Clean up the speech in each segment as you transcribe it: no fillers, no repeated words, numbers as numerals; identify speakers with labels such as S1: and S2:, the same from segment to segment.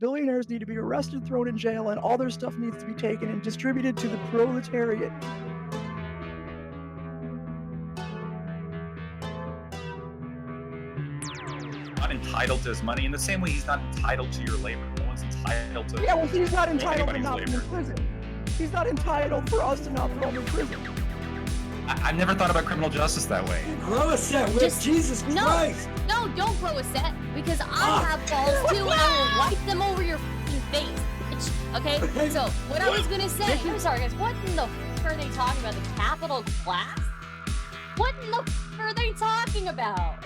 S1: Billionaires need to be arrested, thrown in jail, and all their stuff needs to be taken and distributed to the proletariat.
S2: Not entitled to his money in the same way he's not entitled to your labor. No one's entitled to.
S1: Yeah, well, he's not entitled to not be
S2: labor.
S1: in prison. He's not entitled for us to not throw him in prison.
S2: I've never thought about criminal justice that way.
S3: Grow a set with Jesus Christ.
S4: No, don't grow a set, because I have balls too, and I will wipe them over your fucking face, bitch. Okay? So, what I was gonna say, I'm sorry guys, what in the f are they talking about? The capital class? What in the f are they talking about?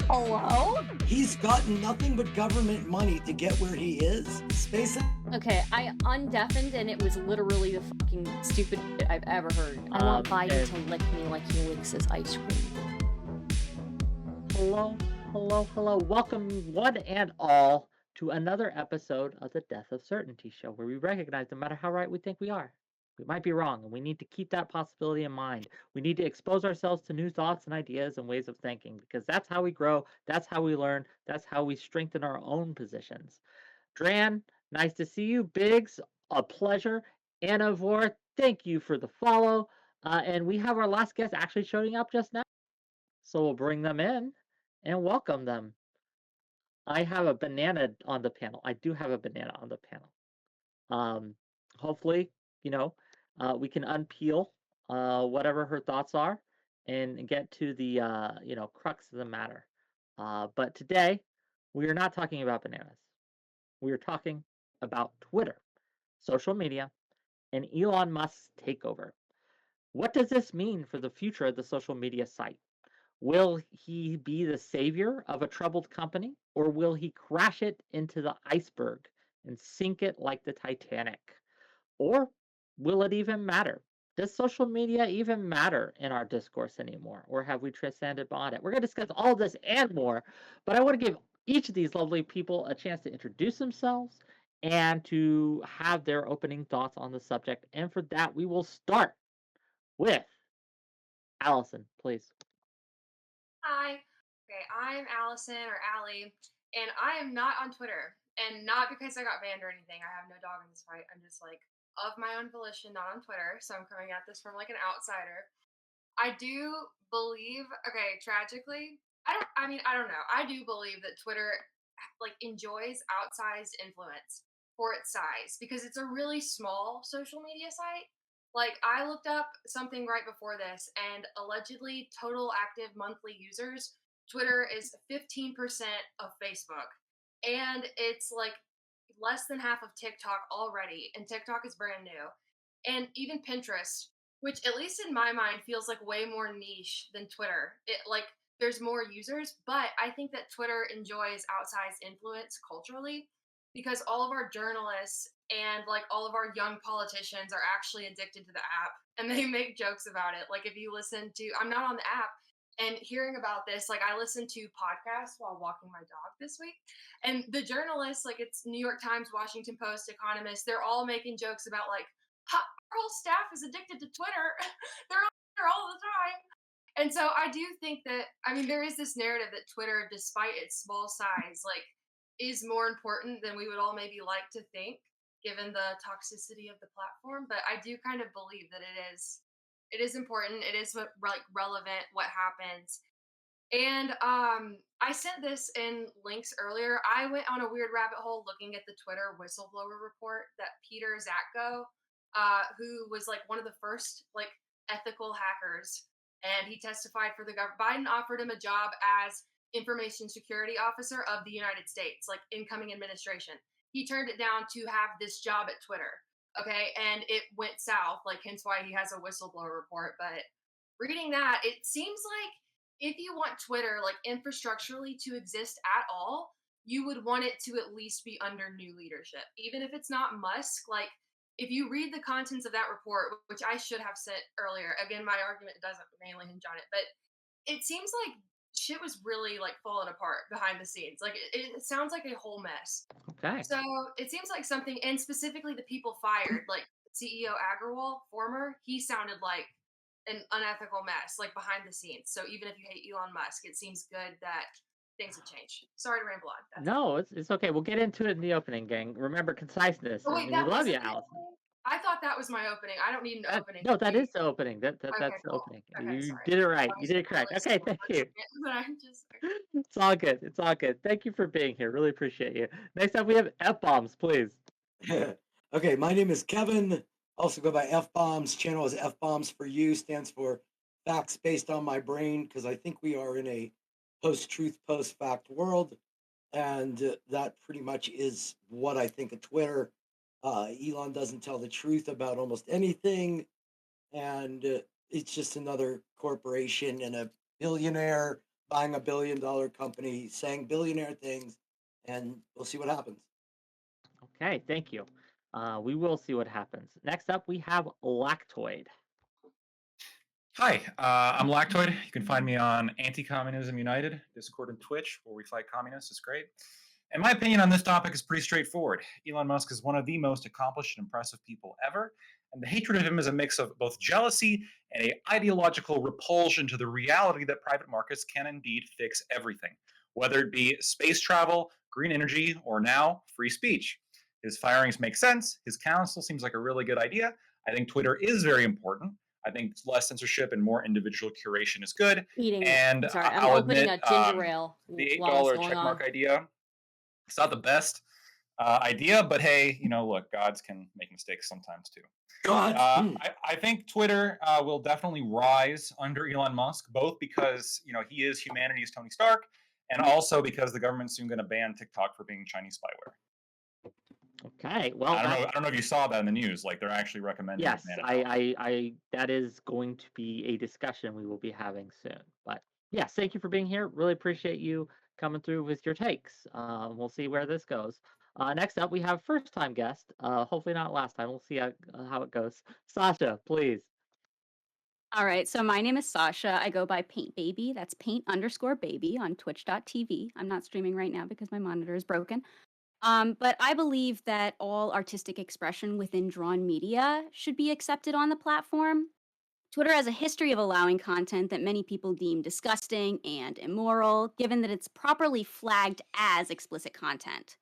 S4: Hello?
S3: He's gotten nothing but government money to get where he is. SpaceX.
S4: Okay, I undeafened, and it was literally the fucking stupidest shit I've ever heard. I want Biden to lick me like he licks his ice cream.
S5: Hello. Welcome, one and all, to another episode of the Death of Certainty show, where we recognize no matter how right we think we are, we might be wrong, and we need to keep that possibility in mind. We need to expose ourselves to new thoughts and ideas and ways of thinking, because that's how we grow, that's how we learn, that's how we strengthen our own positions. Dran, nice to see you. Biggs, a pleasure. Anavor, thank you for the follow. And we have our last guest actually showing up just now. So we'll bring them in and welcome them. I have a banana on the panel. I do have a banana on the panel. Hopefully, we can unpeel whatever her thoughts are and get to the crux of the matter. But today, we are not talking about bananas. We are talking about Twitter, social media, and Elon Musk's takeover. What does this mean for the future of the social media site? Will he be the savior of a troubled company, or will he crash it into the iceberg and sink it like the Titanic? Or will it even matter? Does social media even matter in our discourse anymore, or have we transcended beyond it? We're going to discuss all of this and more, but I want to give each of these lovely people a chance to introduce themselves and to have their opening thoughts on the subject. And for that, we will start with Allison, please.
S6: Hi. Okay, I'm Allison, or Allie, and I am not on Twitter. And not because I got banned or anything. I have no dog in this fight. I'm just of my own volition, not on Twitter. So I'm coming at this from an outsider. I do believe, tragically, I don't know. I do believe that Twitter enjoys outsized influence for its size, because it's a really small social media site. I looked up something right before this, and allegedly total active monthly users, Twitter is 15% of Facebook. And it's less than half of TikTok already, and TikTok is brand new. And even Pinterest, which at least in my mind feels way more niche than Twitter. There's more users, but I think that Twitter enjoys outsized influence culturally, because all of our journalists and all of our young politicians are actually addicted to the app, and they make jokes about it. If you listen to, I'm not on the app, and hearing about this, I listened to podcasts while walking my dog this week, and the journalists, it's New York Times, Washington Post, Economist, they're all making jokes about our whole staff is addicted to Twitter. They're on Twitter all the time. And so I do think that, there is this narrative that Twitter, despite its small size, is more important than we would all maybe like to think, given the toxicity of the platform. But I do kind of believe that it is important. It is relevant what happens. And I sent this in links earlier. I went on a weird rabbit hole looking at the Twitter whistleblower report that Peter Zatko, who was one of the first ethical hackers, and he testified for the government. Biden offered him a job as information security officer of the United States, incoming administration. He turned it down to have this job at Twitter. Okay, and it went south, hence why he has a whistleblower report. But reading that, it seems if you want Twitter infrastructurally to exist at all, you would want it to at least be under new leadership, even if it's not Musk. If you read the contents of that report, which I should have sent earlier, again, my argument doesn't mainly hinge on it, but it seems shit was really falling apart behind the scenes. It sounds like a whole mess.
S5: Okay.
S6: So it seems like something, and specifically the people fired, CEO Agrawal, former, he sounded like an unethical mess, behind the scenes. So even if you hate Elon Musk, it seems good that things have changed. Sorry to ramble on. That's
S5: No, it's okay. We'll get into it in the opening, gang. Remember conciseness,
S6: Oh
S5: and
S6: wait,
S5: we
S6: that
S5: love you,
S6: wasn't the
S5: Allison.
S6: opening? I thought that was my opening. I don't need an opening.
S5: No, that
S6: Gee.
S5: is the opening. That's
S6: Okay,
S5: the
S6: cool.
S5: opening.
S6: Okay,
S5: You
S6: sorry.
S5: did it right.
S6: I
S5: You
S6: was
S5: did it correct.
S6: really
S5: Okay,
S6: so
S5: thank you.
S6: but I'm just
S5: It's all good. It's all good. Thank you for being here. Really appreciate you. Next up, we have F-bombs, please.
S3: Okay, my name is Kevin. Also go by F-bombs. Channel is F-bombs for you. Stands for facts based on my brain, because I think we are in a post-truth, post-fact world. And that pretty much is what I think of Twitter. Elon doesn't tell the truth about almost anything. And it's just another corporation and a billionaire buying $1 billion company, saying billionaire things. And we'll see what happens.
S5: Okay, thank you. We will see what happens. Next up, we have Lactoid.
S2: Hi, I'm Lactoid. You can find me on Anti-Communism United, Discord and Twitch, where we fight communists. It's great. And my opinion on this topic is pretty straightforward. Elon Musk is one of the most accomplished and impressive people ever, and the hatred of him is a mix of both jealousy and an ideological repulsion to the reality that private markets can indeed fix everything, whether it be space travel, green energy, or now free speech. His firings make sense. His counsel seems like a really good idea. I think Twitter is very important. I think less censorship and more individual curation is good.
S4: Eating
S2: And
S4: it. Sorry, I'm
S2: I'll
S4: opening
S2: admit,
S4: a ginger ale
S2: the
S4: while it's
S2: $8
S4: going on.
S2: checkmark idea, it's not the best idea, but hey, look, gods can make mistakes sometimes too.
S3: God.
S2: I think Twitter will definitely rise under Elon Musk, both because he is humanity's Tony Stark, and also because the government's soon going to ban TikTok for being Chinese spyware.
S5: Okay, well,
S2: I don't know if you saw that in the news. Like they're actually recommending.
S5: Yes, that is going to be a discussion we will be having soon. But yes, thank you for being here. Really appreciate you coming through with your takes. We'll see where this goes. Next up, we have first-time guest. Hopefully not last time. We'll see how it goes. Sasha, please.
S7: All right, so my name is Sasha. I go by Paint Baby. That's paint_baby on twitch.tv. I'm not streaming right now because my monitor is broken. But I believe that all artistic expression within drawn media should be accepted on the platform. Twitter has a history of allowing content that many people deem disgusting and immoral, given that it's properly flagged as explicit content.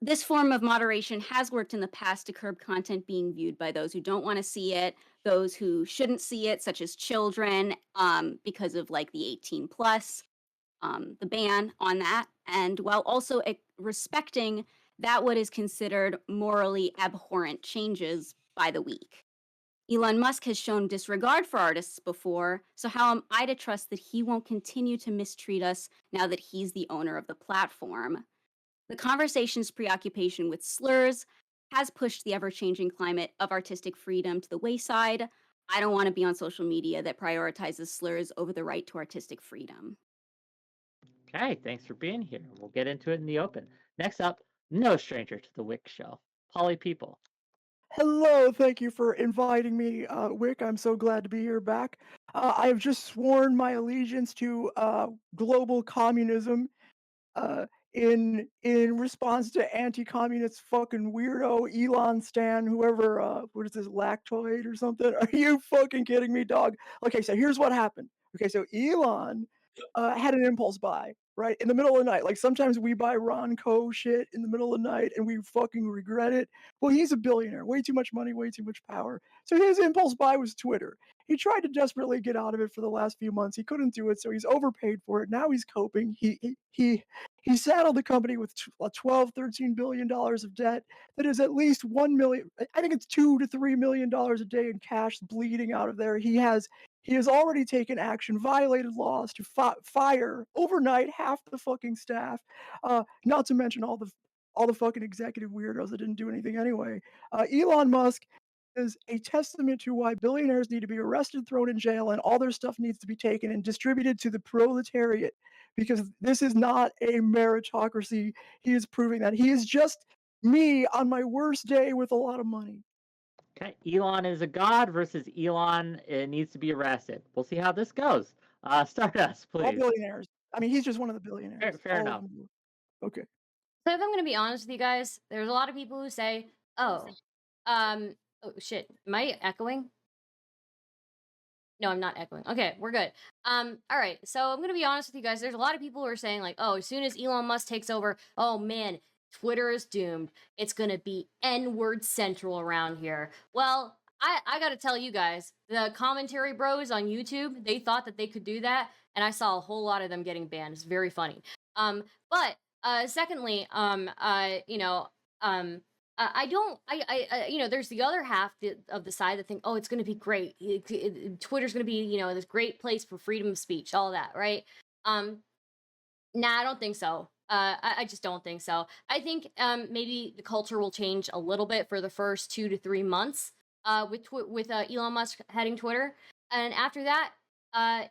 S7: This form of moderation has worked in the past to curb content being viewed by those who don't want to see it, those who shouldn't see it, such as children, because of like the 18 plus, the ban on that, and while also respecting that what is considered morally abhorrent changes by the week. Elon Musk has shown disregard for artists before, so how am I to trust that he won't continue to mistreat us now that he's the owner of the platform? The conversation's preoccupation with slurs has pushed the ever-changing climate of artistic freedom to the wayside. I don't want to be on social media that prioritizes slurs over the right to artistic freedom.
S5: Okay, thanks for being here. We'll get into it in the open. Next up, no stranger to the Wick Show, Polly People.
S1: Hello, thank you for inviting me, Wick. I'm so glad to be here back. I have just sworn my allegiance to global communism in response to anti-communist fucking weirdo Elon Stan, whoever, what is this, Lactoid or something? Are you fucking kidding me, dog? Okay, so here's what happened. Okay, so Elon had an impulse buy, right, in the middle of the night. Like sometimes we buy Ronco shit in the middle of the night and we fucking regret it. Well, he's a billionaire, way too much money, way too much power. So his impulse buy was Twitter. He tried to desperately get out of it for the last few months. He couldn't do it, so he's overpaid for it. Now he's coping. He saddled the company with $12-13 billion of debt that is at least 1 million. I think it's $2 to $3 million a day in cash bleeding out of there. He has already taken action, violated laws to fire overnight half the fucking staff, not to mention all the fucking executive weirdos that didn't do anything anyway. Elon Musk is a testament to why billionaires need to be arrested, thrown in jail, and all their stuff needs to be taken and distributed to the proletariat, because this is not a meritocracy. He is proving that. He is just me on my worst day with a lot of money.
S5: Okay, Elon is a god versus Elon needs to be arrested. We'll see how this goes. Stardust,
S1: All
S5: please.
S1: billionaires. I mean, he's just one of the billionaires.
S5: Fair
S1: All of
S5: enough.
S1: them. Okay.
S4: So if I'm gonna be honest with you guys, there's a lot of people who say, oh shit, am I echoing? No, I'm not echoing. Okay, we're good. All right. So I'm gonna be honest with you guys. There's a lot of people who are saying like, oh, as soon as Elon Musk takes over, oh man, Twitter is doomed. It's gonna be N-word central around here. Well, I gotta tell you guys, the commentary bros on YouTube, they thought that they could do that, and I saw a whole lot of them getting banned. It's very funny. But secondly, I don't. There's the other half of the side that think, oh, it's going to be great. Twitter's going to be, this great place for freedom of speech, all that, right? Nah, I don't think so. I just don't think so. I think maybe the culture will change a little bit for the first 2 to 3 months with Elon Musk heading Twitter, and after that,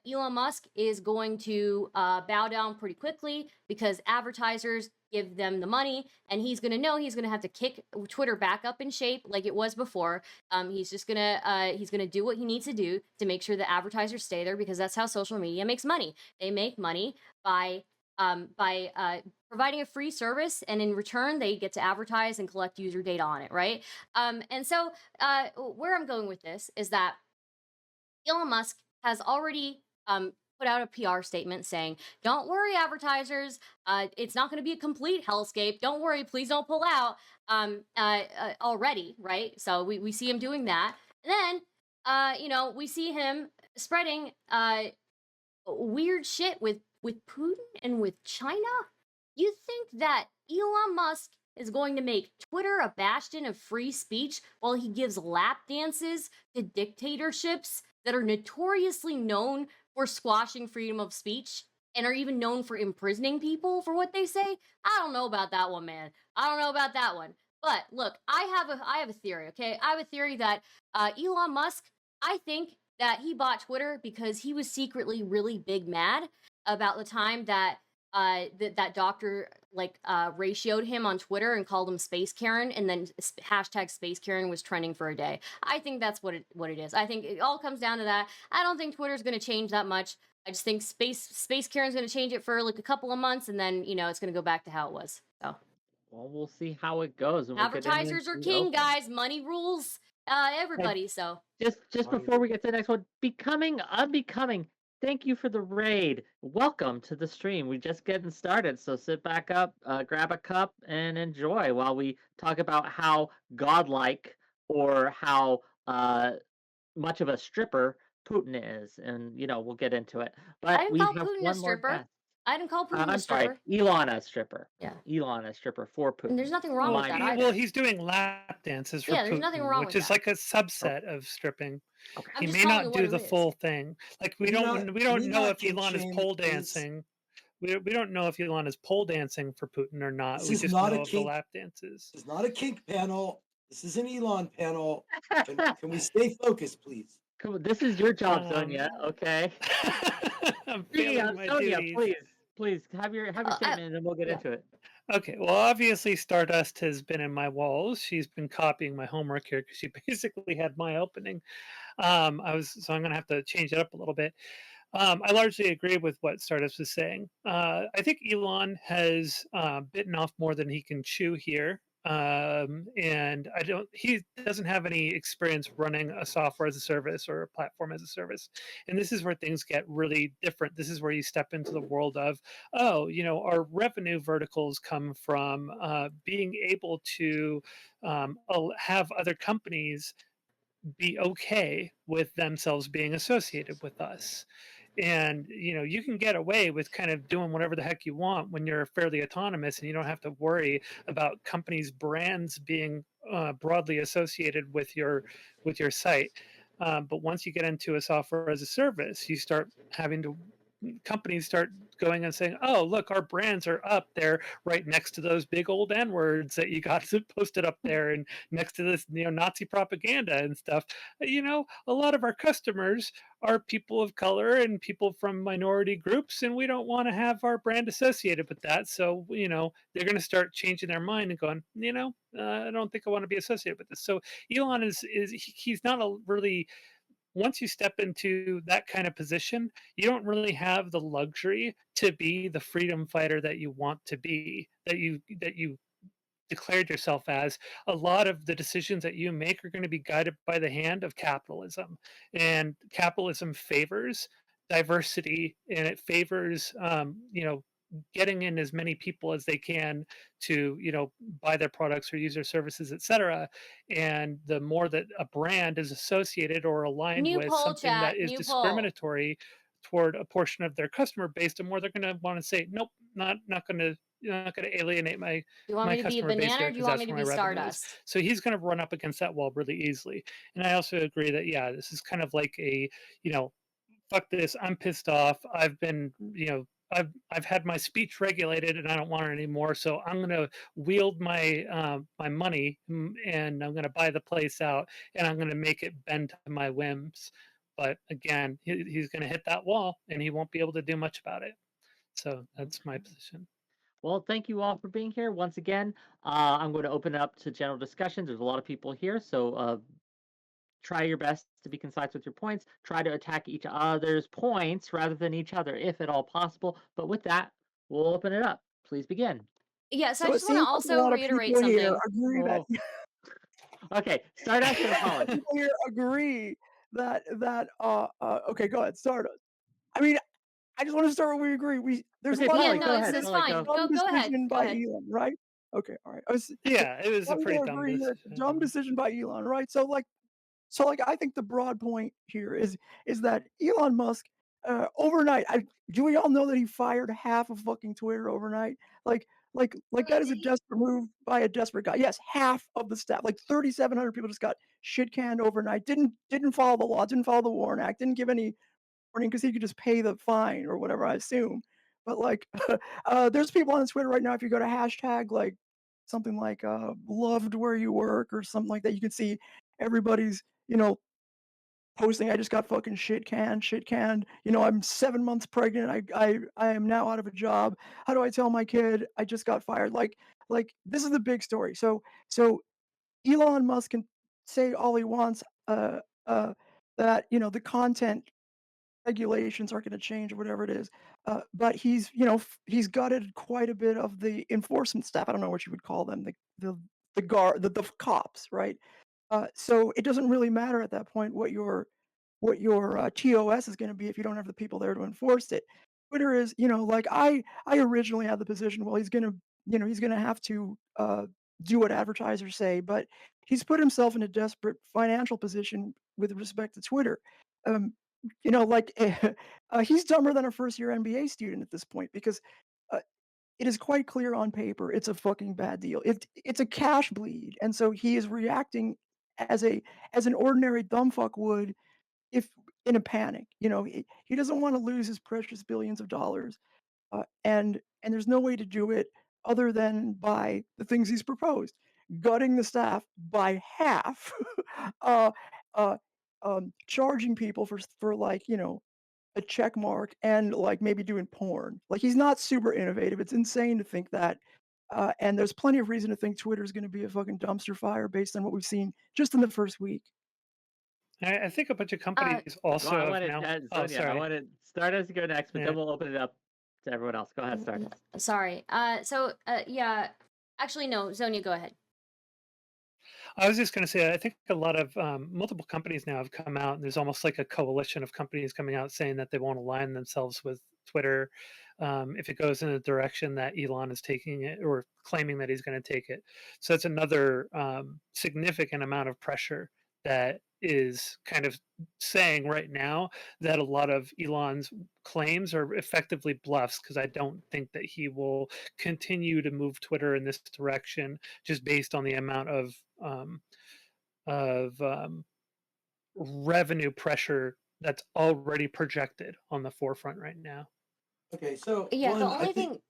S4: Elon Musk is going to bow down pretty quickly because advertisers give them the money, and he's going to know he's going to have to kick Twitter back up in shape like it was before. He's gonna do what he needs to do to make sure the advertisers stay there, because that's how social media makes money. They make money by providing a free service, and in return they get to advertise and collect user data on it, right? And so where I'm going with this is that Elon Musk has already put out a PR statement saying, don't worry, advertisers, it's not going to be a complete hellscape. Don't worry, please don't pull out already, right? So we see him doing that. And then, we see him spreading weird shit with Putin and with China. You think that Elon Musk is going to make Twitter a bastion of free speech while he gives lap dances to dictatorships that are notoriously known for squashing freedom of speech and are even known for imprisoning people for what they say? I don't know about that one, man. I don't know about that one. But look, I have a theory, okay? I have a theory that Elon Musk, I think that he bought Twitter because he was secretly really big mad about the time that that doctor ratioed him on Twitter and called him Space Karen, and then hashtag Space Karen was trending for a day. I think that's what it is. I think it all comes down to that. I don't think Twitter's going to change that much. I just think Space Karen's going to change it for like a couple of months, and then it's going to go back to how it was. So,
S5: well, we'll see how it goes. And
S4: advertisers are king, guys. Money rules everybody. So
S5: just before we get to the next one, becoming unbecoming. Thank you for the raid. Welcome to the stream. We're just getting started, so sit back up, grab a cup, and enjoy while we talk about how godlike or how much of a stripper Putin is, and we'll get into it. But
S4: I didn't call Putin a stripper. I didn't call Putin a stripper.
S5: Sorry, Elon a stripper.
S4: Yeah,
S5: Elon a stripper for Putin.
S4: And there's nothing wrong with that either.
S8: Well, he's doing lap dances for Putin,
S4: there's nothing wrong
S8: which
S4: with
S8: is
S4: that.
S8: like a subset of stripping.
S5: Okay.
S8: He may not do the full thing. Like we don't know if Elon is pole dancing. We don't know if Elon is pole dancing for Putin or not. We just know of the lap dances.
S3: This is not a kink panel. This is an Elon panel. Can we stay focused, please?
S5: Come on, this is your job, Sonia. Okay.
S8: I'm failing my
S5: Sonia,
S8: duties.
S5: please have your statement, and then we'll get into it.
S8: Okay, well, obviously Stardust has been in my walls. She's been copying my homework here because she basically had my opening. So I'm going to have to change it up a little bit. I largely agree with what Stardust was saying. I think Elon has bitten off more than he can chew here. And he doesn't have any experience running a software as a service or a platform as a service. And this is where things get really different. This is where you step into the world of, our revenue verticals come from being able to have other companies be okay with themselves being associated with us. And you can get away with kind of doing whatever the heck you want when you're fairly autonomous, and you don't have to worry about companies' brands being broadly associated with your site. But once you get into a software as a service, you start having to companies start going and saying, oh, look, our brands are up there right next to those big old N-words that you got posted up there, and next to this Nazi propaganda and stuff. A lot of our customers are people of color and people from minority groups, and we don't want to have our brand associated with that. So, they're going to start changing their mind and going, I don't think I want to be associated with this. So Elon he's not a really... Once you step into that kind of position, you don't really have the luxury to be the freedom fighter that you want to be, that you declared yourself as, a lot of the decisions that you make are going to be guided by the hand of capitalism, and capitalism favors diversity, and it favors getting in as many people as they can to buy their products or use their services, etc. And the more that a brand is associated or aligned
S4: New
S8: with
S4: poll,
S8: something that
S4: chat.
S8: is
S4: New poll.
S8: discriminatory toward a portion of their customer base, the more they're going to want to say, nope, not going to alienate my
S4: Do you want
S8: my
S4: me to be a
S8: customer base
S4: banana
S8: here
S4: or do you
S8: because
S4: want
S8: that's
S4: me to
S8: where
S4: be
S8: my revenue is.
S4: Stardust?
S8: So he's going to run up against that wall really easily. And I also agree that, yeah, this is kind of like a, fuck this, I'm pissed off. I've been, I've had my speech regulated and I don't want it anymore. So I'm going to wield my my money and I'm going to buy the place out and I'm going to make it bend to my whims. But again, he's going to hit that wall and he won't be able to do much about it. So that's my position.
S5: Well, thank you all for being here once again. I'm going to open it up to general discussions. There's a lot of people here, so try your best to be concise with your points. Try to attack each other's points rather than each other, if at all possible. But with that, we'll open it up. Please begin.
S4: Yeah, so I
S1: So it
S4: just want to
S1: seems like a
S4: also
S1: lot of
S4: reiterate
S1: people here
S4: something.
S1: agree that
S5: Okay, Stardust and Apollo.
S1: people here agree that okay, go ahead, Stardust. I mean, I just want to start where we agree. There's
S5: Okay,
S1: a lot
S4: Yeah,
S1: of
S5: Polly,
S4: no,
S5: go
S4: it's,
S5: ahead.
S4: it's
S5: Polly,
S4: fine.
S5: go.
S1: dumb
S4: Go ahead.
S1: decision
S4: Go
S1: by
S4: ahead.
S1: Elon, right? Okay, all right.
S8: Yeah, it was a
S1: I'm
S8: pretty
S1: gonna
S8: dumb
S1: agree here.
S8: decision.
S1: Dumb decision by Elon, right? So like I think the broad point here is that Elon Musk overnight. Do we all know that he fired half of fucking Twitter overnight? Like that is a desperate move by a desperate guy. Yes, half of the staff, like 3,700 people, just got shit canned overnight. Didn't follow the law. Didn't follow the Warren Act. Didn't give any warning because he could just pay the fine or whatever. I assume. But like, there's people on Twitter right now. If you go to hashtag like something like loved where you work or something like that, you can see everybody's posting, I just got fucking shit canned. I'm 7 months pregnant. I am now out of a job. How do I tell my kid I just got fired? Like this is the big story. So Elon Musk can say all he wants, that the content regulations are going to change or whatever it is. But he's gutted quite a bit of the enforcement staff. I don't know what you would call them, the guard, the cops, right? So it doesn't really matter at that point what your TOS is going to be if you don't have the people there to enforce it. Twitter is, like I originally had the position, well, he's going to have to do what advertisers say, but he's put himself in a desperate financial position with respect to Twitter. He's dumber than a first-year MBA student at this point because uh, it is quite clear on paper it's a fucking bad deal. It's a cash bleed, and so he is reacting as an ordinary dumbfuck would if in a panic. He doesn't want to lose his precious billions of dollars, and there's no way to do it other than by the things he's proposed: gutting the staff by half, uh, uh, charging people for like a check mark, and like maybe doing porn. Like he's not super innovative. It's insane to think that. And there's plenty of reason to think Twitter is going to be a fucking dumpster fire based on what we've seen just in the first week.
S8: I think a bunch of companies also
S5: Well, I
S8: have
S5: wanted,
S8: now.
S5: Sonia, I
S8: sorry.
S5: wanted Stardust to go next, but
S8: Yeah.
S5: then we'll open it up to everyone else. Go ahead, Stardust.
S4: Sorry. Yeah. Actually, no. Zonia, go ahead.
S8: I was just going to say, I think a lot of multiple companies now have come out, and there's almost like a coalition of companies coming out saying that they won't align themselves with Twitter if it goes in the direction that Elon is taking it or claiming that he's going to take it. So it's another significant amount of pressure that is kind of saying right now that a lot of Elon's claims are effectively bluffs, because I don't think that he will continue to move Twitter in this direction just based on the amount of revenue pressure that's already projected on the forefront right now.
S3: Okay, so
S4: Yeah,
S3: one,
S4: the
S3: I
S4: only
S3: think.
S4: thing.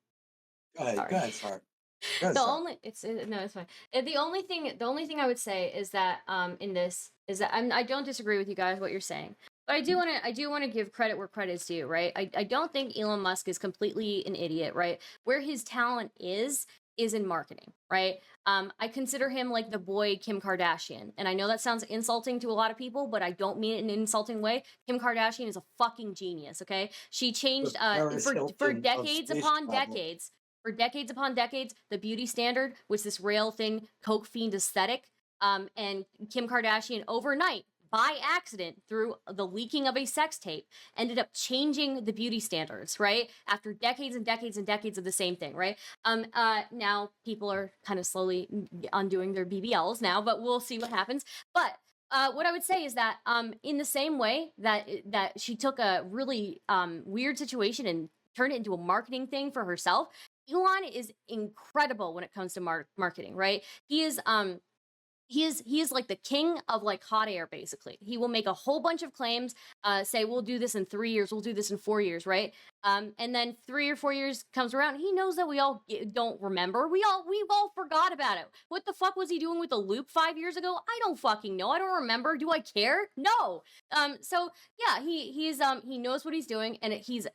S3: Go ahead.
S4: Sorry.
S3: Go ahead. Sorry. Go ahead,
S4: The
S3: sorry.
S4: only no, it's fine. The only thing I would say is that in this is that I don't disagree with you guys what you're saying, but I do want to give credit where credit's due, right? I don't think Elon Musk is completely an idiot, right? Where his talent is in marketing, right? I consider him like the boy Kim Kardashian, and I know that sounds insulting to a lot of people, but I don't mean it in an insulting way. Kim Kardashian is a fucking genius. Okay, she changed
S3: Paris
S4: for
S3: Hilton of
S4: decades
S3: space
S4: upon
S3: travel.
S4: decades. For decades upon decades, the beauty standard was this rail thing, Coke fiend aesthetic. And Kim Kardashian overnight, by accident, through the leaking of a sex tape, ended up changing the beauty standards, right? After decades and decades and decades of the same thing, right? Now people are kind of slowly undoing their BBLs now, but we'll see what happens. But what I would say is that in the same way that she took a really weird situation and turned it into a marketing thing for herself, Elon is incredible when it comes to marketing, right? He is like the king of like hot air, basically. He will make a whole bunch of claims, say we'll do this in 3 years, we'll do this in 4 years, right? And then 3 or 4 years comes around, he knows that we all don't remember. We all forgot about it. What the fuck was he doing with the loop 5 years ago? I don't fucking know. I don't remember. Do I care? No. So yeah, he knows what he's doing, and he's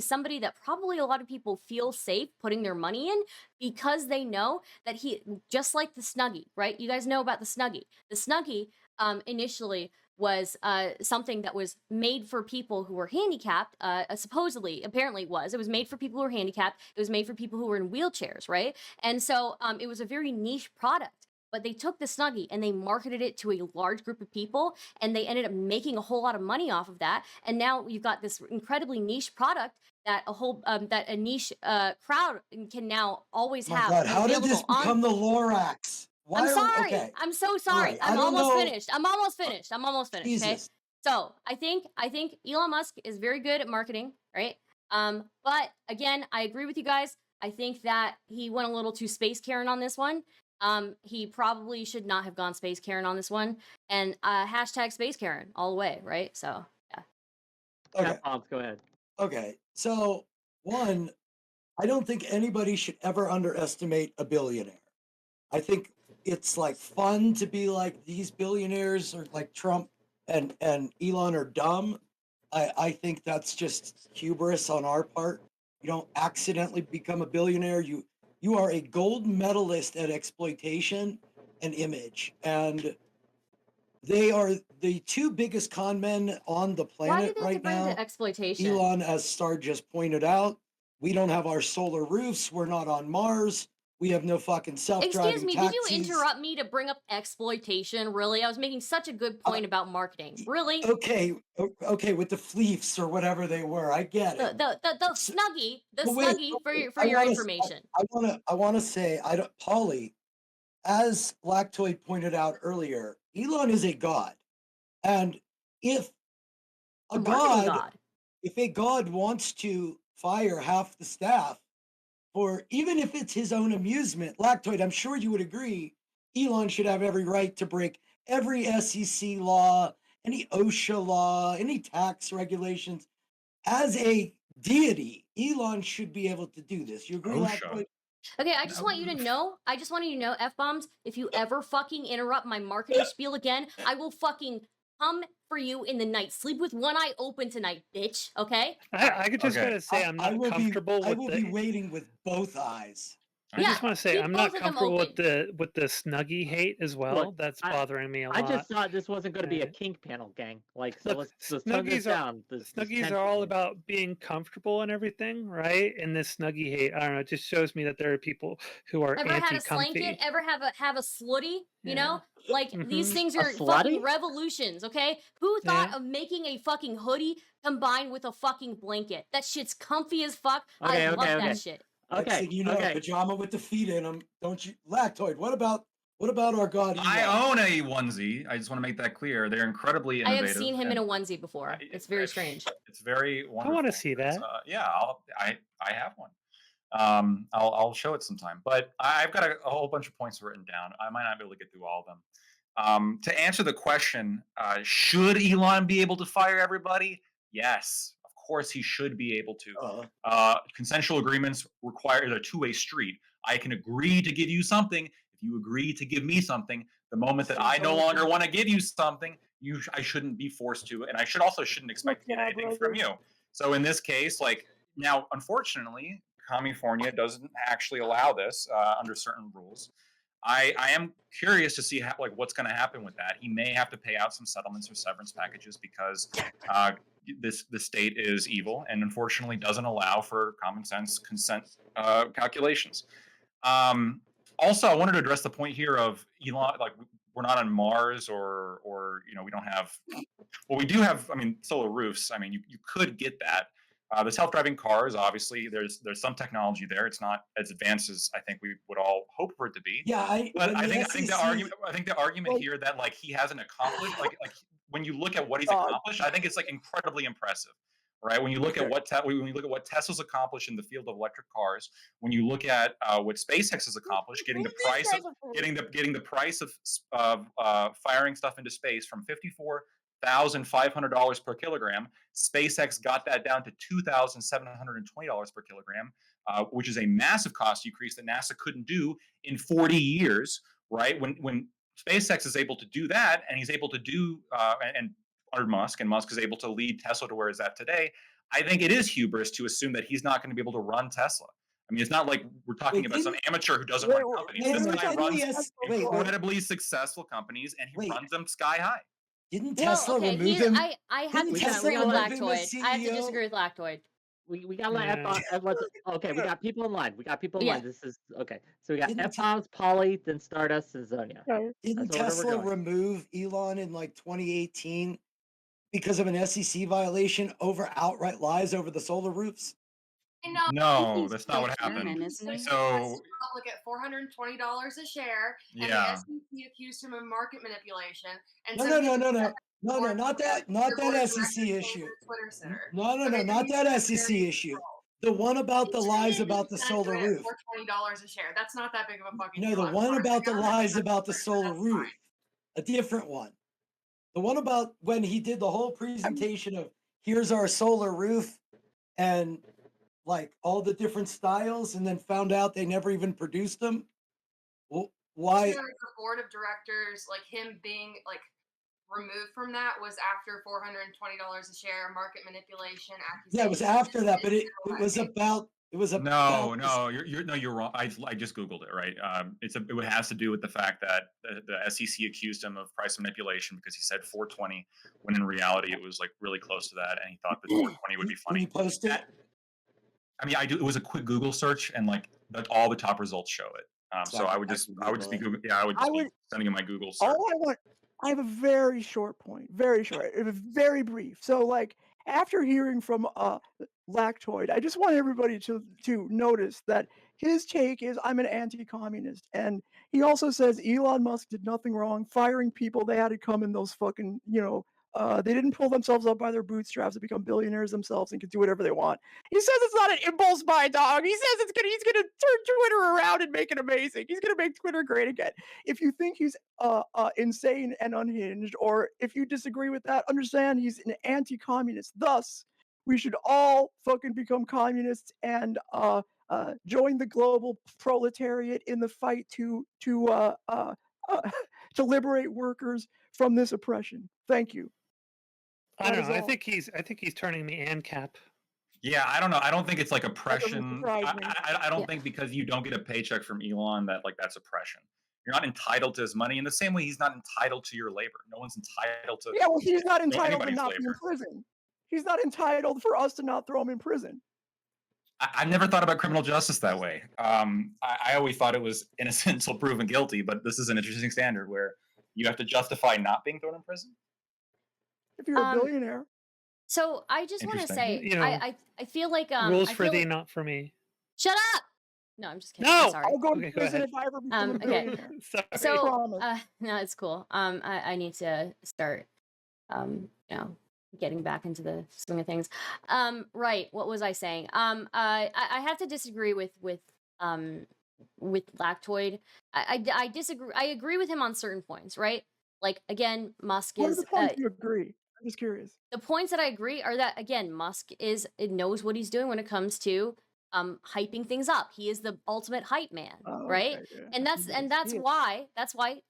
S4: somebody that probably a lot of people feel safe putting their money in, because they know that he, just like the Snuggie, right? You guys know about the Snuggie. The Snuggie initially was something that was made for people who were handicapped, supposedly, apparently it was made for people who were handicapped, it was made for people who were in wheelchairs, right? And so it was a very niche product, but they took the Snuggie and they marketed it to a large group of people, and they ended up making a whole lot of money off of that, and now you've got this incredibly niche product that a niche crowd can now always
S3: My
S4: have.
S3: God, how did this
S4: available on-
S3: become the Lorax? Why
S4: I'm
S3: are-
S4: sorry.
S3: okay.
S4: I'm so sorry.
S3: Alright, I
S4: I'm
S3: don't
S4: almost
S3: know-
S4: finished. I'm almost finished. Okay.
S3: Jesus.
S4: So I think Elon Musk is very good at marketing, right? But again, I agree with you guys. I think that he went a little too space Karen on this one. He probably should not have gone space Karen on this one. And hashtag space Karen all the way, right? So yeah.
S3: Okay.
S5: Bombs, go ahead.
S3: Okay. So, one, I don't think anybody should ever underestimate a billionaire. I think it's like fun to be like these billionaires, or like Trump and Elon are dumb. I think that's just hubris on our part. You don't accidentally become a billionaire. You are a gold medalist at exploitation and image. And they are the two biggest con men on the
S4: Why
S3: planet
S4: did they have to
S3: right
S4: bring
S3: now.
S4: to exploitation?
S3: Elon, as Star just pointed out, we don't have our solar roofs. We're not on Mars. We have no fucking self-driving
S4: Excuse me,
S3: taxis.
S4: did you interrupt me to bring up exploitation? Really? I was making such a good point about marketing. Really?
S3: Okay, with the fleefs or whatever they were, I get it.
S4: The Snuggie,
S3: But wait,
S4: for your information.
S3: I want to say, Polly, as Lactoid pointed out earlier, Elon is a god, and if a
S4: marketing
S3: god, if a god wants to fire half the staff, for even if it's his own amusement, Lactoid, I'm sure you would agree, Elon should have every right to break every SEC law, any OSHA law, any tax regulations. As a deity, Elon should be able to do this. You agree, Lactoid?
S4: Okay, I just want you to know, F-bombs, if you ever fucking interrupt my marketing spiel again, I will fucking come for you in the night. Sleep with one eye open tonight, bitch. Okay?
S8: I could just gotta say I'm not comfortable
S3: I
S8: with
S3: will be waiting with both eyes.
S8: I just want to say
S4: keep
S8: I'm not
S4: both of them
S8: comfortable with
S4: open.
S8: the Snuggie hate as well.
S5: Look,
S8: That's bothering me a lot.
S5: I just thought this wasn't going to be a
S8: Yeah.
S5: kink panel, gang. Like, so
S8: Look,
S5: let's tone this down.
S8: Snuggies are all about being comfortable and everything, right? And this Snuggie hate, I don't know, it just shows me that there are people who are
S4: Ever had a
S8: anti-comfy.
S4: slanket? Ever have a slutty? You
S8: Yeah.
S4: know? Like, these
S8: Mhm.
S4: things
S5: A
S4: are fucking
S5: slutty?
S4: revolutions, okay? Who thought
S8: Yeah.
S4: of making a fucking hoodie combined with a fucking blanket? That shit's comfy as fuck.
S5: Okay,
S4: I love
S5: okay.
S4: that shit.
S3: Next
S5: Okay,
S3: thing you know,
S5: okay.
S3: pajama with the feet in them. Don't you, Lactoid? What about our god?
S2: I
S3: Elon?
S2: own a onesie. I just want to make that clear. They're incredibly
S4: I
S2: innovative.
S4: have seen him in
S2: and
S4: a onesie before. It's very strange.
S2: It's very wonderful.
S8: wanna see
S2: It's,
S8: that.
S2: yeah, I have one. I'll show it sometime. But I've got a whole bunch of points written down. I might not be able to get through all of them. To answer the question, should Elon be able to fire everybody? Yes, of course he should be able to. Consensual agreements require a two-way street. I can agree to give you something if you agree to give me something. The moment that I no longer want to give you something, I shouldn't be forced to, and I shouldn't expect to get anything from you. So in this case, like now, unfortunately, California doesn't actually allow this under certain rules. I am curious to see how, like, what's going to happen with that. He may have to pay out some settlements or severance packages because the state is evil and unfortunately doesn't allow for common sense consent calculations. Also, I wanted to address the point here of Elon, like, we're not on Mars or we don't have, well, we do have, I mean, solar roofs. I mean, you could get that. The self-driving cars, obviously, there's some technology there. It's not as advanced as I think we would all hope for it to be.
S3: Yeah,
S2: I think the argument here that, like, he hasn't accomplished, like when you look at what he's accomplished, I think it's, like, incredibly impressive, right? When you look at what Tesla's accomplished in the field of electric cars, when you look at what SpaceX has accomplished, getting the price of firing stuff into space from $54,500 per kilogram, SpaceX got that down to $2,720 per kilogram, which is a massive cost decrease that NASA couldn't do in 40 years, right? When SpaceX is able to do that, and he's able to do, and Musk is able to lead Tesla to where it's at today, I think it is hubris to assume that he's not going to be able to run Tesla. I mean, it's not like we're talking about some amateur who doesn't run companies. This guy runs incredibly successful companies, and he runs them sky high.
S3: Didn't Tesla remove him?
S4: I have to disagree with Lactoid. I have to disagree with Lactoid.
S5: We got to let okay, we got people in line. This is okay. So we got F-Bombs, Polly, then Stardust, and Zonia.
S3: Didn't Tesla remove Elon in like 2018 because of an SEC violation over outright lies over the solar roofs?
S2: No, that's not what happened.
S6: So public at $420 a share, and the SEC accused him of market manipulation. And
S3: No, not that SEC issue. No, not that SEC issue. The one about the lies about the solar roof.
S6: $420 a share. That's not that big of a fucking
S3: deal. No, the one about the lies about the solar roof. A different one. The one about when he did the whole presentation of here's our solar roof and like all the different styles, and then found out they never even produced them. Well, why?
S6: The board of directors, like him being like removed from that, was after $420 a share, market manipulation accusation.
S3: Yeah, it was after that, but it was about. It was a
S2: you're wrong. I just googled it, right? It has to do with the fact that the SEC accused him of price manipulation because he said 420 when in reality it was like really close to that, and he thought that 420 would be funny.
S3: Can you post it?
S2: I mean, it was a quick Google search, and like all the top results show it. So I would just be Google. Yeah, I would be sending you my Google search.
S1: I have a very short point, very short, very brief. So, like, after hearing from Lactoid, I just want everybody to notice that his take is I'm an anti-communist, and he also says Elon Musk did nothing wrong firing people. They had to come in those fucking, they didn't pull themselves up by their bootstraps to become billionaires themselves and can do whatever they want. He says it's not an impulse buy, dog. He says he's gonna turn Twitter around and make it amazing. He's gonna make Twitter great again. If you think he's insane and unhinged, or if you disagree with that, understand he's an anti-communist. Thus, we should all fucking become communists and join the global proletariat in the fight to liberate workers from this oppression. Thank you.
S8: I don't know. I think he's turning me ANCAP.
S2: Yeah, I don't know. I don't think it's like oppression. I don't think because you don't get a paycheck from Elon that like that's oppression. You're not entitled to his money in the same way he's not entitled to your labor. No one's entitled to.
S1: Yeah, well, he's not entitled to not be in prison. He's not entitled for us to not throw him in prison.
S2: I never thought about criminal justice that way. I always thought it was innocent until proven guilty, but this is an interesting standard where you have to justify not being thrown in prison.
S1: If you're a billionaire.
S4: So I just want to say, I feel like
S8: rules for thee, not for me.
S4: Shut up. No, I'm just kidding.
S8: No,
S4: Sorry.
S1: I'll go to prison if I ever become a billionaire.
S4: So no, it's cool. I need to start, getting back into the swing of things. Right. What was I saying? I have to disagree with Lactoid. I disagree. I agree with him on certain points. Right. Like, again, Musk is.
S1: What are the points you agree? I'm just curious.
S4: The points that I agree are that, again, Musk knows what he's doing when it comes to hyping things up. He is the ultimate hype man, right? Okay, yeah. And that's why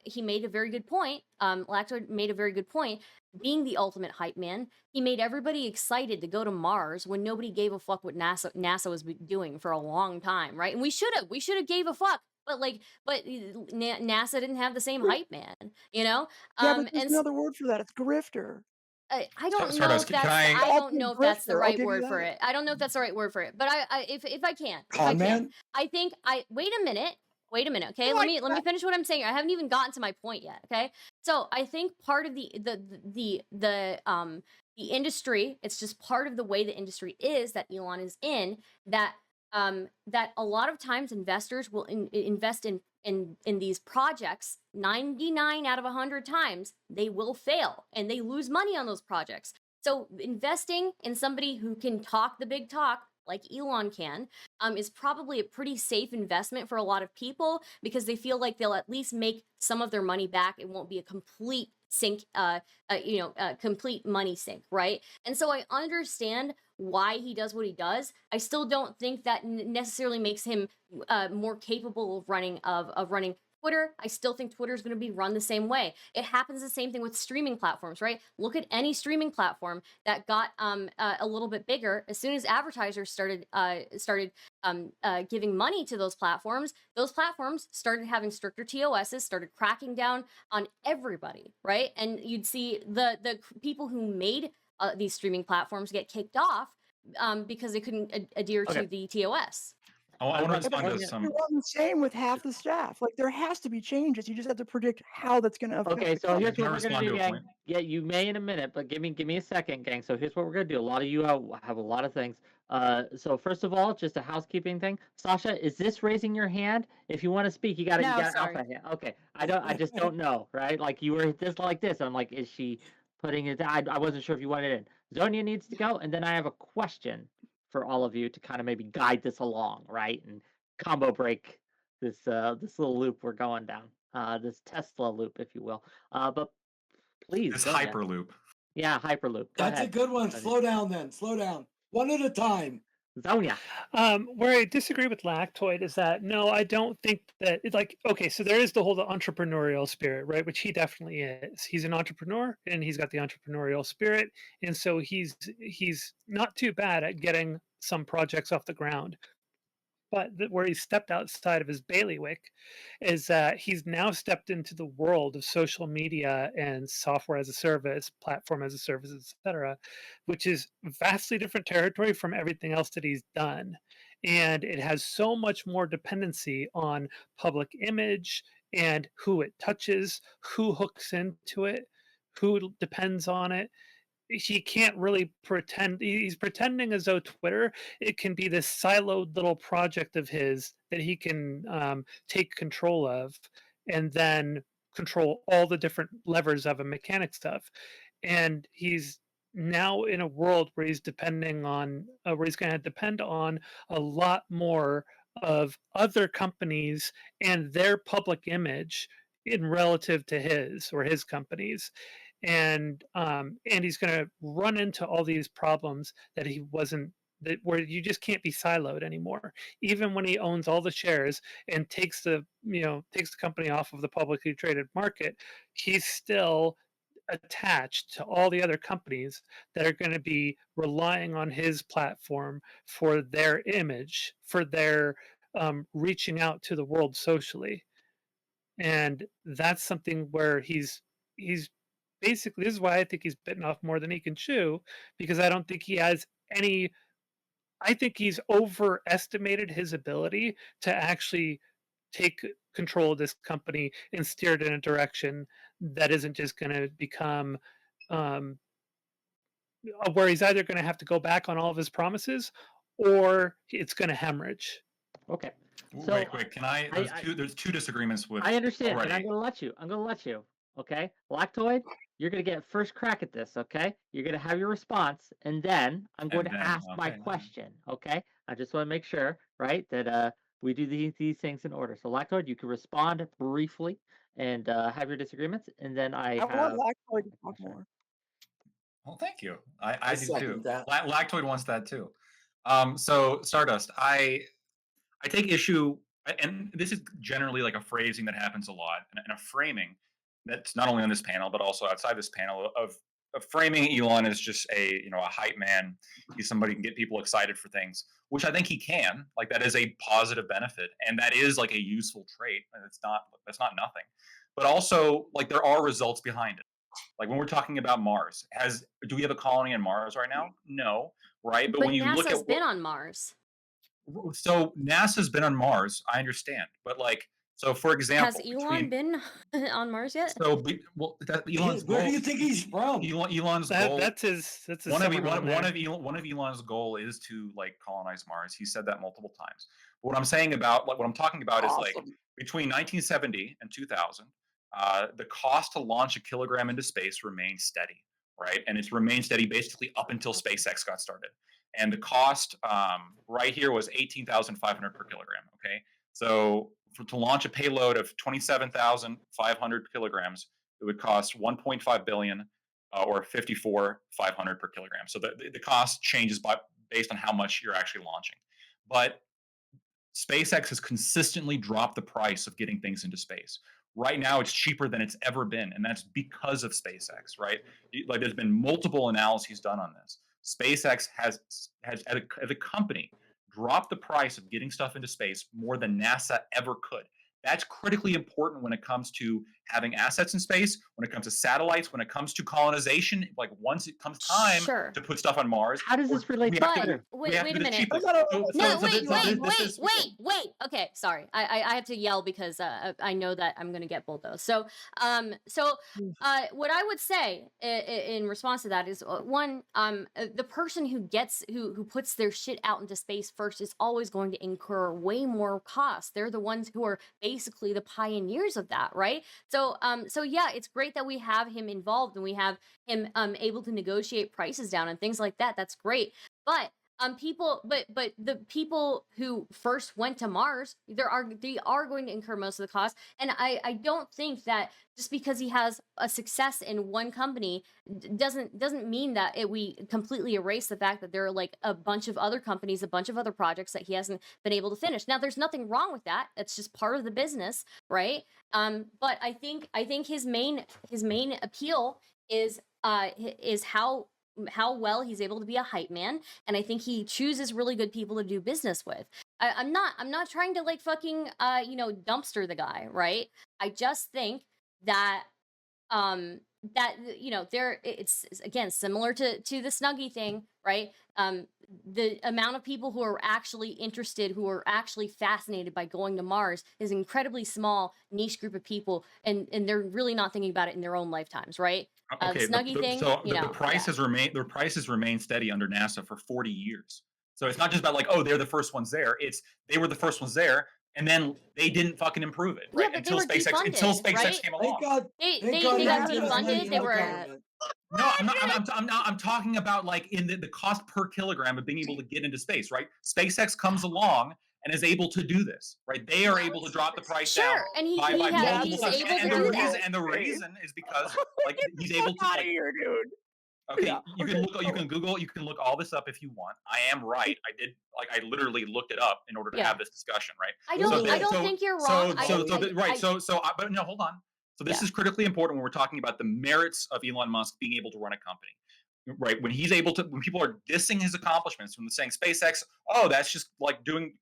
S4: he made a very good point. Lactoid made a very good point. Being the ultimate hype man, he made everybody excited to go to Mars when nobody gave a fuck what NASA was doing for a long time, right? And we should have gave a fuck but NASA didn't have the same hype man, you know.
S1: Yeah, but there's
S4: And
S1: another word for that. It's grifter.
S4: I don't know
S2: Stardust,
S4: if
S2: can
S4: that's
S2: I?
S4: I
S1: The
S4: don't know
S1: ultimate
S4: if that's the
S1: grifter. I'll
S4: right
S1: give you
S4: word for
S1: that.
S4: it. I don't know if that's the right word for it. But if I can,
S3: Con man?
S4: I think wait a minute. Wait a minute, okay?
S1: I
S4: Let
S1: like
S4: me finish what I'm saying. I haven't even gotten to my point yet, okay? So I think part of the industry, it's just part of the way the industry is that Elon is in, that that a lot of times investors will invest in these projects. 99 out of 100 times they will fail and they lose money on those projects. So investing in somebody who can talk the big talk like Elon can is probably a pretty safe investment for a lot of people, because they feel like they'll at least make some of their money back. It won't be a complete sink, complete money sink, right? And so I understand why he does what he does. I still don't think that necessarily makes him more capable of running Twitter. I still think Twitter is going to be run the same way. It happens the same thing with streaming platforms, right? Look at any streaming platform that got a little bit bigger. As soon as advertisers started giving money to those platforms started having stricter TOSs, started cracking down on everybody, right? And you'd see the people who made these streaming platforms get kicked off because they couldn't adhere to the TOS.
S2: I want to
S5: Yeah,
S2: respond to
S1: It
S2: some.
S1: wasn't the same with half the staff. Like, there has to be changes. You just have to predict how that's going to affect
S5: Okay,
S1: the
S5: so
S1: company.
S5: here's
S2: Can I
S5: what we're gonna
S2: respond
S5: do,
S2: to a
S5: gang.
S2: point?
S5: Yeah, you may in a minute, but give me a second, gang. So here's what we're gonna do. A lot of you have a lot of things. So first of all, just a housekeeping thing. Sasha, is this raising your hand? If you want to speak, you
S7: No,
S5: gotta
S7: sorry.
S5: alpha hand. Okay, I just don't know, right? Like you were this like this. I'm like, is she putting it? I wasn't sure if you wanted it in. Zonia needs to go, and then I have a question for all of you to kind of maybe guide this along, right? And combo break this this little loop we're going down. This Tesla loop, if you will. But please,
S2: This
S5: go ahead.
S2: hyperloop.
S5: Yeah, Hyperloop. Go
S3: That's
S5: ahead.
S3: a good one.
S5: Zonia.
S3: Slow down then. Slow down. One at a time.
S5: Zonia.
S8: Where I disagree with Lactoid is that no, I don't think that it's like okay. So there is the whole entrepreneurial spirit, right? Which he definitely is. He's an entrepreneur, and he's got the entrepreneurial spirit, and so he's not too bad at getting some projects off the ground. But where he stepped outside of his bailiwick is that he's now stepped into the world of social media and software as a service, platform as a service, etc., which is vastly different territory from everything else that he's done. And it has so much more dependency on public image and who it touches, who hooks into it, who depends on it. He can't really pretend. He's pretending as though Twitter, it can be this siloed little project of his that he can take control of, and then control all the different levers of a mechanic stuff. And he's now in a world where he's depending on where he's going to depend on a lot more of other companies and their public image in relative to his or his companies. And he's going to run into all these problems that he wasn't that where you just can't be siloed anymore. Even when he owns all the shares and takes the company off of the publicly traded market, he's still attached to all the other companies that are going to be relying on his platform for their image, for their reaching out to the world socially. And that's something where he's basically, this is why I think he's bitten off more than he can chew, because I don't think he has any. I think he's overestimated his ability to actually take control of this company and steer it in a direction that isn't just going to become um, where he's either going to have to go back on all of his promises or it's going to hemorrhage.
S5: Okay.
S2: Ooh,
S5: So
S2: wait. Can I? There's two disagreements with.
S5: I understand,
S2: already.
S5: and I'm gonna let you. Okay, Lactoid, you're gonna get first crack at this. Okay, you're gonna have your response, and then I'm going to ask my question. Okay, I just want to make sure, right, that we do these things in order. So Lactoid, you can respond briefly and have your disagreements, and then I
S1: want Lactoid to talk more.
S2: Well, thank you. I do
S3: second
S2: too.
S3: that.
S2: Lactoid wants that too. So Stardust, I take issue, and this is generally like a phrasing that happens a lot, and a framing that's not only on this panel but also outside this panel of framing Elon as just a hype man. He's somebody who can get people excited for things, which I think he can. Like that is a positive benefit, and that is like a useful trait. And that's not nothing. But also, like there are results behind it. Like when we're talking about Mars, do we have a colony on Mars right now? No, right? But
S4: But
S2: when you look
S4: NASA's
S2: at
S4: been on Mars.
S2: so NASA's been on Mars, I understand, but like so for
S4: Has
S2: example,
S4: Elon been on Mars yet?
S2: Elon's
S3: Where
S2: goal,
S3: do you think he's from?
S2: Elon's goal.
S8: That's his
S2: One of
S8: summer home there.
S2: one of Elon's goal is to like colonize Mars. He said that multiple times. But what I'm saying about what I'm talking about is like
S1: Awesome.
S2: between 1970 and 2000, the cost to launch a kilogram into space remained steady, right? And it's remained steady basically up until SpaceX got started. And the cost right here was 18,500 per kilogram. Okay, so to launch a payload of 27,500 kilograms, it would cost 1.5 billion or 54,500 per kilogram. So the cost changes based on how much you're actually launching. But SpaceX has consistently dropped the price of getting things into space. Right now, it's cheaper than it's ever been, and that's because of SpaceX, right? Like there's been multiple analyses done on this. SpaceX has as a company dropped the price of getting stuff into space more than NASA ever could. That's critically important when it comes to having assets in space, when it comes to satellites, when it comes to colonization. Like once it comes time
S4: Sure.
S2: to put stuff on Mars,
S5: How does this relate to
S4: But
S5: Twitter?
S4: wait
S2: have
S4: a
S2: to be the
S4: minute.
S2: cheapest.
S1: No,
S4: No,
S2: this
S4: wait,
S2: is-
S4: wait. Okay, sorry. I have to yell because I know that I'm gonna get both those. So what I would say in response to that is one, the person who puts their shit out into space first is always going to incur way more costs. They're the ones who are basically the pioneers of that, right? So yeah, it's great that we have him involved and we have him able to negotiate prices down and things like that. That's great. But the people who first went to Mars, they are going to incur most of the cost. And I don't think that just because he has a success in one company doesn't mean that we completely erase the fact that there are like a bunch of other companies, a bunch of other projects that he hasn't been able to finish. Now, there's nothing wrong with that. That's just part of the business, right? But I think his main appeal is how well he's able to be a hype man, and I think he chooses really good people to do business with. I'm not trying to like fucking dumpster the guy, right? I just think that it's again similar to the Snuggie thing, right? The amount of people who are actually interested, who are actually fascinated by going to Mars is an incredibly small niche group of people, and they're really not thinking about it in their own lifetimes, right?
S2: Okay,
S4: the Snuggie thing,
S2: the price has remained steady under NASA for 40 years. So it's not just about like, oh, they're the first ones there. It's they were the first ones there, and then they didn't fucking improve it, right?
S4: Yeah, but they were defunded, right?
S2: came
S3: Thank
S2: along.
S3: God.
S4: They
S3: Thank
S4: got
S3: God NASA doesn't
S4: defunded.
S3: need
S4: They
S3: no
S4: were
S3: government.
S2: No, I'm talking about like in the cost per kilogram of being able to get into space, right? SpaceX comes along and is able to do this, right? They are able to drop the price down
S4: sure, and
S2: by multiple
S4: he's
S2: times.
S4: able to do that.
S2: And the reason is because like
S1: Get
S2: he's
S1: the
S2: able
S1: fuck
S2: to
S1: out
S2: like,
S1: of here, dude.
S2: okay,
S1: Yeah,
S2: you can look, you can Google, you can look all this up if you want. I am right. I literally looked it up in order to
S4: Yeah.
S2: have this discussion, right?
S4: I don't think you're wrong.
S2: But no, hold on. So this is critically important when we're talking about the merits of Elon Musk being able to run a company, right? When people are dissing his accomplishments, when they're saying SpaceX, oh, that's just like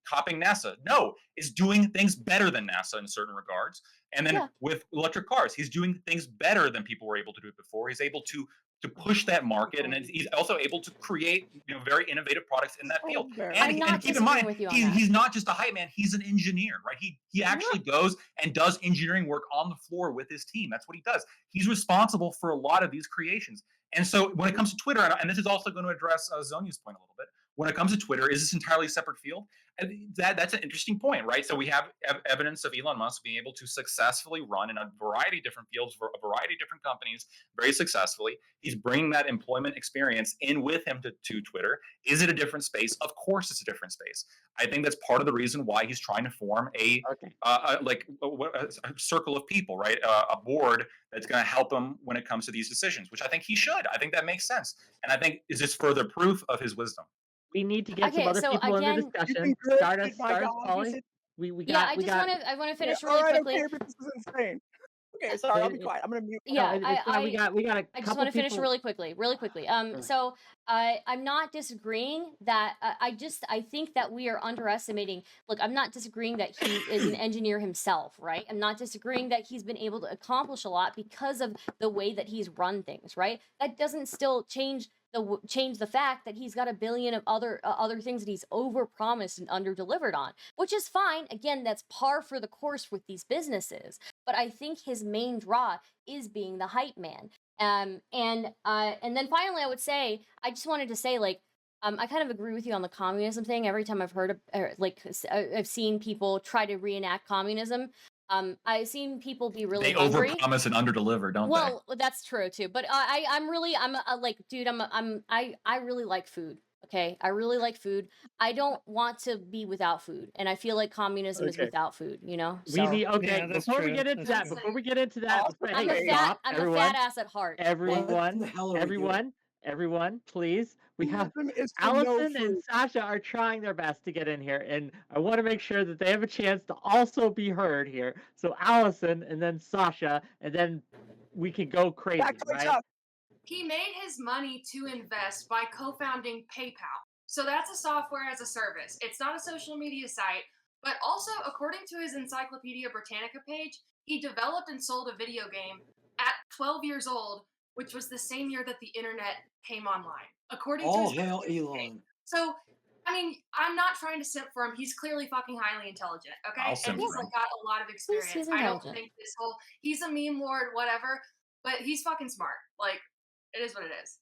S2: copying NASA. No, it's doing things better than NASA in certain regards. And then with electric cars, he's doing things better than people were able to do it before. He's able to push that market, and he's also able to create very innovative products in that field. And keep in mind, he's not just a hype man; he's an engineer, right? He actually goes and does engineering work on the floor with his team. That's what he does. He's responsible for a lot of these creations. And so when it comes to Twitter, and this is also going to address Zonia's point a little bit, when it comes to Twitter, is this entirely a separate field? That's an interesting point, right? So we have evidence of Elon Musk being able to successfully run in a variety of different fields for a variety of different companies very successfully. He's bringing that employment experience in with him to Twitter. Is it a different space? Of course it's a different space. I think that's part of the reason why he's trying to form a circle of people, right? A board that's going to help him when it comes to these decisions, which I think he should. I think that makes sense. And I think, is this further proof of his wisdom?
S5: We need to get some other people in the discussion. Stardust, Polly. I
S4: want to finish really quickly.
S1: Okay, but this is insane. Okay, sorry, I'll be
S5: It-
S1: quiet. I'm gonna mute.
S5: No,
S4: Yeah,
S5: it's fine. We got a
S4: I just
S5: couple
S4: want to finish
S5: people.
S4: really quickly.
S5: Sure.
S4: So I'm not disagreeing that I think that we are underestimating. Look, I'm not disagreeing that he is an engineer himself, right? I'm not disagreeing that he's been able to accomplish a lot because of the way that he's run things, right? That doesn't still change the fact that he's got a billion of other things that he's overpromised and underdelivered on, which is fine. Again, that's par for the course with these businesses. But I think his main draw is being the hype man. And then finally, I would say, I just wanted to say, like, I kind of agree with you on the communism thing. Every time I've heard I've seen people try to reenact communism. I've seen people be really
S2: They
S4: hungry.
S2: overpromise and underdeliver, don't
S4: Well, that's true too. But I really like food. Okay, I really like food. I don't want to be without food, and I feel like communism is
S5: Okay.
S4: without food. You know,
S5: We
S4: so
S5: need
S8: Yeah, that's
S5: before we
S8: true.
S5: get into
S8: That's
S5: that.
S8: true.
S5: Before we get into that,
S1: I'm
S5: hey,
S1: a
S5: stop,
S4: I'm
S5: everyone.
S4: a fat ass at heart.
S3: What in
S5: Everyone,
S3: the hell are we doing?
S5: everyone, please. We have
S1: Communism is for no
S5: Allison and
S1: food.
S5: Sasha are trying their best to get in here, and I want to make sure that they have a chance to also be heard here. So Allison, and then Sasha, and then we can go crazy,
S1: Back to the
S5: right?
S1: top.
S6: He made his money to invest by co-founding PayPal. So that's a software as a service. It's not a social media site, but also, according to his Encyclopedia Britannica page, he developed and sold a video game at 12 years old, which was the same year that the internet came online. According to
S3: All
S6: his
S3: hail
S6: Wikipedia page.
S3: Elon.
S6: So, I mean, I'm not trying to simp for him. He's clearly fucking highly intelligent, okay?
S2: I'll
S6: And
S2: simp
S6: he's
S2: for him.
S6: like got a lot of experience.
S4: He's
S6: I don't
S4: intelligent.
S6: think he's a meme lord, whatever, but he's fucking smart. Like, it is what it is.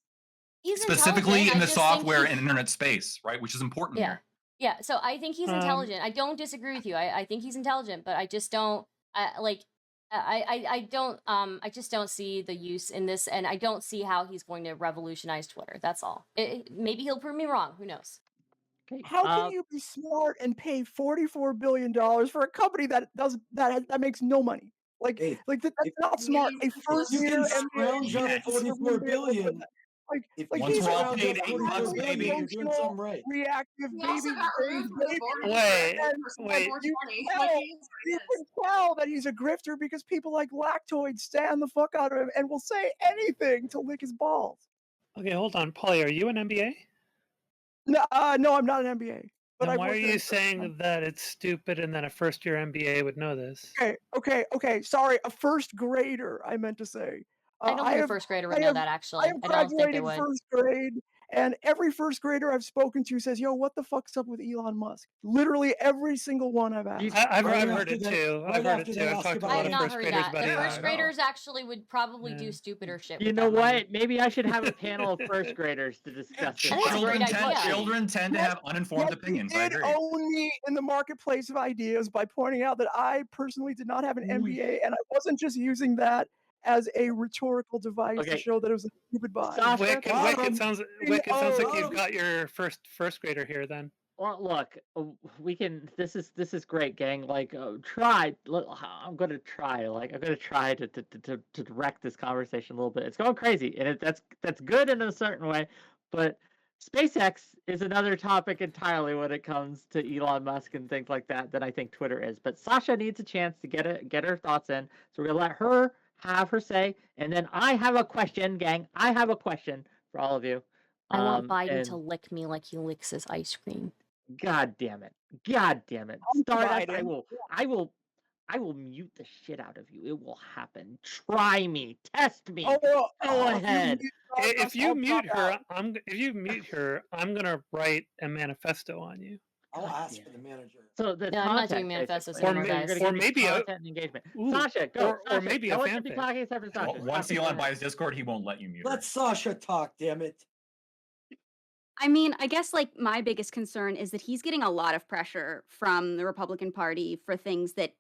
S4: He's
S2: Specifically
S4: intelligent,
S2: in
S4: I
S2: the
S4: just think
S2: software
S4: he-
S2: and internet space, right? Which is important
S4: Yeah.
S2: here.
S4: Yeah, so I think he's
S8: Um,
S4: intelligent. I don't disagree with you. I think he's intelligent, but I just don't I just don't see the use in this, and I don't see how he's going to revolutionize Twitter. That's all. Maybe he'll prove me wrong. Who knows?
S5: Okay.
S1: How can you be smart and pay $44 billion for a company that makes no money? Like,
S3: Hey,
S1: that's
S3: if-
S1: not smart. A
S6: If
S1: first
S3: you
S1: year
S3: can scrounge up
S2: Yes.
S3: 44 billion,
S2: Once
S3: if you
S2: we're all
S3: scrounge up
S2: paid $8
S3: 44
S2: baby.
S3: billion, you're doing something right.
S1: reactive
S6: He also
S1: baby
S6: got
S1: brain
S6: removed from the
S1: baby.
S6: board
S8: Wait,
S6: for
S8: wait.
S6: 420.
S1: You
S6: Like, it is what
S1: You
S6: it is.
S1: can tell that he's a grifter because people like Lactoid stand the fuck out of him and will say anything to lick his balls.
S8: Okay, hold on, Polly. Are you an MBA?
S1: No, I'm not an MBA. But
S8: Then
S1: I've
S8: why are
S1: worked at
S8: you
S1: a-
S8: saying that it's stupid and that a first-year MBA would know this?
S1: Okay. Sorry, a first grader. I meant to say.
S4: I don't think a first grader would know that. Actually,
S1: I have
S4: I don't think they
S1: graduated
S4: would.
S1: first grade, and every first grader I've spoken to says, "Yo, what the fuck's up with Elon Musk?" Literally every single one I've asked.
S8: I've
S3: Right
S8: heard
S3: after
S8: it
S3: that-
S8: too.
S3: right
S8: I've heard it
S3: after
S8: too.
S3: that,
S8: I've
S3: ask
S8: talked to a
S3: about
S8: lot
S4: I've
S8: of
S4: not
S8: first
S4: heard
S8: graders,
S4: that.
S8: buddy.
S4: The
S2: Yeah,
S4: first
S2: I know.
S4: graders actually would probably
S8: Yeah.
S4: do stupider shit.
S5: You
S4: with
S5: know
S4: that money.
S5: what? Maybe I should have a panel of first graders to discuss this.
S4: I think it's a great idea.
S2: Children tend to have uninformed
S1: Yet
S2: opinions.
S1: You
S2: I
S1: did
S2: agree.
S1: own me in the marketplace of ideas by pointing out that I personally did not have an MBA, and I wasn't just using that as a rhetorical device to
S5: Okay.
S1: show that it was a stupid buy.
S5: Sasha,
S8: Wick,
S3: Bottom.
S8: it sounds like you've got your first grader here then.
S5: Well, look, we can. This is great, gang. Like, try. I'm gonna try. Like, I'm gonna try to direct this conversation a little bit. It's going crazy, and that's good in a certain way, but SpaceX is another topic entirely when it comes to Elon Musk and things like that than I think Twitter is. But Sasha needs a chance to get her thoughts in, so we're gonna let her have her say, and then I have a question, gang. I have a question for all of you.
S4: I want Biden
S5: and-
S4: to lick me like he licks his ice cream.
S5: God damn it. God damn it.
S1: I'm
S5: Stardust,
S1: Biden.
S5: I will mute the shit out of you. It will happen. Try me. Test me.
S1: Oh, well,
S5: Go
S1: if you
S5: ahead.
S1: mute
S8: If
S1: Stardust,
S8: you
S1: I'll
S8: mute
S1: drop
S8: her,
S1: out.
S8: I'm gonna write a manifesto on you.
S3: I'll
S5: God
S3: ask
S5: damn
S3: for the manager.
S5: So the
S4: No, I'm not
S5: content,
S4: doing manifestos
S5: basically.
S8: anymore,
S5: You're
S8: guys.
S5: gonna
S8: Or
S5: give me
S8: maybe a-
S5: content and engagement.
S8: Ooh,
S5: Sasha, go.
S8: or
S5: Sasha,
S8: maybe a
S5: I want you to be
S8: fanfic.
S5: talking except for Sasha.
S2: Well, once
S5: Sasha, go
S2: Elon
S5: ahead.
S2: buys Discord, he won't let you mute her.
S3: Let Sasha talk, damn it.
S7: I mean, I guess like my biggest concern is that he's getting a lot of pressure from the Republican Party for things that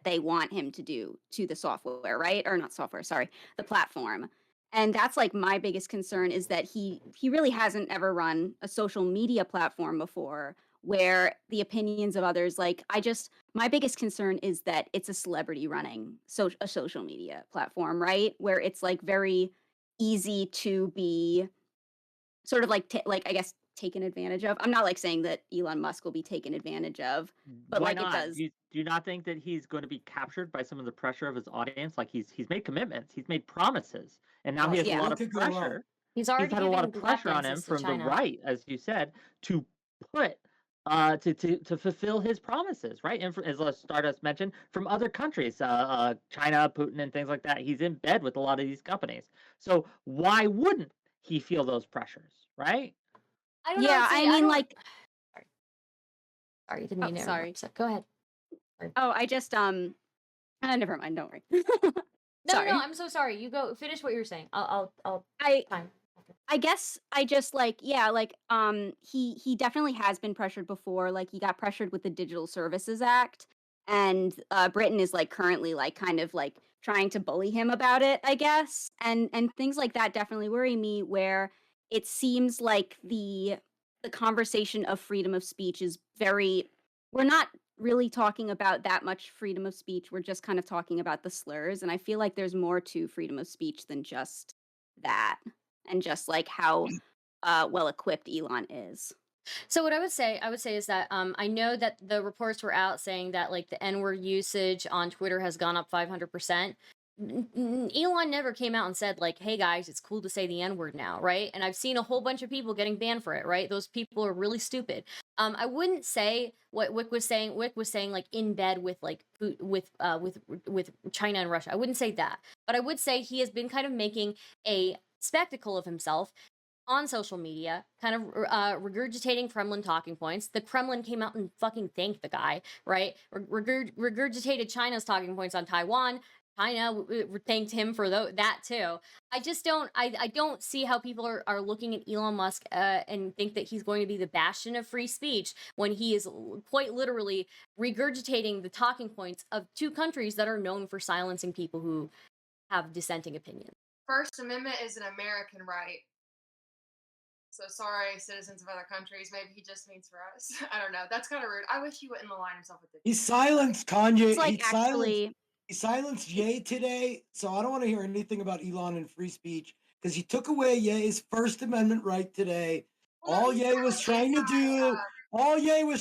S7: they want him to do to the software, right? Or not software, sorry, the platform. And that's like my biggest concern is that he really hasn't ever run a social media platform before where the opinions of others, my biggest concern is that it's a celebrity running a social media platform, right? Where it's like very easy to be sort of like I guess taken advantage of. I'm not like saying that Elon Musk will be taken advantage of, but
S5: Why
S7: like it
S5: not?
S7: does.
S5: Do you not think that he's going to be captured by some of the pressure of his audience? Like he's made commitments, he's made promises, and now he has a
S7: Yeah.
S5: lot
S3: What
S5: of
S3: could go wrong?
S5: pressure.
S4: He's
S5: He's
S4: already
S5: had a lot
S4: giving
S5: of pressure
S4: lap
S5: on him
S4: dances to
S5: from the
S4: China.
S5: right, as you said, to put to fulfill his promises, right? And as Stardust mentioned, from other countries, China, Putin, and things like that. He's in bed with a lot of these companies. So why wouldn't he feel those pressures, right?
S4: I don't know.
S7: Yeah,
S4: See,
S7: I
S4: I
S7: mean,
S4: don't.
S7: like,
S4: Sorry, didn't
S7: oh,
S4: mean to
S7: sorry.
S4: interrupt. So go ahead.
S7: Oh, I just never mind. Don't worry.
S4: No,
S7: Sorry.
S4: I'm so sorry. You go finish what you're saying. I'll
S7: I
S4: time.
S7: I guess I just like, yeah, like he definitely has been pressured before. Like he got pressured with the Digital Services Act, and Britain is like currently like kind of like trying to bully him about it, I guess. And things like that definitely worry me, where it seems like the conversation of freedom of speech is very, we're not really talking about that much freedom of speech. We're just kind of talking about the slurs, and I feel like there's more to freedom of speech than just that, and just like how well equipped Elon is.
S4: So what I would say is that I know that the reports were out saying that like the N-word usage on Twitter has gone up 500%. Elon never came out and said like, hey guys, it's cool to say the N-word now, right? And I've seen a whole bunch of people getting banned for it, right? Those people are really stupid. I wouldn't say what Wick was saying. Wick was saying like in bed with like with China and Russia. I wouldn't say that, but I would say he has been kind of making a spectacle of himself on social media, kind of regurgitating Kremlin talking points. The Kremlin came out and fucking thanked the guy, right? Regurgitated China's talking points on Taiwan. China thanked him for that too. I just don't. I don't see how people are looking at Elon Musk and think that he's going to be the bastion of free speech when he is quite literally regurgitating the talking points of two countries that are known for silencing people who have dissenting opinions.
S6: First Amendment is an American right. So sorry, citizens of other countries. Maybe he just means for us. I don't know. That's kind of rude. I wish he wouldn't align himself with it.
S3: He silenced Kanye.
S7: It's like
S3: He silenced Ye today, so I don't want to hear anything about Elon and free speech because he took away Ye's First Amendment right today.
S6: Well, no,
S3: all
S6: he's
S3: Ye was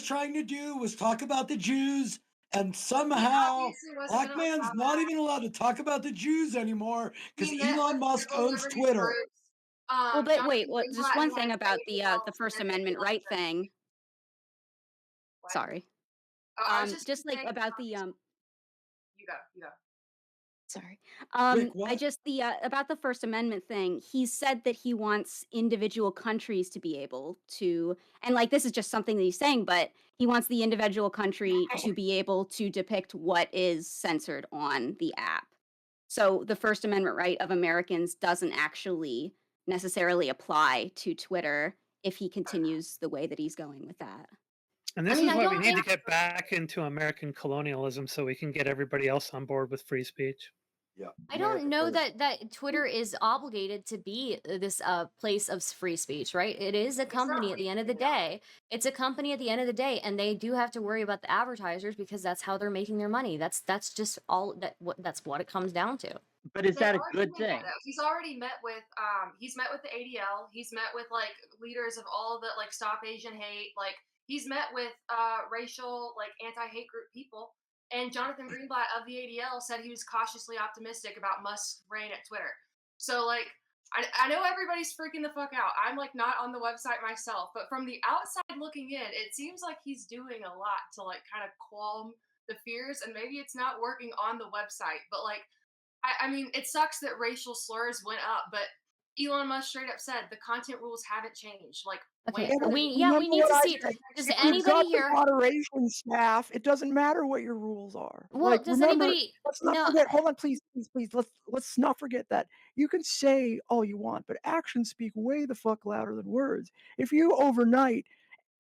S3: trying to do, was talk about the Jews, and somehow
S6: obviously wasn't
S3: black
S6: gonna
S3: man's
S6: allow
S3: not
S6: that.
S3: even allowed to talk about the Jews anymore because
S6: He met
S3: Elon
S6: with
S3: Musk
S6: civil
S3: owns
S6: liberties
S3: Twitter.
S6: groups.
S7: well, but
S6: Jonathan
S7: wait, well, just
S6: Greenblatt,
S7: one
S6: who
S7: thing
S6: has
S7: about the
S6: ADL,
S7: First
S6: said that
S7: Amendment right
S6: Elon-
S7: thing.
S6: What?
S7: Sorry.
S6: Oh, I was
S7: Just like
S6: saying,
S7: about the
S6: You go.
S7: Sorry.
S3: Rick,
S7: I
S3: what?
S7: just the about the First Amendment thing. He said that he wants individual countries to be able to, and like this is just something that he's saying, but he wants the individual country to be able to depict what is censored on the app. So the First Amendment right of Americans doesn't actually necessarily apply to Twitter if he continues the way that he's going with that.
S8: And this
S4: mean,
S8: is
S4: I
S8: why we
S4: don't
S8: need to
S4: think-
S8: get back into American colonialism so we can get everybody else on board with free speech.
S3: Yeah,
S4: I don't know
S3: America
S4: that Twitter is obligated to be this place of free speech, right? It is a company at the end of the day. It's a company at the end of the day, and they do have to worry about the advertisers because that's how they're making their money. That's just all that's what it comes down to.
S5: But is
S6: They
S5: that a
S6: already
S5: good
S6: did that,
S5: thing?
S6: though. He's already met with the ADL. He's met with like leaders of all the like Stop Asian Hate. Like he's met with racial like anti-hate group people. And Jonathan Greenblatt of the ADL said he was cautiously optimistic about Musk's reign at Twitter. So like I know everybody's freaking the fuck out. I'm like not on the website myself, but from the outside looking in, it seems like he's doing a lot to like kind of calm the fears, and maybe it's not working on the website, but like I mean, it sucks that racial slurs went up, but Elon Musk straight up said the content rules haven't changed. Like,
S4: Okay,
S6: wait,
S4: we
S1: Remember
S4: need
S1: what
S4: to
S1: I
S4: see.
S1: said.
S4: Does
S1: If you've
S4: anybody
S1: got the
S4: here?
S1: moderation staff, it doesn't matter what your rules are.
S4: Well,
S1: Like,
S4: does
S1: remember,
S4: anybody?
S1: let's not
S4: No.
S1: forget. Hold on, please. Let's not forget that you can say all you want, but actions speak way the fuck louder than words. If you overnight,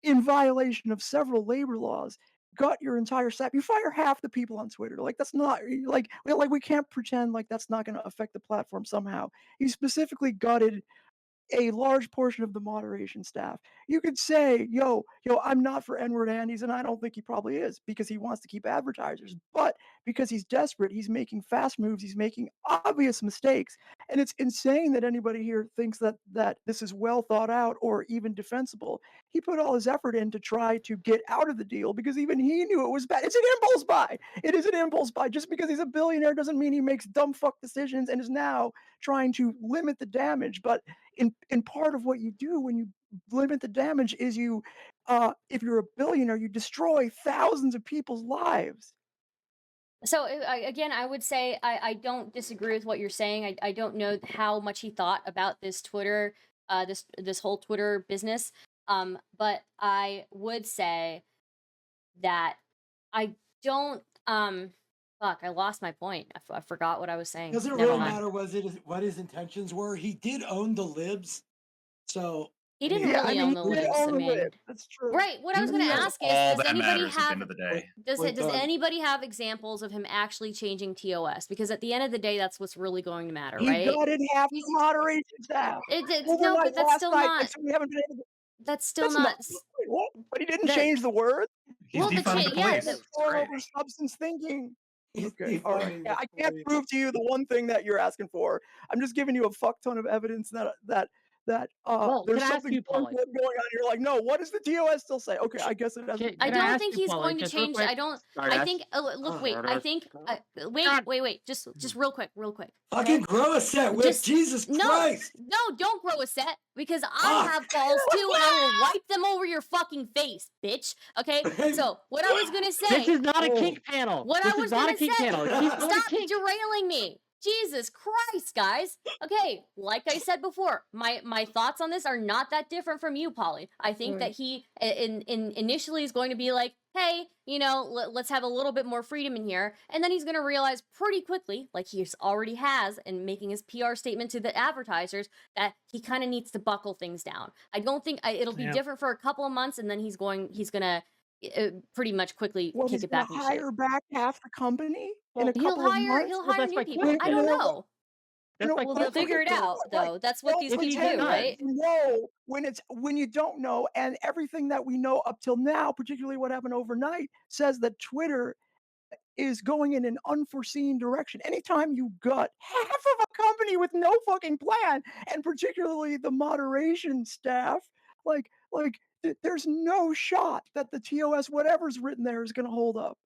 S1: in violation of several labor laws, gut your entire staff, you fire half the people on Twitter. Like that's not like we can't pretend like that's not going to affect the platform somehow. He specifically gutted a large portion of the moderation staff. You could say, yo, I'm not for N-word Andes, and I don't think he probably is because he wants to keep advertisers. But because he's desperate, he's making fast moves, he's making obvious mistakes, And it's insane that anybody here thinks that this is well thought out or even defensible. He put all his effort in to try to get out of the deal because even he knew it was bad. It's an impulse buy. It is an impulse buy. Just because he's a billionaire doesn't mean he makes dumb fuck decisions and is now trying to limit the damage. But in part of what you do when you limit the damage is you, if you're a billionaire, you destroy thousands of people's lives.
S4: So again, I would say I don't disagree with what you're saying. I don't know how much he thought about this Twitter, this whole Twitter business. But I would say that I don't. Fuck, I lost my point. I forgot what I was saying.
S3: Doesn't
S4: Never
S3: really
S4: mind.
S3: matter what his intentions were. He did own the libs, so
S4: He didn't
S1: Yeah,
S4: really
S1: I
S4: own
S1: mean,
S4: the
S1: he did
S4: libs. I
S1: own the
S4: mean,
S1: libs. That's true.
S4: right. What I was going to ask is,
S2: All
S4: does
S2: that
S4: anybody
S2: matters at the
S4: have
S2: end of the day.
S4: does
S3: Done.
S4: anybody have examples of him actually changing TOS? Because at the end of the day, that's what's really going to matter,
S1: He
S4: right?
S1: got in half the
S6: He's-
S1: moderation staff
S4: No,
S1: overnight
S4: but that's
S1: last
S4: still
S1: night,
S4: not.
S1: and so we haven't been able to.
S4: That's still
S1: That's
S4: not.
S1: not. Wait, what? But he didn't
S4: that-
S1: change the word.
S2: He's
S4: Well, the
S2: defunding the
S4: cha- yeah,
S2: police.
S4: the-
S2: It's
S1: Control
S2: great.
S1: over substance thinking.
S3: he's
S1: Okay, all right.
S3: defunding
S1: Yeah,
S3: the
S1: I can't
S3: police.
S1: prove to you the one thing that you're asking for. I'm just giving you a fuck ton of evidence that
S5: Well,
S1: there's
S5: can I ask
S1: something
S5: you,
S1: more
S5: Polly?
S1: important going on. You're like, no, what does the TOS still say? Okay, I guess it doesn't.
S4: I
S5: Can I
S4: don't
S5: ask
S4: think
S5: you,
S4: he's
S5: Polly,
S4: going to
S5: just real
S4: change.
S5: quick?
S4: I don't. I
S5: Stardust?
S4: think. Look, wait. I think. Wait,
S5: God.
S4: wait. Just real quick.
S3: Fucking grow a set with
S4: Just-
S3: Jesus
S4: No,
S3: Christ.
S4: no, don't grow a set because I
S3: Fuck.
S4: have balls too, and I will wipe them over your fucking face, bitch. Okay. So what I was gonna say.
S5: This is not a
S3: Oh.
S5: kink panel.
S4: What
S5: this
S4: I was
S5: is not a
S4: gonna
S5: kink
S4: say.
S5: panel. She's going to
S4: Stop
S5: kink.
S4: derailing me. Jesus Christ, guys. Okay, like I said before, my thoughts on this are not that different from you, Polly. I think that he initially is going to be like, hey, let's have a little bit more freedom in here, and then he's going to realize pretty quickly, like he already has, and making his PR statement to the advertisers, that he kind of needs to buckle things down. I don't think it'll be
S8: Yeah.
S4: different for a couple of months, and then he's gonna pretty much quickly
S1: What,
S4: kick
S1: he's
S4: it
S1: gonna
S4: back in shape.
S1: hire back half the company in
S5: Well,
S1: a couple of months?
S4: He'll
S5: Well,
S4: hire
S5: that's
S4: new
S5: my
S4: people.
S5: question.
S4: I don't know.
S5: That's my
S4: Well,
S5: question.
S4: they'll figure it out, though. That's what these
S1: But
S4: things
S5: he
S4: do,
S5: does.
S4: right?
S1: You know when you don't know, and everything that we know up till now, particularly what happened overnight, says that Twitter is going in an unforeseen direction. Anytime you gut half of a company with no fucking plan, and particularly the moderation staff, there's no shot that the TOS, whatever's written there, is going to hold up.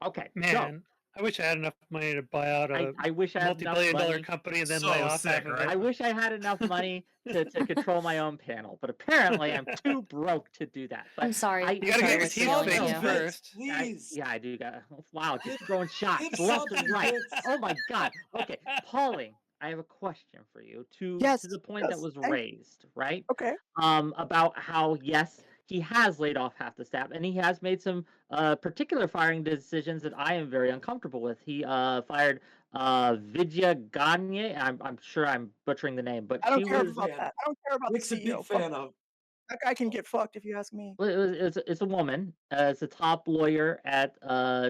S5: Okay,
S8: Man, I wish I had enough money to buy out a
S5: I wish I had enough
S8: multi-billion-dollar
S5: money.
S8: company and then
S2: So
S8: lay off
S2: sick,
S8: half of
S2: right?
S8: it.
S5: I wish I had enough money to control my own panel, but apparently I'm too broke to do that. But
S4: I'm sorry.
S5: I-
S8: You gotta get your
S4: what's
S8: teeth
S4: wrong with
S8: fixed
S4: you?
S8: first.
S3: Please.
S5: Yeah, I do got. Wow, just throwing shots
S3: Give
S5: left and
S3: something,
S5: right.
S3: Vince.
S5: Oh my God. Okay, Paulie, I have a question for you to
S1: Yes,
S5: the point that
S1: yes,
S5: was
S1: thank-
S5: raised, right?
S1: Okay.
S5: About how yes, he has laid off half the staff, and he has made some particular firing decisions that I am very uncomfortable with. He fired Vidya Gagne. I'm sure I'm butchering the name, but
S1: I don't
S5: she
S1: care
S5: was.
S1: about that. I don't care about
S3: Rick's
S1: the
S3: a big
S1: CEO. Fuck
S3: fan of.
S1: that guy can get fucked if you ask me.
S5: Well, it's a woman. It's a top lawyer at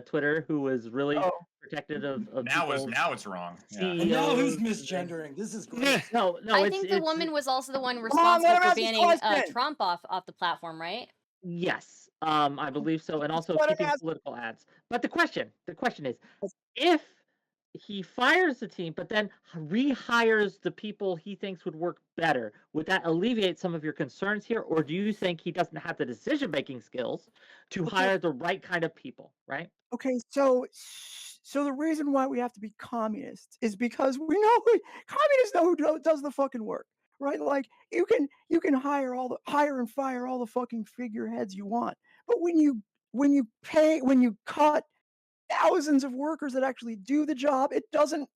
S5: Twitter who was really
S1: Oh.
S5: protected of
S2: Now
S5: people's
S2: it's wrong. Yeah.
S3: And now who's
S5: CEOs and-
S3: misgendering? This is great.
S5: No,
S4: I
S5: it's,
S4: think the
S5: it's-
S4: woman was also the one
S1: on,
S4: responsible
S1: let him
S4: for
S1: ask his
S4: banning
S1: question.
S4: Trump off the platform, right?
S5: Yes, I believe so, and also
S1: Let him
S5: keeping
S1: ask-
S5: political ads. But the question is, if he fires the team, but then rehires the people he thinks would work better, would that alleviate some of your concerns here, or do you think he doesn't have the decision-making skills to
S1: Okay.
S5: hire the right kind of people? Right?
S1: Okay, so the reason why we have to be communists is because we know communists know who does the fucking work, right? Like you can hire and fire all the fucking figureheads you want, but when you cut thousands of workers that actually do the job, it doesn't.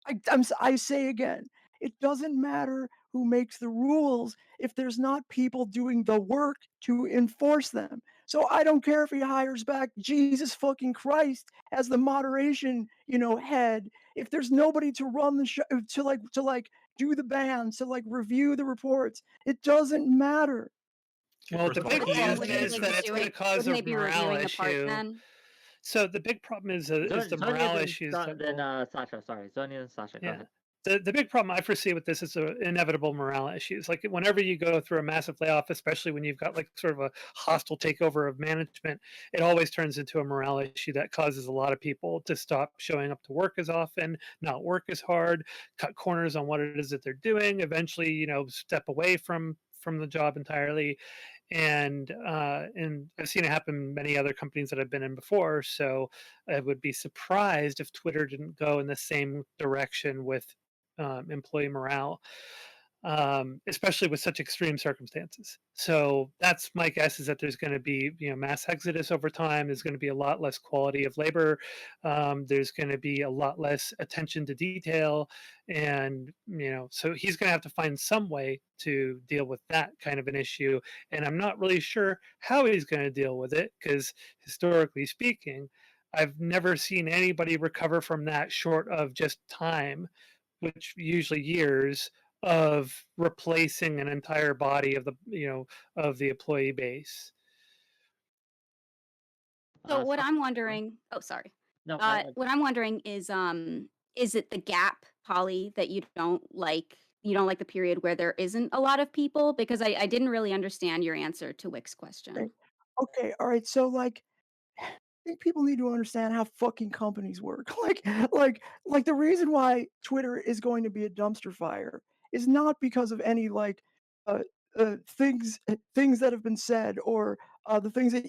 S1: I say again, it doesn't matter who makes the rules if there's not people doing the work to enforce them. So I don't care if he hires back Jesus fucking Christ as the moderation, head. If there's nobody to run the show, to do the bans, to review the reports, it doesn't matter.
S8: Well,
S2: First
S8: the
S2: of all,
S8: big
S2: he is
S8: problem
S2: the
S8: is that it's going to cause
S7: Wouldn't
S8: a
S7: they be
S8: morale
S7: reviewing the parts
S8: issue.
S7: then?
S8: So the big problem is the morale issues.
S5: Then Sasha, sorry, Sonia and Sasha, go
S8: Yeah.
S5: ahead.
S8: the big problem I foresee with this is inevitable morale issues. Like whenever you go through a massive layoff, especially when you've got like sort of a hostile takeover of management, it always turns into a morale issue that causes a lot of people to stop showing up to work as often, not work as hard, cut corners on what it is that they're doing, eventually, step away from the job entirely. And I've seen it happen in many other companies that I've been in before. So I would be surprised if Twitter didn't go in the same direction with employee morale, especially with such extreme circumstances. So that's my guess, is that there's going to be mass exodus over time. There's going to be a lot less quality of labor. There's going to be a lot less attention to detail, and so he's going to have to find some way to deal with that kind of an issue. And I'm not really sure how he's going to deal with it, because historically speaking, I've never seen anybody recover from that short of just time, which usually years, of replacing an entire body of the employee base.
S7: So what
S5: So-
S7: I'm wondering, oh sorry.
S5: no,
S7: What I'm wondering is it the gap, Holly, that you don't like? You don't like the period where there isn't a lot of people? Because I didn't really understand your answer to Wick's question.
S1: Okay, all right. So like, I think people need to understand how fucking companies work. Like the reason why Twitter is going to be a dumpster fire is not because of any uh, things that have been said, or the things that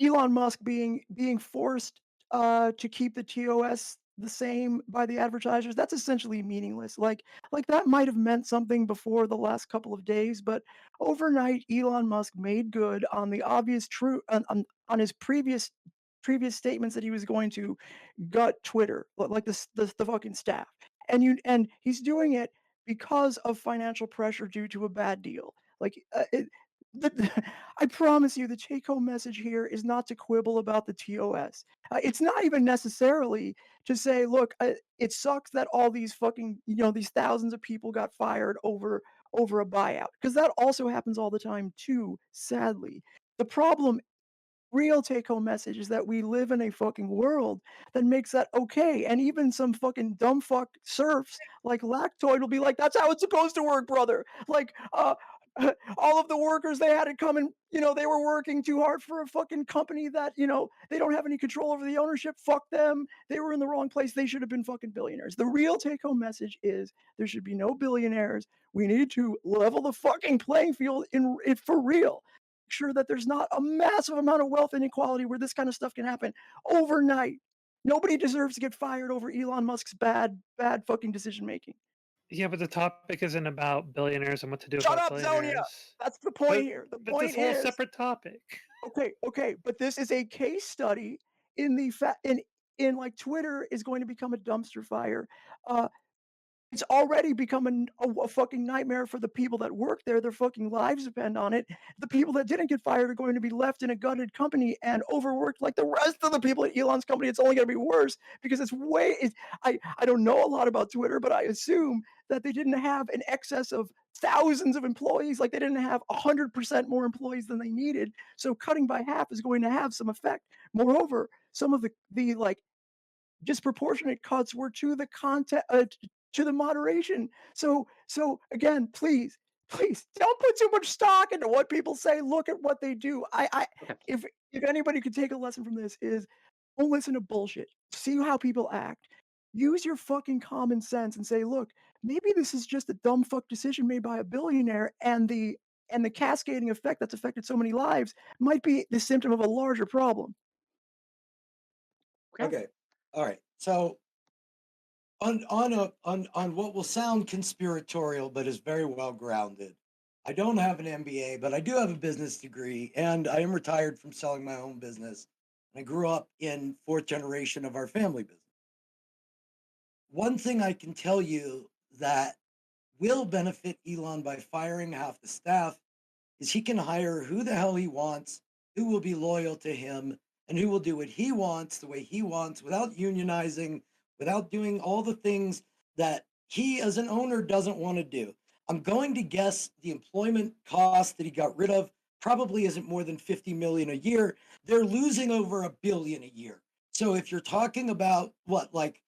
S1: Elon Musk being forced to keep the TOS the same by the advertisers. That's essentially meaningless. Like that might have meant something before the last couple of days, but overnight Elon Musk made good on the obvious true on his previous statements that he was going to gut Twitter, like the fucking staff. And he's doing it because of financial pressure due to a bad deal. Like I promise you, the take-home message here is not to quibble about the TOS. It's not even necessarily to say, look, it sucks that all these fucking, these thousands of people got fired over a buyout, because that also happens all the time too, sadly. The problem, real take-home message, is that we live in a fucking world that makes that okay. And even some fucking dumb fuck serfs like Lactoid will be like, that's how it's supposed to work, brother. Like, all of the workers, they had it coming, they were working too hard for a fucking company that, they don't have any control over the ownership. Fuck them. They were in the wrong place. They should have been fucking billionaires. The real take-home message is there should be no billionaires. We need to level the fucking playing field for real. Sure that there's not a massive amount of wealth inequality where this kind of stuff can happen overnight. Nobody deserves to get fired over Elon Musk's bad fucking decision making.
S8: Yeah, but the topic isn't about billionaires and what to do
S1: Shut
S8: about
S1: up, Zonia!
S8: billionaires.
S1: That's the point
S8: But-
S1: here. The
S8: But
S1: point
S8: this whole
S1: is
S8: separate topic.
S1: okay, but this is a case study in the in like Twitter is going to become a dumpster fire. It's already become a fucking nightmare for the people that work there. Their fucking lives depend on it. The people that didn't get fired are going to be left in a gutted company and overworked like the rest of the people at Elon's company. It's only going to be worse because I don't know a lot about Twitter, but I assume that they didn't have an excess of thousands of employees. Like they didn't have 100% more employees than they needed. So cutting by half is going to have some effect. Moreover, some of the like disproportionate cuts were to the content, to the moderation. So again, please don't put too much stock into what people say. Look at what they do.
S5: Okay.
S1: If anybody could take a lesson from this, is don't listen to bullshit. See how people act. Use your fucking common sense and say, look, maybe this is just a dumb fuck decision made by a billionaire, and the cascading effect that's affected so many lives might be the symptom of a larger problem.
S3: Okay. All right. So on what will sound conspiratorial but is very well grounded. I don't have an MBA, but I do have a business degree, and I am retired from selling my own business. And I grew up in fourth generation of our family business. One thing I can tell you that will benefit Elon by firing half the staff is he can hire who the hell he wants, who will be loyal to him, and who will do what he wants the way he wants without unionizing, without doing all the things that he as an owner doesn't want to do. I'm going to guess the employment cost that he got rid of probably isn't more than 50 million a year. They're losing over $1 billion a year. So if you're talking about what, like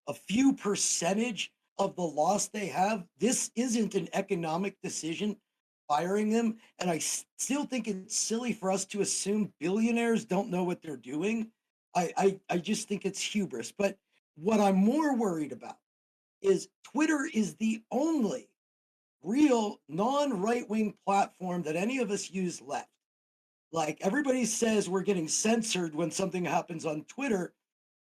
S3: a few percentage of the loss they have. This isn't an economic decision firing them. And I still think it's silly for us to assume billionaires don't know what they're doing. I just think it's hubris. But what I'm more worried about is Twitter is the only real non-right-wing platform that any of us use left. Like, everybody says we're getting censored when something happens on Twitter,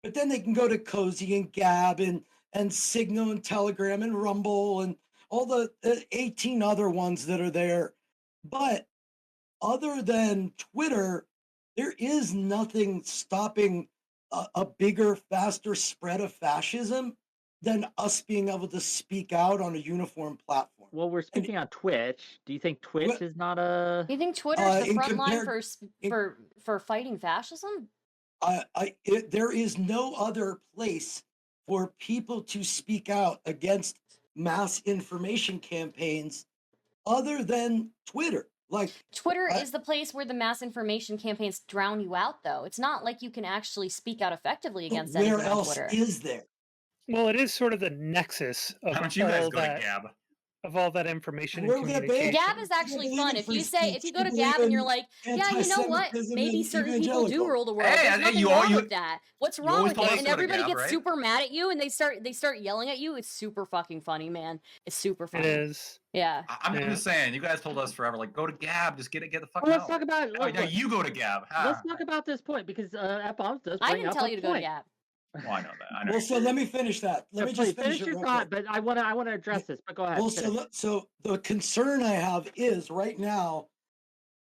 S3: but then they can go to Cozy and Gab and Signal and Telegram and Rumble and all the 18 other ones that are there. But other than Twitter, there is nothing stopping a bigger, faster spread of fascism than us being able to speak out on a uniform platform.
S5: Well, we're speaking on Twitch. Do you think Twitch
S3: What-
S5: is not a?
S4: You think Twitter's the
S3: in
S4: front line
S3: compared-
S4: for fighting fascism?
S3: There is no other place for people to speak out against mass information campaigns other than Twitter. Like,
S4: Twitter is the place where the mass information campaigns drown you out, though. It's not like you can actually speak out effectively against
S3: where
S4: anything on
S3: else
S4: Twitter.
S3: is there?
S8: Well, it is sort of the nexus of
S2: Why don't you guys
S8: all
S2: go to
S8: that
S2: Gab?
S8: of all that information and
S3: We're gonna ban-
S8: communication.
S4: Gab is
S3: You
S4: actually
S3: believe
S4: fun.
S3: in
S4: If
S3: free
S4: you say, if
S3: speech,
S4: you go to
S3: you
S4: Gab and
S3: believe
S4: you're
S3: in
S4: like, yeah, you know what?
S3: anti-Semitism
S4: Maybe
S3: and
S4: certain people do
S3: evangelical.
S4: rule the world.
S2: Hey,
S4: There's
S2: and
S4: nothing
S2: you
S4: wrong
S2: all-
S4: with that. What's
S2: you
S4: wrong
S2: always
S4: with
S2: told
S4: it?
S2: us
S4: And
S2: to go to
S4: everybody
S2: Gab,
S4: gets
S2: right?
S4: super mad at you, and they start yelling at you. It's super fucking funny, man. It's super
S8: It
S4: funny.
S8: is.
S4: Yeah.
S2: I'm
S8: Yeah.
S2: just saying, you guys told us forever, like, go to Gab, just get the fuck
S5: Well, let's
S2: out.
S5: talk about.
S2: Oh, now
S5: Look,
S2: you go to Gab.
S5: let's
S2: Ah.
S5: talk about this point because F-Bombs does
S4: I
S5: bring
S4: didn't
S5: up
S4: tell
S5: a
S4: you to go to
S5: point.
S4: Gab.
S2: Well, I know that. I know.
S3: Well, so let me finish that. Let
S5: So
S3: me
S5: please
S3: just finish
S5: finish
S3: it
S5: your
S3: real
S5: thought,
S3: quick.
S5: but I want to address this. But go ahead.
S3: Well,
S5: finish.
S3: so the concern I have is right now,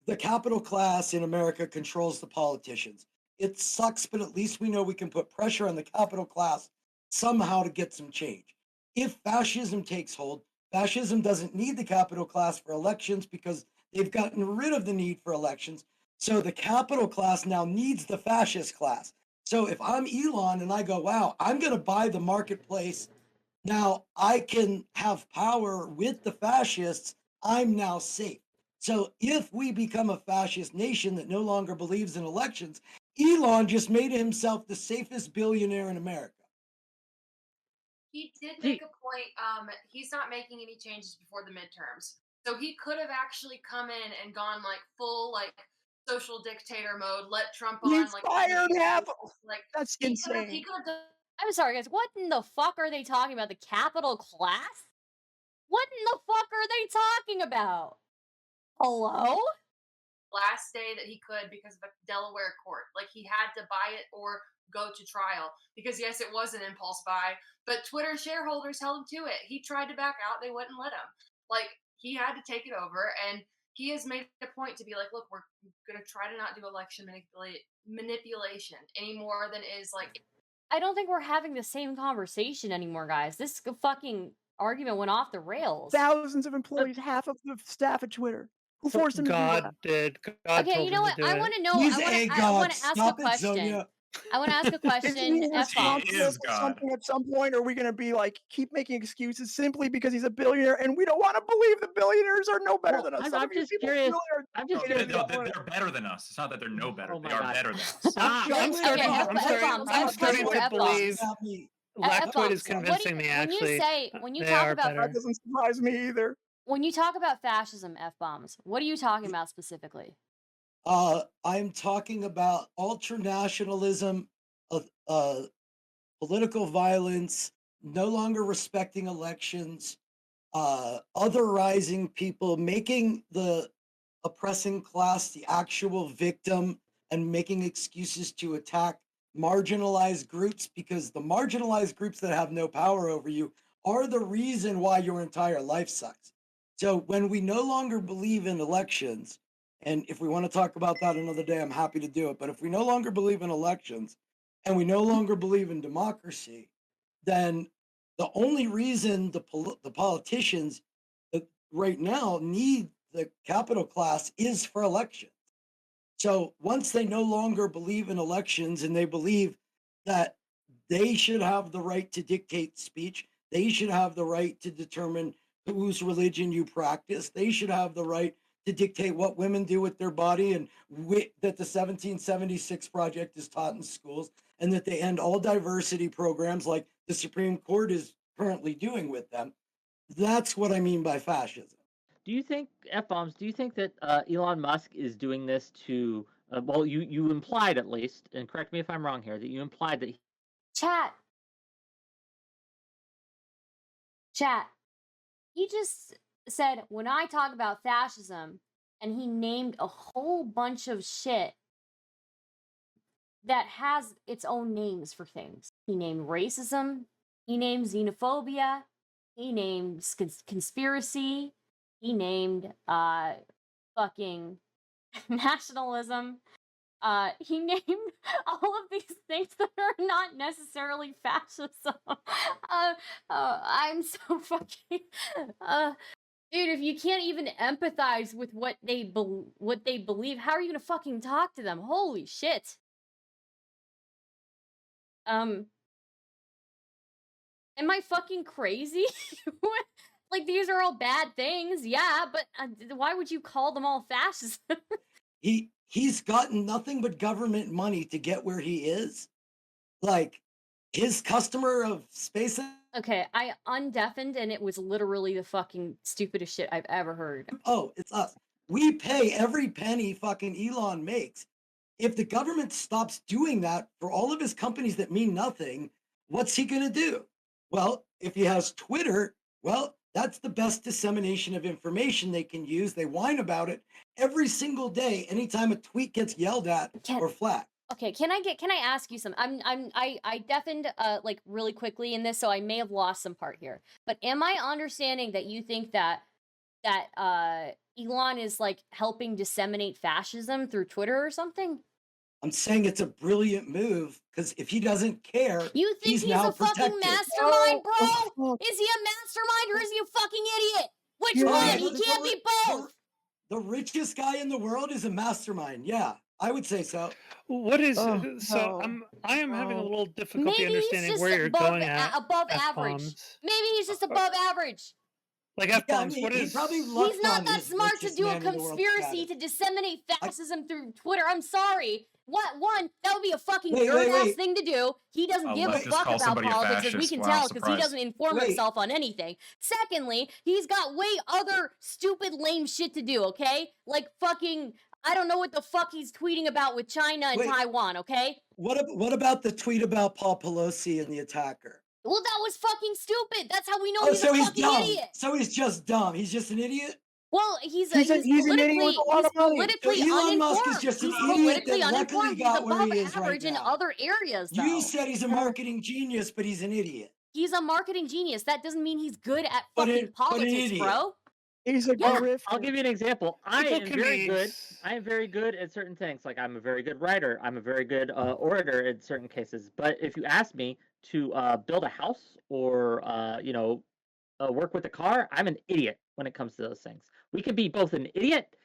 S3: the capital class in America controls the politicians. It sucks, but at least we know we can put pressure on the capital class somehow to get some change. If fascism takes hold, fascism doesn't need the capital class for elections because they've gotten rid of the need for elections. So the capital class now needs the fascist class. So if I'm Elon and I go, wow, I'm going to buy the marketplace, now I can have power with the fascists, I'm now safe. So if we become a fascist nation that no longer believes in elections, Elon just made himself the safest billionaire in America.
S6: He did make a point. He's not making any changes before the midterms, so he could have actually come in and gone like full like social dictator mode. Let Trump on.
S1: He's
S6: like
S1: fired half.
S6: Like
S1: That's
S6: he could
S1: insane.
S6: have done.
S4: I'm sorry, guys. What in the fuck are they talking about? The capital class? What in the fuck are they talking about? Hello?
S6: Last day that he could because of a Delaware court. Like he had to buy it or go to trial because yes, it was an impulse buy, but Twitter shareholders held him to it. He tried to back out, they wouldn't let him. Like he had to take it over, and he has made a point to be like, look, we're gonna try to not do election manipulation any more than is like.
S4: I don't think we're having the same conversation anymore, guys. This fucking argument went off the rails.
S1: Thousands of employees, half of the staff at Twitter. Who forced him to do
S8: God
S1: that?
S8: did. God
S4: Okay,
S8: told
S4: you know
S8: him
S4: what?
S8: to do
S4: I
S8: it.
S4: want to know.
S3: He's
S4: I
S3: a
S4: want
S3: god.
S4: to ask
S3: Stop
S4: a
S3: it,
S4: question.
S3: Zonia.
S4: I want to ask a
S1: Is
S4: question.
S1: he
S4: F-bomb.
S1: responsible
S2: is
S1: for
S2: God.
S1: something at some point? Or are we going to be like, keep making excuses simply because he's a billionaire and we don't want to believe the billionaires are no better
S5: Well,
S1: than us?
S5: I'm
S1: Some of you
S5: just
S1: people
S5: curious.
S1: really are
S5: I'm
S2: No,
S5: just
S1: hated
S5: curious.
S2: they're better than us. It's not that they're no better.
S5: Oh my
S2: They are
S5: God.
S2: better than us.
S5: Stop.
S8: I'm starting.
S4: Okay,
S8: I'm starting.
S4: F-bombs. I have
S8: I'm
S4: a
S8: starting
S4: question
S8: to
S4: for F-bombs.
S8: believe
S3: Stop me.
S8: Leftoid is
S4: F-bombs, what do
S8: convincing
S4: you,
S8: me.
S4: when
S8: Actually,
S4: you say, when you
S8: they
S4: talk
S8: are
S4: about
S8: better.
S1: That doesn't surprise me either.
S4: when you talk about fascism, F-bombs, what are you talking about specifically?
S3: I'm talking about ultranationalism, political violence, no longer respecting elections, otherizing people, making the oppressing class the actual victim, and making excuses to attack marginalized groups because the marginalized groups that have no power over you are the reason why your entire life sucks. So when we no longer believe in elections, and if we want to talk about that another day, I'm happy to do it. But if we no longer believe in elections and we no longer believe in democracy, then the only reason the politicians right now need the capital class is for elections. So once they no longer believe in elections and they believe that they should have the right to dictate speech, they should have the right to determine whose religion you practice, they should have the right to dictate what women do with their body, and that the 1776 Project is taught in schools, and that they end all diversity programs like the Supreme Court is currently doing with them. That's what I mean by fascism.
S5: Do you think, F-bombs, do you think that Elon Musk is doing this to, well, you implied at least, and correct me if I'm wrong here, that you implied that
S4: Chat. He just said, when I talk about fascism, and he named a whole bunch of shit that has its own names for things. He named racism, he named xenophobia, he named conspiracy, he named fucking nationalism. He named all of these things that are not necessarily fascism. I'm so fucking dude, if you can't even empathize with what they believe, how are you gonna fucking talk to them? Holy shit. Am I fucking crazy? Like, these are all bad things, yeah, but why would you call them all fascist?
S3: He's gotten nothing but government money to get where he is. Like, his customer of SpaceX.
S4: Okay, I undeafened, and it was literally the fucking stupidest shit I've ever heard.
S3: Oh, it's us. We pay every penny fucking Elon makes. If the government stops doing that for all of his companies that mean nothing, what's he going to do? Well, if he has Twitter, well, that's the best dissemination of information they can use. They whine about it every single day, anytime a tweet gets yelled at or flagged.
S4: Okay, can I ask you something? I deafened like really quickly in this, so I may have lost some part here. But am I understanding that you think that Elon is like helping disseminate fascism through Twitter or something?
S3: I'm saying it's a brilliant move because if he doesn't care,
S4: you think he's
S3: now
S4: a fucking
S3: protected.
S4: mastermind, bro? Is he a mastermind or is he a fucking idiot? Which one? He can't be both.
S3: The richest guy in the world is a mastermind. Yeah, I would say so.
S8: What is I am having a little difficulty understanding where you're going at.
S4: Above average. Maybe he's just above average.
S8: Like F-bombs, what is?
S4: He's not that smart to do a conspiracy to disseminate fascism through Twitter. I'm sorry. One, that would be a fucking nerd-ass thing to do. He doesn't give a fuck about politics, as we can tell, because he doesn't inform himself on anything. Secondly, he's got way other stupid, lame shit to do, okay? Like fucking, I don't know what the fuck he's tweeting about with China and Taiwan, okay?
S3: What about the tweet about Paul Pelosi and the attacker?
S4: Well, that was fucking stupid. That's how we know he's a fucking
S3: dumb.
S4: idiot.
S3: So he's just dumb. He's just an idiot?
S4: Well, he's politically
S3: Elon Musk is just an idiot that luckily got where he is right now.
S4: In other areas, though.
S3: You said he's a marketing genius, but he's an idiot.
S4: He's a marketing genius. That doesn't mean he's good at fucking politics, bro.
S1: He's a grifter.
S5: I'll give you an example. I am very good at certain things. Like, I'm a very good writer. I'm a very good orator in certain cases. But if you ask me to build a house or work with a car, I'm an idiot when it comes to those things. We can be both an idiot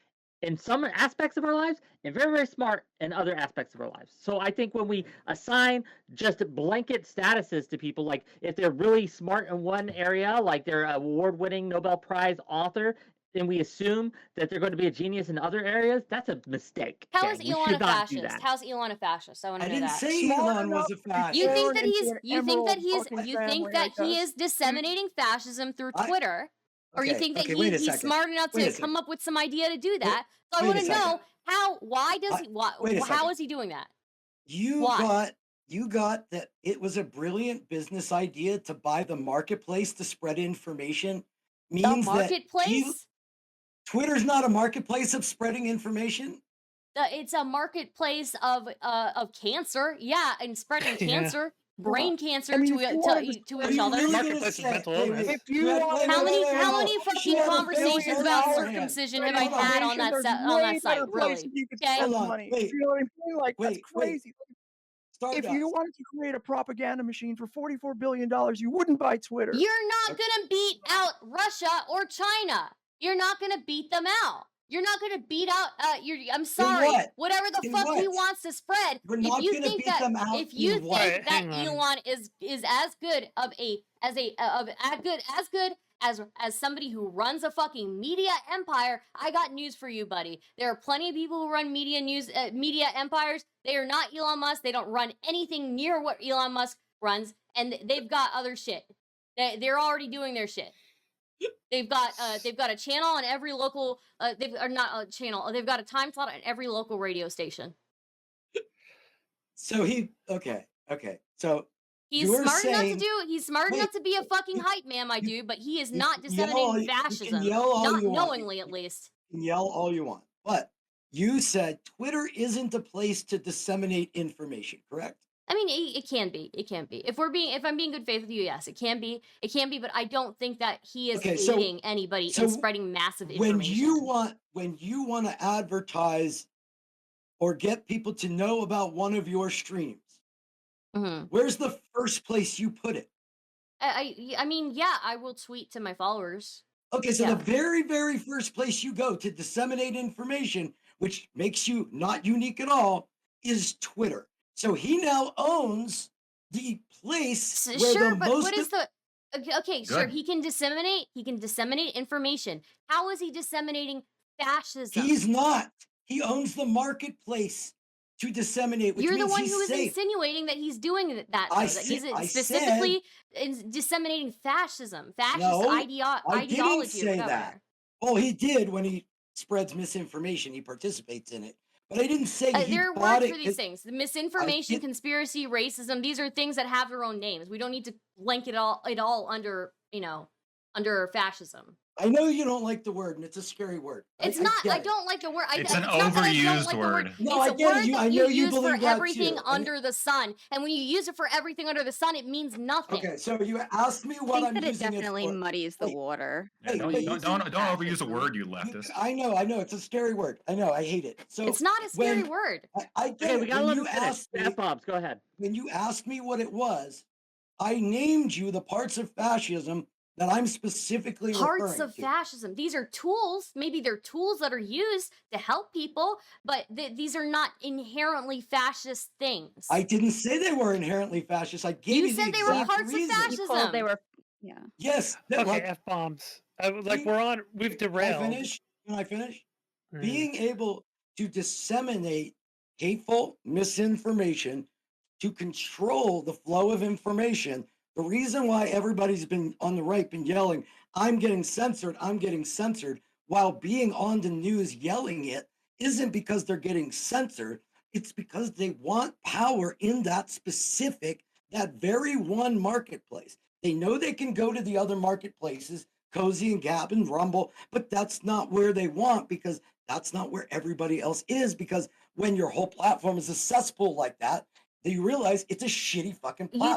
S5: in some aspects of our lives and very, very smart in other aspects of our lives. So I think when we assign just blanket statuses to people, like if they're really smart in one area, like they're an award-winning Nobel Prize author, and we assume that they're going to be a genius in other areas, that's a mistake.
S4: How is Elon a fascist? How's Elon a fascist? I want to know that.
S3: I didn't say Elon was a fascist.
S4: You think that he is disseminating fascism through Twitter? Or you think that he's smart enough to come up with some idea to do that? So I want to know how is he doing that?
S3: You got that it was a brilliant business idea to buy the marketplace to spread information. Means
S4: the marketplace?
S3: Twitter's not a marketplace of spreading information.
S4: It's a marketplace of cancer, yeah, and spreading cancer. Brain cancer to each other.
S8: Marketplace of mental illness.
S4: How many fucking conversations about circumcision have I had on that site? Really?
S1: Okay. Like, that's crazy. If you wanted to create a propaganda machine for $44 billion, you wouldn't buy Twitter.
S4: You're not gonna beat out Russia or China. You're not gonna beat them out. You're not going to beat out. I'm sorry. Whatever the fuck he wants to spread. If you think that Elon is as good as somebody who runs a fucking media empire, I got news for you, buddy. There are plenty of people who run media empires. They are not Elon Musk. They don't run anything near what Elon Musk runs, and they've got other shit. They're already doing their shit. They've got a channel on every local. They've or not a channel. They've got a time slot on every local radio station.
S3: So okay. So
S4: He's
S3: you're
S4: smart enough to
S3: saying,
S4: do. He's smart
S3: wait,
S4: enough to be a fucking
S3: you,
S4: hype man, my
S3: you,
S4: dude. But he is
S3: you
S4: not
S3: can yell all
S4: disseminating
S3: you can
S4: fascism,
S3: yell all
S4: not
S3: you want.
S4: knowingly at least.
S3: You can yell all you want, but you said Twitter isn't a place to disseminate information, correct?
S4: I mean, it can be. It can be. If I'm being good faith with you, yes, it can be. It can be, but I don't think that he is
S3: Okay, so
S4: aiding anybody in spreading massive
S3: when
S4: information.
S3: you want to advertise or get people to know about one of your streams, where's the first place you put it?
S4: I mean, yeah, I will tweet to my followers.
S3: Okay, so the very, very first place you go to disseminate information, which makes you not unique at all, is Twitter. So he now owns the place where
S4: Sure,
S3: the
S4: but
S3: most
S4: what is the okay, sure,
S2: Good.
S4: he can disseminate information. How is he disseminating fascism?
S3: He's not. He owns the marketplace to disseminate, which
S4: You're the
S3: means
S4: one
S3: he's
S4: who is
S3: safe.
S4: insinuating that he's doing that, though,
S3: I
S4: that he's
S3: said- I
S4: specifically disseminating fascism, fascist
S3: No, I
S4: ideology
S3: didn't
S4: or
S3: say
S4: whatever.
S3: that. Well, he did when he spreads misinformation. He participates in it. But I didn't say he
S4: There are
S3: bought
S4: words
S3: it.
S4: for these things. The misinformation,
S3: did-
S4: conspiracy, racism, these are things that have their own names. We don't need to blanket it all under, under fascism.
S3: I know you don't like the word, and it's a scary word.
S4: It's
S3: I
S4: not.
S3: get
S4: I
S3: it.
S4: don't like the word.
S2: It's an
S4: not that I don't
S2: overused
S4: like the
S2: word.
S3: No,
S4: it's
S3: I
S4: a
S3: get it.
S4: word
S3: I
S4: that
S3: know
S4: you
S3: you
S4: use for
S3: believe that
S4: everything
S3: too.
S4: under the sun. And when you use it for everything under the sun, it means nothing.
S3: Okay, so you asked me
S7: I
S3: what
S7: think
S3: I'm
S7: that it
S3: using it
S7: definitely
S3: for.
S7: muddies the
S3: Wait,
S7: water.
S2: Yeah,
S3: Hey,
S2: don't
S3: hey,
S2: don't
S3: you
S2: don't, don't overuse a word, you
S3: You-
S2: leftist.
S3: I know, it's a scary word. I know, I hate it. So
S4: It's not a scary
S3: when
S4: word.
S3: I get
S5: Okay,
S3: it.
S5: we gotta
S3: When
S5: let
S3: you
S5: him finish.
S3: asked me,
S5: F-bombs, go ahead.
S3: when you asked me what it was, I named you the parts of fascism that I'm specifically
S4: Parts
S3: referring
S4: of
S3: to.
S4: fascism. These are tools. Maybe they're tools that are used to help people, but these are not inherently fascist things.
S3: I didn't say they were inherently fascist. I gave
S4: You
S3: you the
S4: said they were
S3: exact
S4: parts of
S3: reason.
S4: fascism.
S7: You called they were, yeah.
S3: Yes, that,
S8: Okay,
S3: like,
S8: F-bombs.
S3: Being-
S8: We've
S3: Can I
S8: derailed.
S3: finish? Can I finish?
S8: Mm.
S3: Being able to disseminate hateful misinformation to control the flow of information. The reason why everybody's been on the right been yelling, I'm getting censored, while being on the news yelling it isn't because they're getting censored. It's because they want power in that specific, that very one marketplace. They know they can go to the other marketplaces, Cozy and Gab and Rumble, but that's not where they want, because that's not where everybody else is. Because when your whole platform is a cesspool like that, then you realize it's a shitty fucking platform.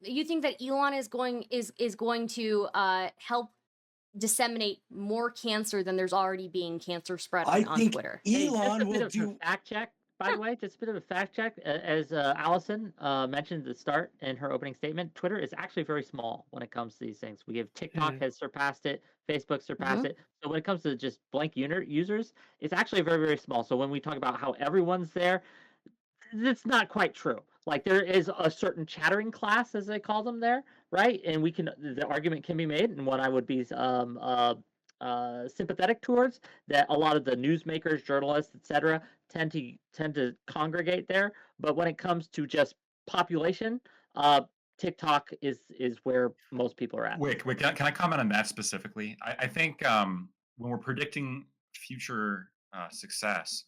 S4: You think that Elon is going to help disseminate more cancer than there's already being cancer spread
S3: I
S4: on
S3: think
S4: Twitter?
S5: Hey, just a
S3: Elon
S5: bit
S3: will
S5: of a
S3: do.
S5: fact check, by the way. Just a bit of a fact check. As Allison mentioned at the start in her opening statement, Twitter is actually very small when it comes to these things. We have TikTok has surpassed it, Facebook surpassed it. So when it comes to just blank users, it's actually very, very small. So when we talk about how everyone's there, it's not quite true. Like there is a certain chattering class, as they call them there, right? And the argument can be made, and what I would be sympathetic towards, that a lot of the newsmakers, journalists, etc., tend to congregate there. But when it comes to just population, TikTok is where most people are at.
S2: Wait, can I comment on that specifically? I think when we're predicting future success,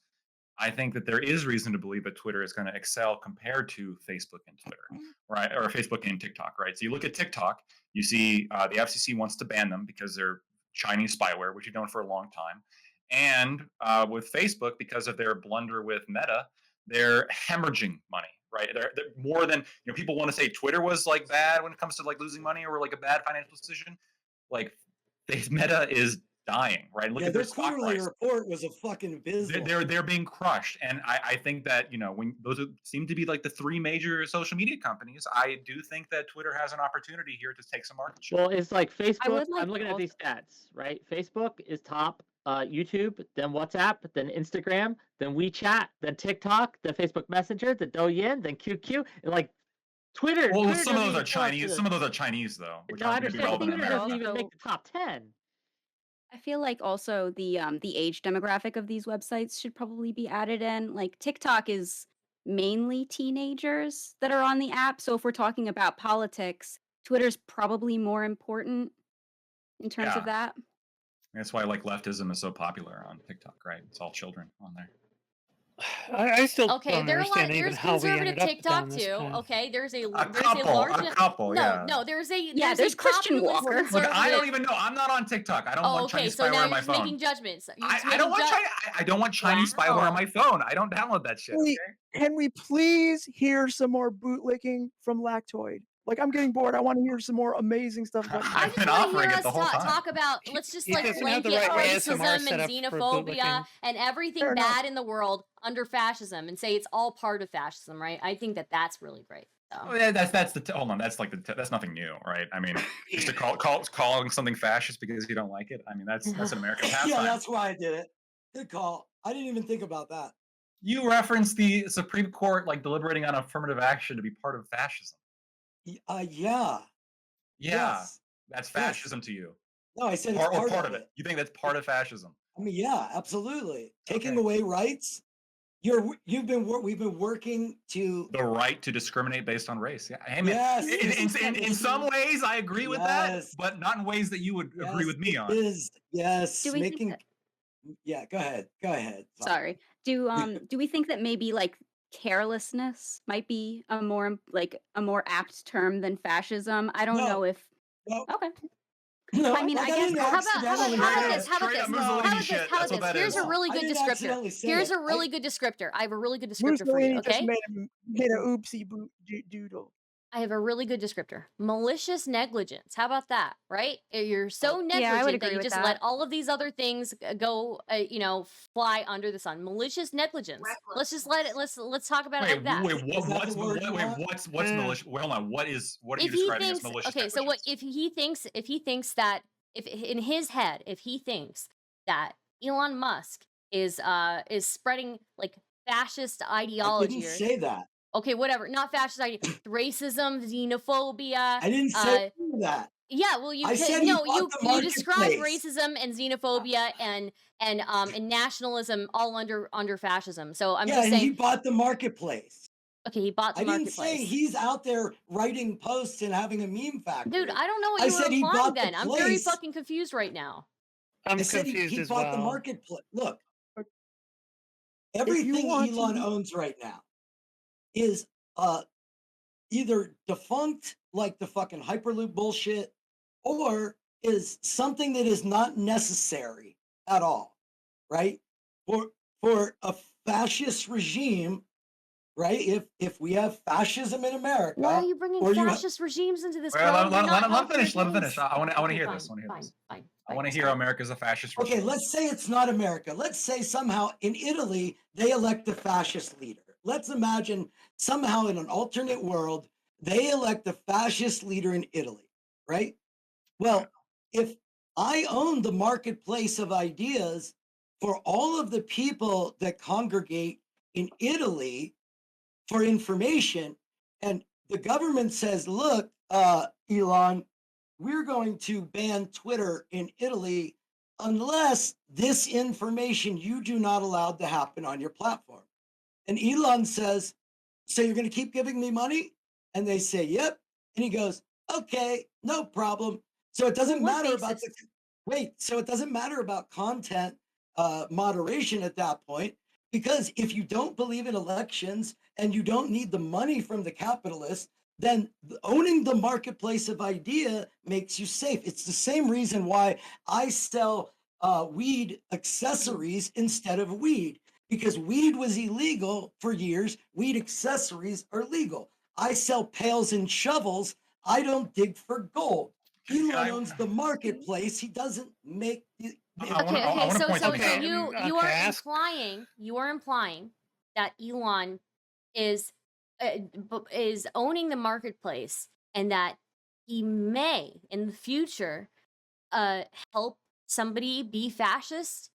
S2: I think that there is reason to believe that Twitter is going to excel compared to Facebook and Twitter, right? Or Facebook and TikTok, right? So you look at TikTok, you see the FCC wants to ban them because they're Chinese spyware, which you've known for a long time. And with Facebook, because of their blunder with Meta, they're hemorrhaging money, right? They're more than, people want to say Twitter was like bad when it comes to like losing money or like a bad financial decision. Like Meta is dying, right? Look at their stock
S3: quarterly
S2: price.
S3: report was a fucking abysmal.
S2: They're being crushed, and I think that when those seem to be like the three major social media companies, I do think that Twitter has an opportunity here to take some market share.
S5: Well, it's like Facebook.
S7: would like
S5: I'm looking
S7: to
S5: at these stats, right? Facebook is top, YouTube, then WhatsApp, then Instagram, then WeChat, then TikTok, then Facebook Messenger, then Douyin, then QQ, and like Twitter.
S2: Well,
S5: Twitter
S2: some of
S5: doesn't
S2: those are
S5: even show up to
S2: Chinese.
S5: the-
S2: Some of those are Chinese, though. Which
S5: No, I
S2: aren't going to be
S5: understand.
S2: relevant in
S5: Twitter doesn't
S2: America.
S5: even make the top 10.
S7: I feel like also the age demographic of these websites should probably be added in. Like TikTok is mainly teenagers that are on the app. So if we're talking about politics, Twitter's probably more important in terms of
S2: Yeah.
S7: that.
S2: That's why like leftism is so popular on TikTok, right? It's all children on there.
S8: I still
S4: Okay,
S8: don't
S4: there are a lot.
S8: understand even
S4: There's
S8: how we
S4: conservative
S8: ended up
S4: TikTok
S8: down this
S4: too.
S8: path.
S4: Okay, there's a
S2: A
S4: large
S2: couple, yeah.
S4: no. There's a
S7: Yeah, there's
S4: a
S7: Christian
S4: populist
S7: Walker.
S2: Look, I don't
S4: conservative-
S2: even know. I'm not on TikTok. I don't
S4: Oh,
S2: want
S4: okay.
S2: Chinese
S4: So
S2: spyware
S4: now
S2: on
S4: you're
S2: my
S4: just
S2: phone.
S4: making judgments. You're just
S2: I don't
S4: making
S2: want I don't want Chinese spyware
S4: Wow.
S2: on my phone. I don't download that shit. Okay?
S1: Can we please hear some more bootlicking from Lactoid? Like, I'm getting bored. I want to hear some more amazing stuff about
S4: I
S2: I've
S4: just
S2: been
S4: want to
S2: offering
S4: hear
S2: it
S4: us
S2: the whole time.
S4: talk about. Let's just
S8: He
S4: like
S8: doesn't have the
S4: blanket
S8: right
S4: racism
S8: ASMR set
S4: and
S8: up for
S4: xenophobia
S8: bootlicking.
S4: and everything
S1: Fair enough.
S4: bad in the world under fascism, and say it's all part of fascism, right? I think that that's really great. So.
S2: Oh, yeah, that's the hold on. That's like that's nothing new, right? I mean, just to calling something fascist because you don't like it. I mean, that's an American pastime.
S3: Yeah, that's why I did it. Good call. I didn't even think about that.
S2: You referenced the Supreme Court like deliberating on affirmative action to be part of fascism.
S3: Yeah.
S2: Yeah,
S3: Yes.
S2: that's fascism to you,
S3: No, I said it's
S2: or
S3: part,
S2: part of it. You think that's part of fascism?
S3: I mean, yeah, absolutely. Taking
S2: Okay.
S3: away rights. We've been working to
S2: The right to discriminate based on race. Yeah, hey, man.
S3: Yes.
S2: In some ways, I agree with that,
S3: Yes.
S2: but not in ways that you would agree with me on.
S3: Yes.
S7: Do we think
S3: Making
S7: that-
S3: Yeah, go ahead.
S7: Sorry. Do we think that maybe like carelessness might be a more apt term than fascism? I don't
S3: No.
S7: know if
S3: No.
S7: Okay.
S3: No,
S7: I mean,
S3: like,
S7: I guess
S3: didn't
S4: How about
S3: accidentally
S4: this?
S3: say
S4: How about
S2: Straight
S4: this?
S2: up
S3: No.
S2: Mussolini
S4: How about
S2: shit.
S4: this? How
S2: That's
S4: about
S2: what that
S4: this? Here's
S2: is.
S4: a really
S3: I
S4: good
S3: didn't
S4: descriptor.
S3: accidentally say
S4: Here's
S3: it.
S4: a really good descriptor. I have a really good descriptor for
S1: Mussolini
S4: you.
S1: just
S4: Okay.
S1: made a oopsie doodle.
S4: I have a really good descriptor. Malicious negligence. How about that? Right? You're so
S7: Yeah, I would
S4: negligent that
S7: agree
S4: you
S7: with
S4: just
S7: that.
S4: let all of these other things go, fly under the sun. Malicious negligence. Let's just let it. Let's talk about it like that.
S2: Wait,
S3: Is that the word you want?
S2: what's malicious? Wait, hold on. What are you
S4: If he
S2: describing as
S4: thinks,
S2: malicious?
S4: okay, so what if he thinks that if in his head, if he thinks that Elon Musk is spreading like fascist
S3: I
S4: ideology,
S3: didn't
S4: or,
S3: say that.
S4: okay, whatever, not fascist ideology, racism, xenophobia.
S3: I didn't say that.
S4: Yeah, well, you
S3: I
S4: can,
S3: said he
S4: no,
S3: bought the
S4: you describe
S3: marketplace.
S4: racism and xenophobia and nationalism all under fascism. So I'm
S3: Yeah,
S4: just
S3: and he
S4: saying,
S3: bought the marketplace.
S4: okay, he bought the
S3: I didn't
S4: marketplace.
S3: say he's out there writing posts and having a meme factory.
S4: Dude, I don't know what
S3: I
S4: you were
S3: said he
S4: implying
S3: bought the
S4: then. I'm very
S3: place.
S4: fucking confused right now.
S8: I'm
S3: I said
S8: confused
S3: he
S8: as
S3: bought the
S8: well.
S3: marketplace. Look,
S1: If you
S3: everything
S1: want
S3: Elon
S1: to-
S3: owns right now is either defunct, like the fucking Hyperloop bullshit, or is something that is not necessary at all, right? For a fascist regime, right? If we have fascism in America,
S4: Why are you bringing
S3: or you ha-
S4: fascist regimes into this?
S2: Well,
S4: bro? You're not
S2: let him
S4: helping
S2: finish.
S4: the
S2: Let him
S4: case.
S2: finish. I want to
S4: Okay,
S2: hear
S4: fine,
S2: this. I want to hear
S4: fine,
S2: this.
S4: fine,
S2: I want to
S4: fine.
S2: hear America's a fascist.
S3: Okay,
S2: regime.
S3: let's say it's not America. Let's say somehow in Italy they elect a fascist leader. Let's imagine somehow in an alternate world they elect a fascist leader in Italy, right? Well, if I own the marketplace of ideas for all of the people that congregate in Italy for information, and the government says, look, Elon, we're going to ban Twitter in Italy unless this information you do not allow to happen on your platform. And Elon says, so you're going to keep giving me money? And they say, yep. And he goes, okay, no problem. So it doesn't
S4: Well, what
S3: matter about
S4: basis?
S3: so it doesn't matter about content moderation at that point, because if you don't believe in elections and you don't need the money from the capitalists, then owning the marketplace of idea makes you safe. It's the same reason why I sell weed accessories instead of weed, because weed was illegal for years. Weed accessories are legal. I sell pails and shovels. I don't dig for gold. Elon owns the marketplace. He doesn't make the.
S2: I
S4: Okay,
S2: wanna
S4: okay.
S2: point
S4: So
S2: something out.
S4: you
S8: Okay,
S4: are
S8: ask-
S4: implying that Elon is owning the marketplace and that he may in the future help somebody be fascist.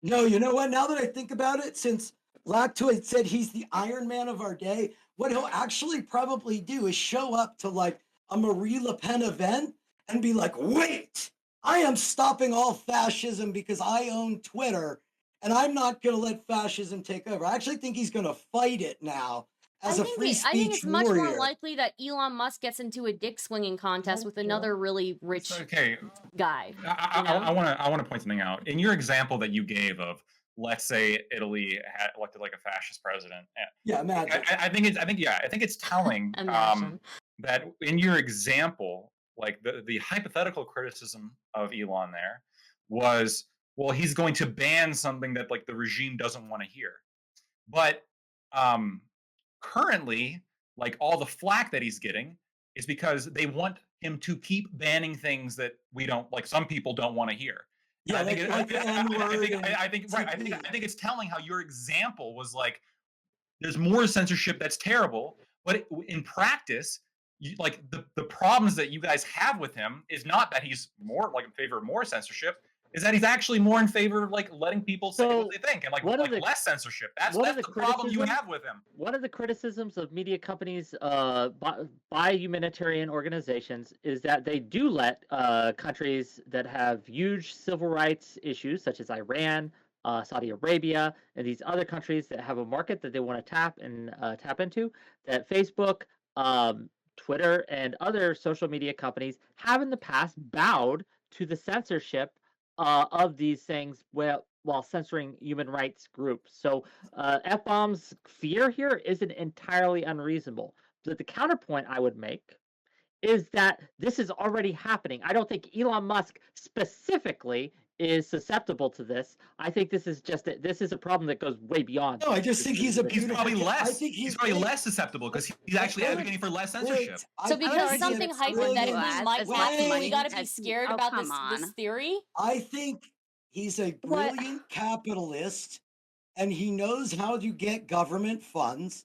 S3: No, you know what? Now that I think about it, since Lactoid said he's the Iron Man of our day, what he'll actually probably do is show up to like a Marie Le Pen event and be like, wait, I am stopping all fascism because I own Twitter. And I'm not going to let fascism take over. I actually think he's going to fight it now as a free
S4: I think
S3: speech
S4: it's much more
S3: warrior.
S4: likely that Elon Musk gets into a dick swinging contest with another really rich
S2: Okay,
S4: guy.
S2: I want to point something out. In your example that you gave of, let's say Italy had elected like a fascist president.
S3: Yeah, imagine.
S2: I think it's telling
S4: Imagine.
S2: that in your example, like the hypothetical criticism of Elon there was, well, he's going to ban something that like the regime doesn't want to hear. But currently, like all the flack that he's getting is because they want him to keep banning things that we don't like. Some people don't want to hear.
S3: Yeah,
S2: I think
S3: I
S2: think it's telling how your example was like, there's more censorship that's terrible, but in practice, like the problems that you guys have with him is not that he's more like in favor of more censorship, is that he's actually more in favor of like letting people say what they think and like less censorship. That's the problem you have with him.
S5: One of the criticisms of media companies by humanitarian organizations is that they do let countries that have huge civil rights issues, such as Iran, Saudi Arabia, and these other countries that have a market that they want to tap into, that Facebook, Twitter, and other social media companies have in the past bowed to the censorship of these things while censoring human rights groups. So F-bomb's fear here isn't entirely unreasonable. But the counterpoint I would make is that this is already happening. I don't think Elon Musk specifically is susceptible to this. I think this is a problem that goes way beyond.
S3: No, I just think he's
S2: probably less.
S3: I think
S2: he's probably less susceptible because he's actually advocating for less censorship.
S4: So because something hypothetically might happen, we got to be scared about this theory?
S3: I think he's a brilliant capitalist, and he knows how to get government funds,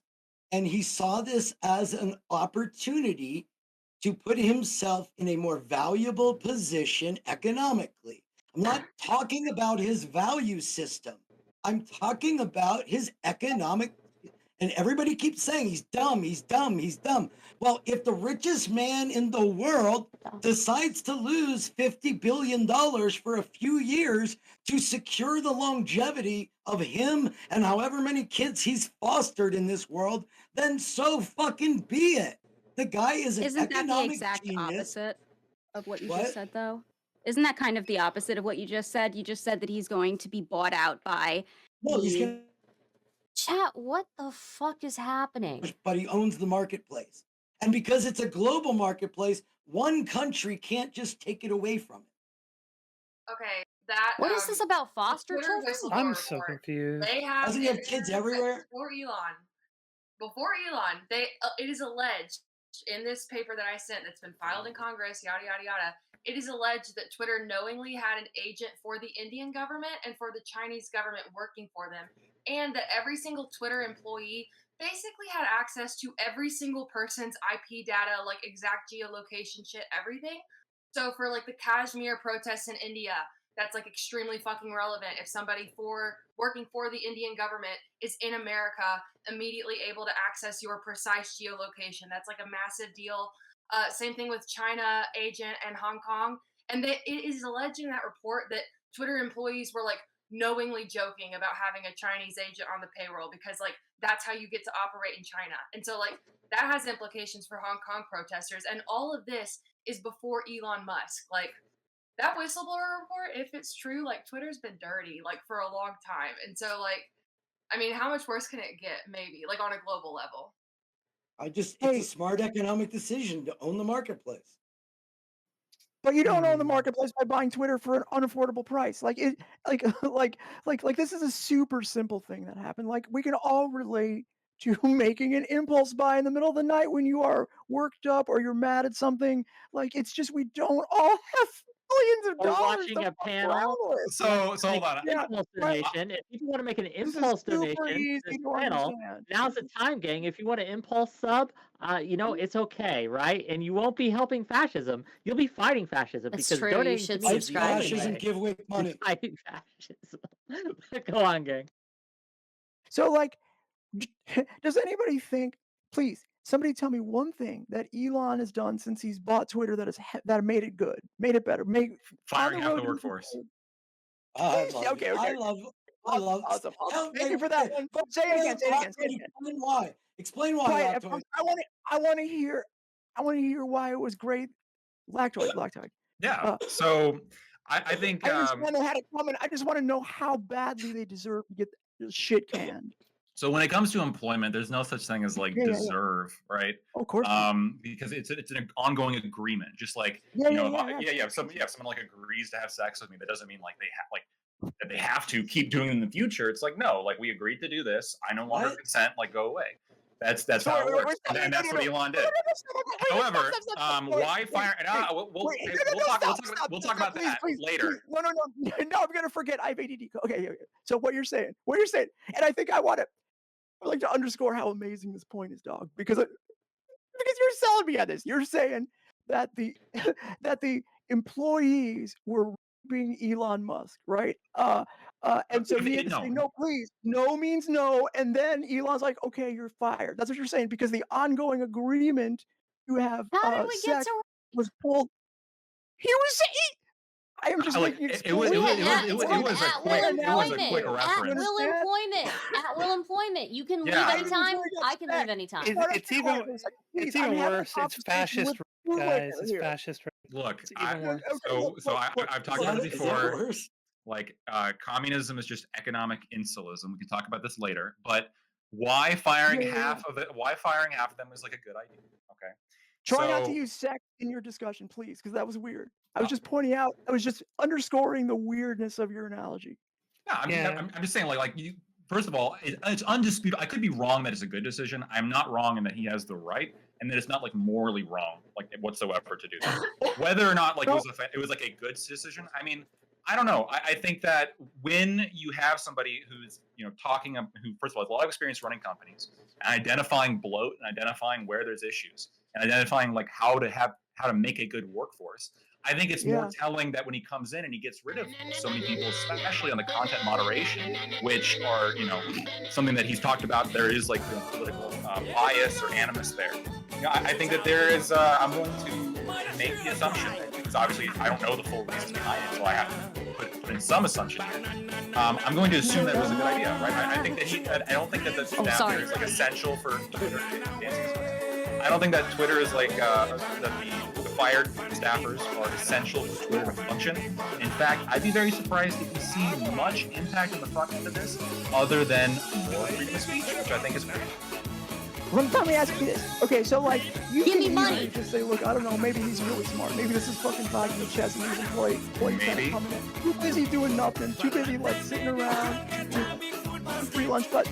S3: and he saw this as an opportunity to put himself in a more valuable position economically. I'm not talking about his value system. I'm talking about his economic, and everybody keeps saying he's dumb, he's dumb, he's dumb. Well, if the richest man in the world decides to lose $50 billion for a few years to secure the longevity of him and however many kids he's fostered in this world, then so fucking be it. The guy is an
S7: Isn't that the
S3: economic
S7: exact
S3: genius.
S7: opposite of what you
S3: What?
S7: just said, though? Isn't that kind of the opposite of what you just said? You just said that he's going to be bought out by.
S3: Well, he's
S7: the-
S3: gonna,
S4: Chat, what the fuck is happening?
S3: but he owns the marketplace. And because it's a global marketplace, one country can't just take it away from it.
S6: Okay, that.
S4: What is this about foster
S6: Twitter
S4: children?
S6: whistleblower
S8: I'm so
S6: report.
S8: confused.
S6: They have
S3: Doesn't he have kids everywhere?
S6: Before Elon, it is alleged in this paper that I sent that's been filed in Congress, yada yada yada. It is alleged that Twitter knowingly had an agent for the Indian government and for the Chinese government working for them, and that every single Twitter employee basically had access to every single person's IP data, like exact geolocation shit, everything. So for like the Kashmir protests in India, that's like extremely fucking relevant. If somebody working for the Indian government is in America, immediately able to access your precise geolocation. That's like a massive deal. Same thing with China agent and Hong Kong. And it is alleged in that report that Twitter employees were like knowingly joking about having a Chinese agent on the payroll because like that's how you get to operate in China. And so like that has implications for Hong Kong protesters. And all of this is before Elon Musk. Like that whistleblower report, if it's true, like Twitter's been dirty like for a long time. And so like, I mean, how much worse can it get? Maybe like on a global level.
S3: It's a smart economic decision to own the marketplace.
S1: But you don't own the marketplace by buying Twitter for an unaffordable price. Like it, like this is a super simple thing that happened. Like we can all relate to making an impulse buy in the middle of the night when you are worked up or you're mad at something. Like it's just we don't all have billions of
S5: Or
S1: dollars.
S5: watching
S1: to
S5: a
S1: fuck
S5: panel.
S1: around with.
S2: So hold on.
S1: Yeah,
S5: Impulse donation. If you want to make an
S1: This is
S5: impulse
S1: super
S5: donation
S1: easy
S5: to this
S1: to
S5: panel,
S1: understand.
S5: now's the time, gang. If you want to impulse sub, it's okay, right? And you won't be helping fascism. You'll be fighting fascism
S4: That's
S5: because
S4: true, you
S5: donating
S4: should
S5: to me is the
S4: subscribe
S5: only
S4: to
S3: Fascism
S5: way
S3: give away
S5: to
S3: money.
S5: fight fascism. Go on, gang.
S1: So like, does anybody think? Please, somebody tell me one thing that Elon has done since he's bought Twitter that made it good, made it better,
S2: Firing
S1: on
S2: half the
S1: road to
S2: workforce.
S1: good.
S3: I
S1: Yes,
S3: love
S1: okay,
S3: it.
S1: okay.
S3: I love it.
S1: Awesome.
S3: Tell-
S1: Thank you for that
S3: hey,
S1: one. But say it again. Say it again. Say it again.
S3: Explain why. Explain why,
S1: Quiet.
S3: Lactoid.
S1: I want to hear. I want to hear why it was great. Lactoid.
S2: Yeah. So I think
S1: I understand they had it coming. I just want to know how badly they deserve to get this shit canned.
S2: so when it comes to employment, there's no such thing as like
S1: Yeah.
S2: deserve, right?
S1: Of course.
S2: Because it's an ongoing agreement. Just like if someone like agrees to have sex with me, that doesn't mean like they have that they have to keep doing it in the future. It's like, no, like we agreed to do this. I no longer
S3: What?
S2: consent. Like go away. That's how
S1: Sorry,
S2: it works,
S1: wait,
S2: and that's what Elon did. However, why fire? And we'll talk about that later.
S1: No, I'm gonna forget. I have ADD. Okay. So what you're saying, and I think I'd like to underscore how amazing this point is, dog, because you're selling me on this. You're saying that the that the employees were being Elon Musk, right? And so he had to say, no, please. No means no. And then Elon's like, okay, you're fired. That's what you're saying, because the ongoing agreement to have
S4: How did we get
S1: sex
S4: to?
S1: was pulled. He was saying, I am just making
S2: it was a quick
S4: At
S2: reference.
S4: will employment. At will employment. You can leave anytime. I can leave anytime.
S8: It's even worse. It's fascist, guys. It's fascist.
S2: Look,
S8: It's even worse.
S2: I've talked about it
S3: Is that
S2: before.
S3: worse?
S2: Like communism is just economic insulism. We can talk about this later. But why firing half of it? Why firing half of them is like a good idea? Okay.
S1: Try not to use sex in your discussion, please, because that was weird. I was just pointing out. I was just underscoring the weirdness of your analogy.
S2: No, I'm just saying, first of all, it's undisputed. I could be wrong that it's a good decision. I'm not wrong in that he has the right, and that it's not like morally wrong, like whatsoever, to do that. Whether or not like it was like a good decision. I mean, I don't know. I think that when you have somebody who's who first of all has a lot of experience running companies and identifying bloat and identifying where there's issues and identifying like how to make a good workforce. I think it's more telling that when he comes in and he gets rid of so many people, especially on the content moderation, which are, something that he's talked about, there is like political bias or animus there. I think that there is, I'm going to make the assumption, because obviously I don't know the full reasons behind it, so I have to put in some assumption here. I'm going to assume that it was a good idea, right? I think that I don't think that the staff there is like essential for Twitter. I don't think that Twitter is like that the fired staffers are essential for Twitter to function. In fact, I'd be very surprised if we see much impact on the front end of this, other than more freedom of speech, which I think is great.
S1: Let me ask you this. Okay, so like you
S4: Give
S1: can
S4: me money.
S1: easily just say, look, I don't know, maybe he's really smart. Maybe this is fucking vodka chess and he's employee kind of coming in. Too busy doing nothing. Too busy like sitting around free lunch. But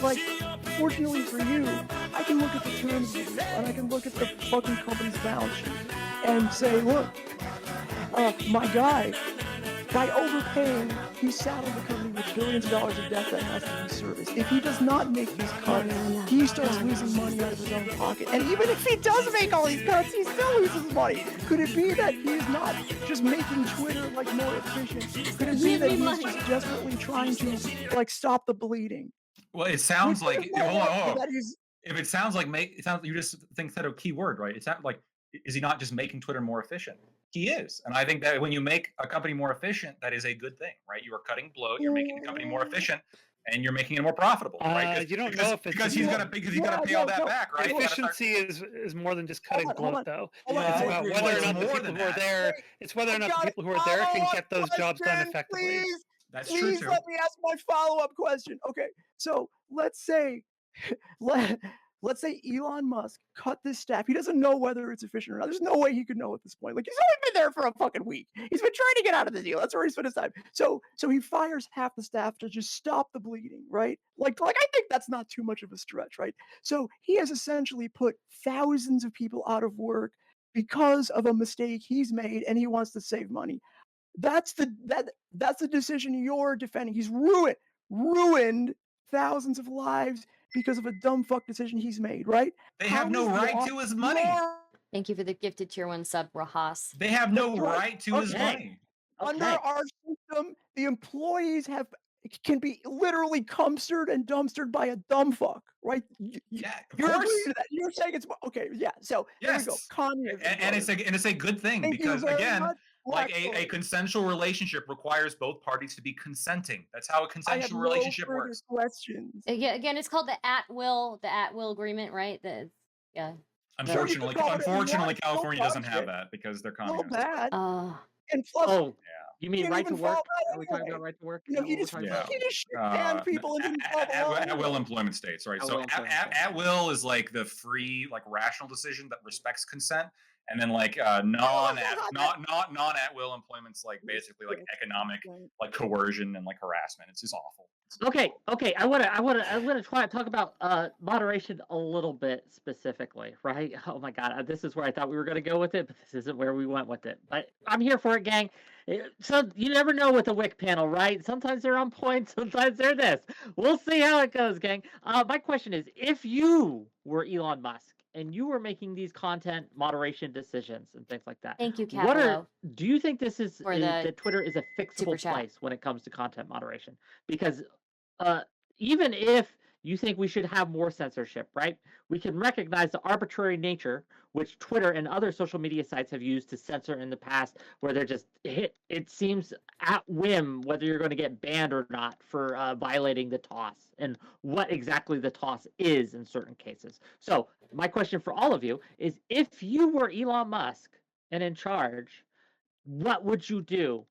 S1: like, fortunately for you, I can look at the terms of the deal and I can look at the fucking company's balance sheet and say, look, my guy, by overpaying, he saddled the company with billions of dollars of debt that has to be serviced. If he does not make these cuts, he starts losing money out of his own pocket. And even if he does make all these cuts, he still loses money. Could it be that he's not just making Twitter like more efficient? Could it be that he's just desperately trying to like stop the bleeding?
S2: Well, it sounds like
S1: That he's-
S2: if it sounds like you just said a key word, right? It's not like, is he not just making Twitter more efficient? He is. And I think that when you make a company more efficient, that is a good thing, right? You are cutting bloat, you're making the company more efficient, and you're making it more profitable, right?
S8: You don't know if it's
S2: because he's gonna pay all that back, right?
S8: Efficiency is more than just cutting bloat, though.
S3: Yeah,
S8: It's
S3: I
S8: about
S3: agree.
S8: whether or not the
S2: More
S8: people
S2: than
S8: who are
S2: that.
S8: there. It's whether or not the people who are there can get those jobs done effectively.
S2: That's true
S1: Please
S2: too.
S1: let me ask my follow-up question. Okay, so let's say Elon Musk cut this staff. He doesn't know whether it's efficient or not. There's no way he could know at this point. Like, he's only been there for a fucking week. He's been trying to get out of the deal. That's where he spent his time. So he fires half the staff to just stop the bleeding, right? Like I think that's not too much of a stretch, right? So he has essentially put thousands of people out of work because of a mistake he's made, and he wants to save money. That's the decision you're defending. He's ruined thousands of lives because of a dumb fuck decision he's made, right?
S2: They have no right to his money.
S4: Thank you for the gifted tier 1 sub, Rahas.
S2: They have no right to his money.
S1: Under our system, the employees can be literally cumstered and dumpstered by a dumb fuck, right?
S2: Yeah, of
S1: You're
S2: course.
S1: agreeing to that. You're saying it's okay. Yeah. So there we go.
S2: Yes.
S1: Communism.
S2: And it's a good thing,
S1: Thank you
S2: because
S1: very
S2: again,
S1: much.
S2: Like a
S1: Blackboard.
S2: consensual relationship requires both parties to be consenting. That's how a
S1: I have
S2: consensual
S1: no
S2: relationship
S1: further
S2: works.
S1: questions.
S4: Again, it's called the at-will agreement, right? Yeah.
S2: Unfortunately,
S1: call it anything you want,
S2: unfortunately,
S1: it's still
S2: California doesn't have
S1: bullshit.
S2: that because they're
S1: So
S2: communists.
S1: bad.
S4: Uh,
S1: And plus,
S5: Oh, you mean
S1: can't
S5: right to
S1: even follow
S5: work?
S1: that
S5: Are we talking
S1: anyway.
S5: about right to work?
S1: You
S5: Is
S1: know,
S5: that
S1: he
S5: what we're
S1: just
S5: talking
S2: Yeah.
S5: about?
S1: he just shit-canned people and didn't follow the law
S2: At will
S1: anyway.
S2: employment states, right?
S5: At
S2: So
S5: will employment states.
S2: at will is like the free, like rational decision that respects consent, and then like non at will employment's like basically like economic like coercion and like harassment. It's just awful.
S5: Okay. I want to try to talk about moderation a little bit specifically, right? Oh my God, this is where I thought we were going to go with it, but this isn't where we went with it. But I'm here for it, gang. So you never know with a WIC panel, right? Sometimes they're on point, sometimes they're this. We'll see how it goes, gang. My question is, if you were Elon Musk and you were making these content moderation decisions and things like that,
S4: thank you,
S5: what
S4: Capello.
S5: do you think this is
S4: For
S5: that Twitter is a
S4: super
S5: fixable
S4: chat.
S5: place when it comes to content moderation? Because even if you think we should have more censorship, right? We can recognize the arbitrary nature which Twitter and other social media sites have used to censor in the past, where they're just it seems at whim whether you're going to get banned or not for violating the toss and what exactly the toss is in certain cases. So my question for all of you is, if you were Elon Musk and in charge, what would you do?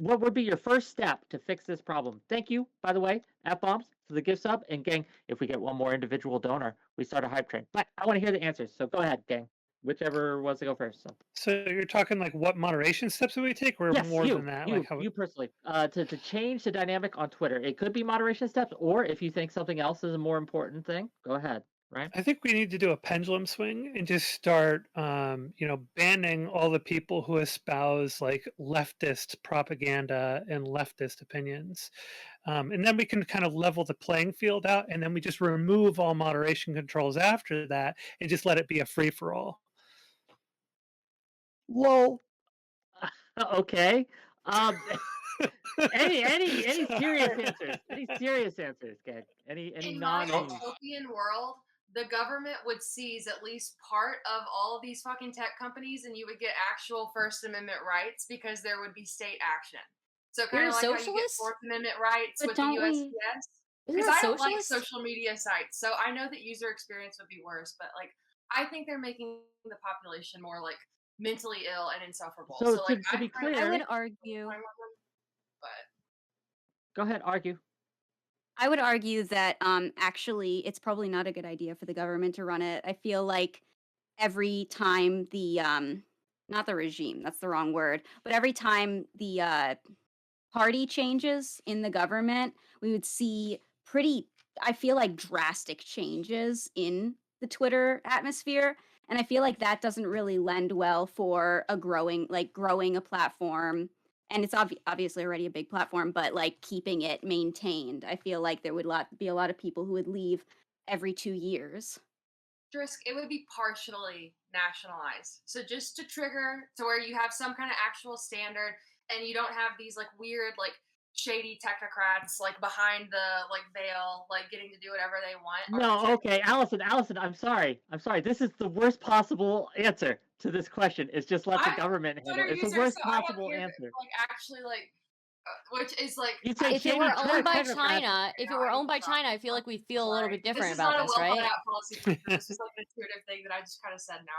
S5: What would be your first step to fix this problem? Thank you, by the way, F-bombs for the gift sub. And gang, if we get one more individual donor, we start a hype train. But I want to hear the answers. So go ahead, gang. Whichever wants to go first.
S8: So you're talking like what moderation steps would we take, or
S5: Yes,
S8: more than that? Like how
S5: you personally, to change the dynamic on Twitter. It could be moderation steps, or if you think something else is a more important thing, go ahead. Right?
S8: I think we need to do a pendulum swing and just start, banning all the people who espouse like leftist propaganda and leftist opinions. And then we can kind of level the playing field out, and then we just remove all moderation controls after that and just let it be a free for all.
S1: Lol.
S5: Okay. Any serious answers? Any serious answers, gang? Any
S6: In my
S5: non?
S6: utopian world, the government would seize at least part of all of these fucking tech companies, and you would get actual First Amendment rights because there would be state action. So kind
S4: You're
S6: of
S4: a
S6: like how you get
S4: socialist?
S6: Fourth Amendment rights
S7: But
S6: with the
S7: don't we-
S6: USPS.
S4: Isn't
S6: Because
S4: that
S6: I don't like
S4: socialist?
S6: social media sites, so I know that user experience would be worse. But like, I think they're making the population more like mentally ill and insufferable.
S5: So
S6: like,
S5: to be
S6: I'm trying
S5: clear-
S7: I would
S6: to
S7: argue.
S6: but
S5: Go ahead, argue.
S7: I would argue that actually it's probably not a good idea for the government to run it. I feel like every time the not the regime, that's the wrong word, but every time the party changes in the government, we would see I feel like drastic changes in the Twitter atmosphere. And I feel like that doesn't really lend well for growing a platform. And it's obviously already a big platform, but like keeping it maintained. I feel like there would be a lot of people who would leave every 2 years.
S6: Drisk, it would be partially nationalized. So just to trigger to where you have some kind of actual standard and you don't have these like weird, like shady technocrats like behind the like veil, like getting to do whatever they want.
S5: No, okay, Allison, I'm sorry. This is the worst possible answer to this question. It's just let the government handle it. It's the worst possible answer.
S6: Like actually like which is like
S5: You said
S4: If it
S5: shady
S4: were owned by
S5: technocrats.
S4: China, I feel like we'd feel a little bit different about this, right?
S6: This is like an intuitive thing that I just kind of said now.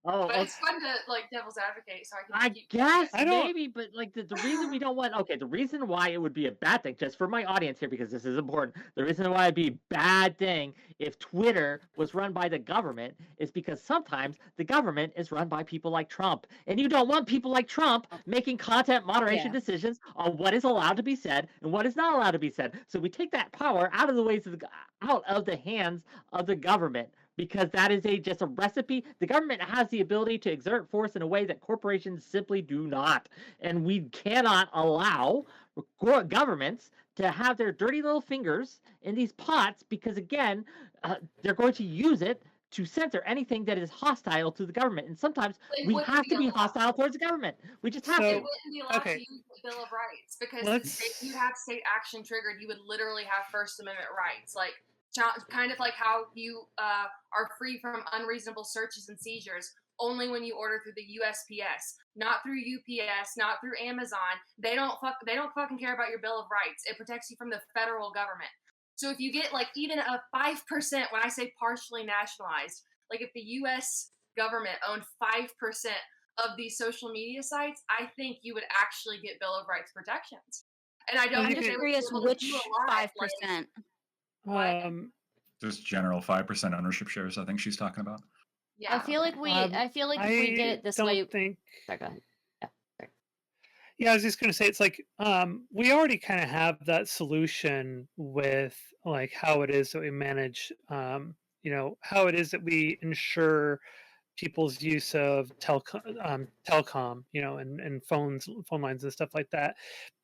S5: Oh,
S6: But it's fun to like devil's advocate, so I
S5: I
S6: can.
S5: guess
S8: I don't-
S5: maybe, but like the reason we don't want the reason why it would be a bad thing, just for my audience here, because this is important. The reason why it'd be a bad thing if Twitter was run by the government is because sometimes the government is run by people like Trump, and you don't want people like Trump making content moderation decisions on what is allowed to be said and what is not allowed to be said. So we take that power out of the hands of the government. Because that is just a recipe. The government has the ability to exert force in a way that corporations simply do not. And we cannot allow governments to have their dirty little fingers in these pots because, again, they're going to use it to censor anything that is hostile to the government. And sometimes we have to be hostile towards the government. We just have
S6: It
S5: to.
S6: wouldn't be allowed to use the Bill of Rights because if you have state action triggered, you would literally have First Amendment rights. Like, kind of like how you are free from unreasonable searches and seizures. only when you order through the USPS, not through UPS, not through Amazon. They don't fucking care about your Bill of Rights. It protects you from the federal government. So if you get like even a 5%, when I say partially nationalized, like if the US government owned 5% of these social media sites, I think you would actually get Bill of Rights protections. And I don't
S7: I'm
S6: think
S7: just
S6: they would be
S7: curious
S6: able to do
S7: which
S6: a lot. Like,
S7: 5%.
S6: what?
S2: Just general 5% ownership shares, I think she's talking about.
S6: Yeah.
S4: I feel like if we did it this
S8: don't
S4: way.
S8: think.
S4: Sorry, go ahead. Yeah. Sorry.
S8: Yeah, I was just going to say it's like we already kind of have that solution with like how it is that we manage, how it is that we ensure people's use of telecom, and phone lines and stuff like that.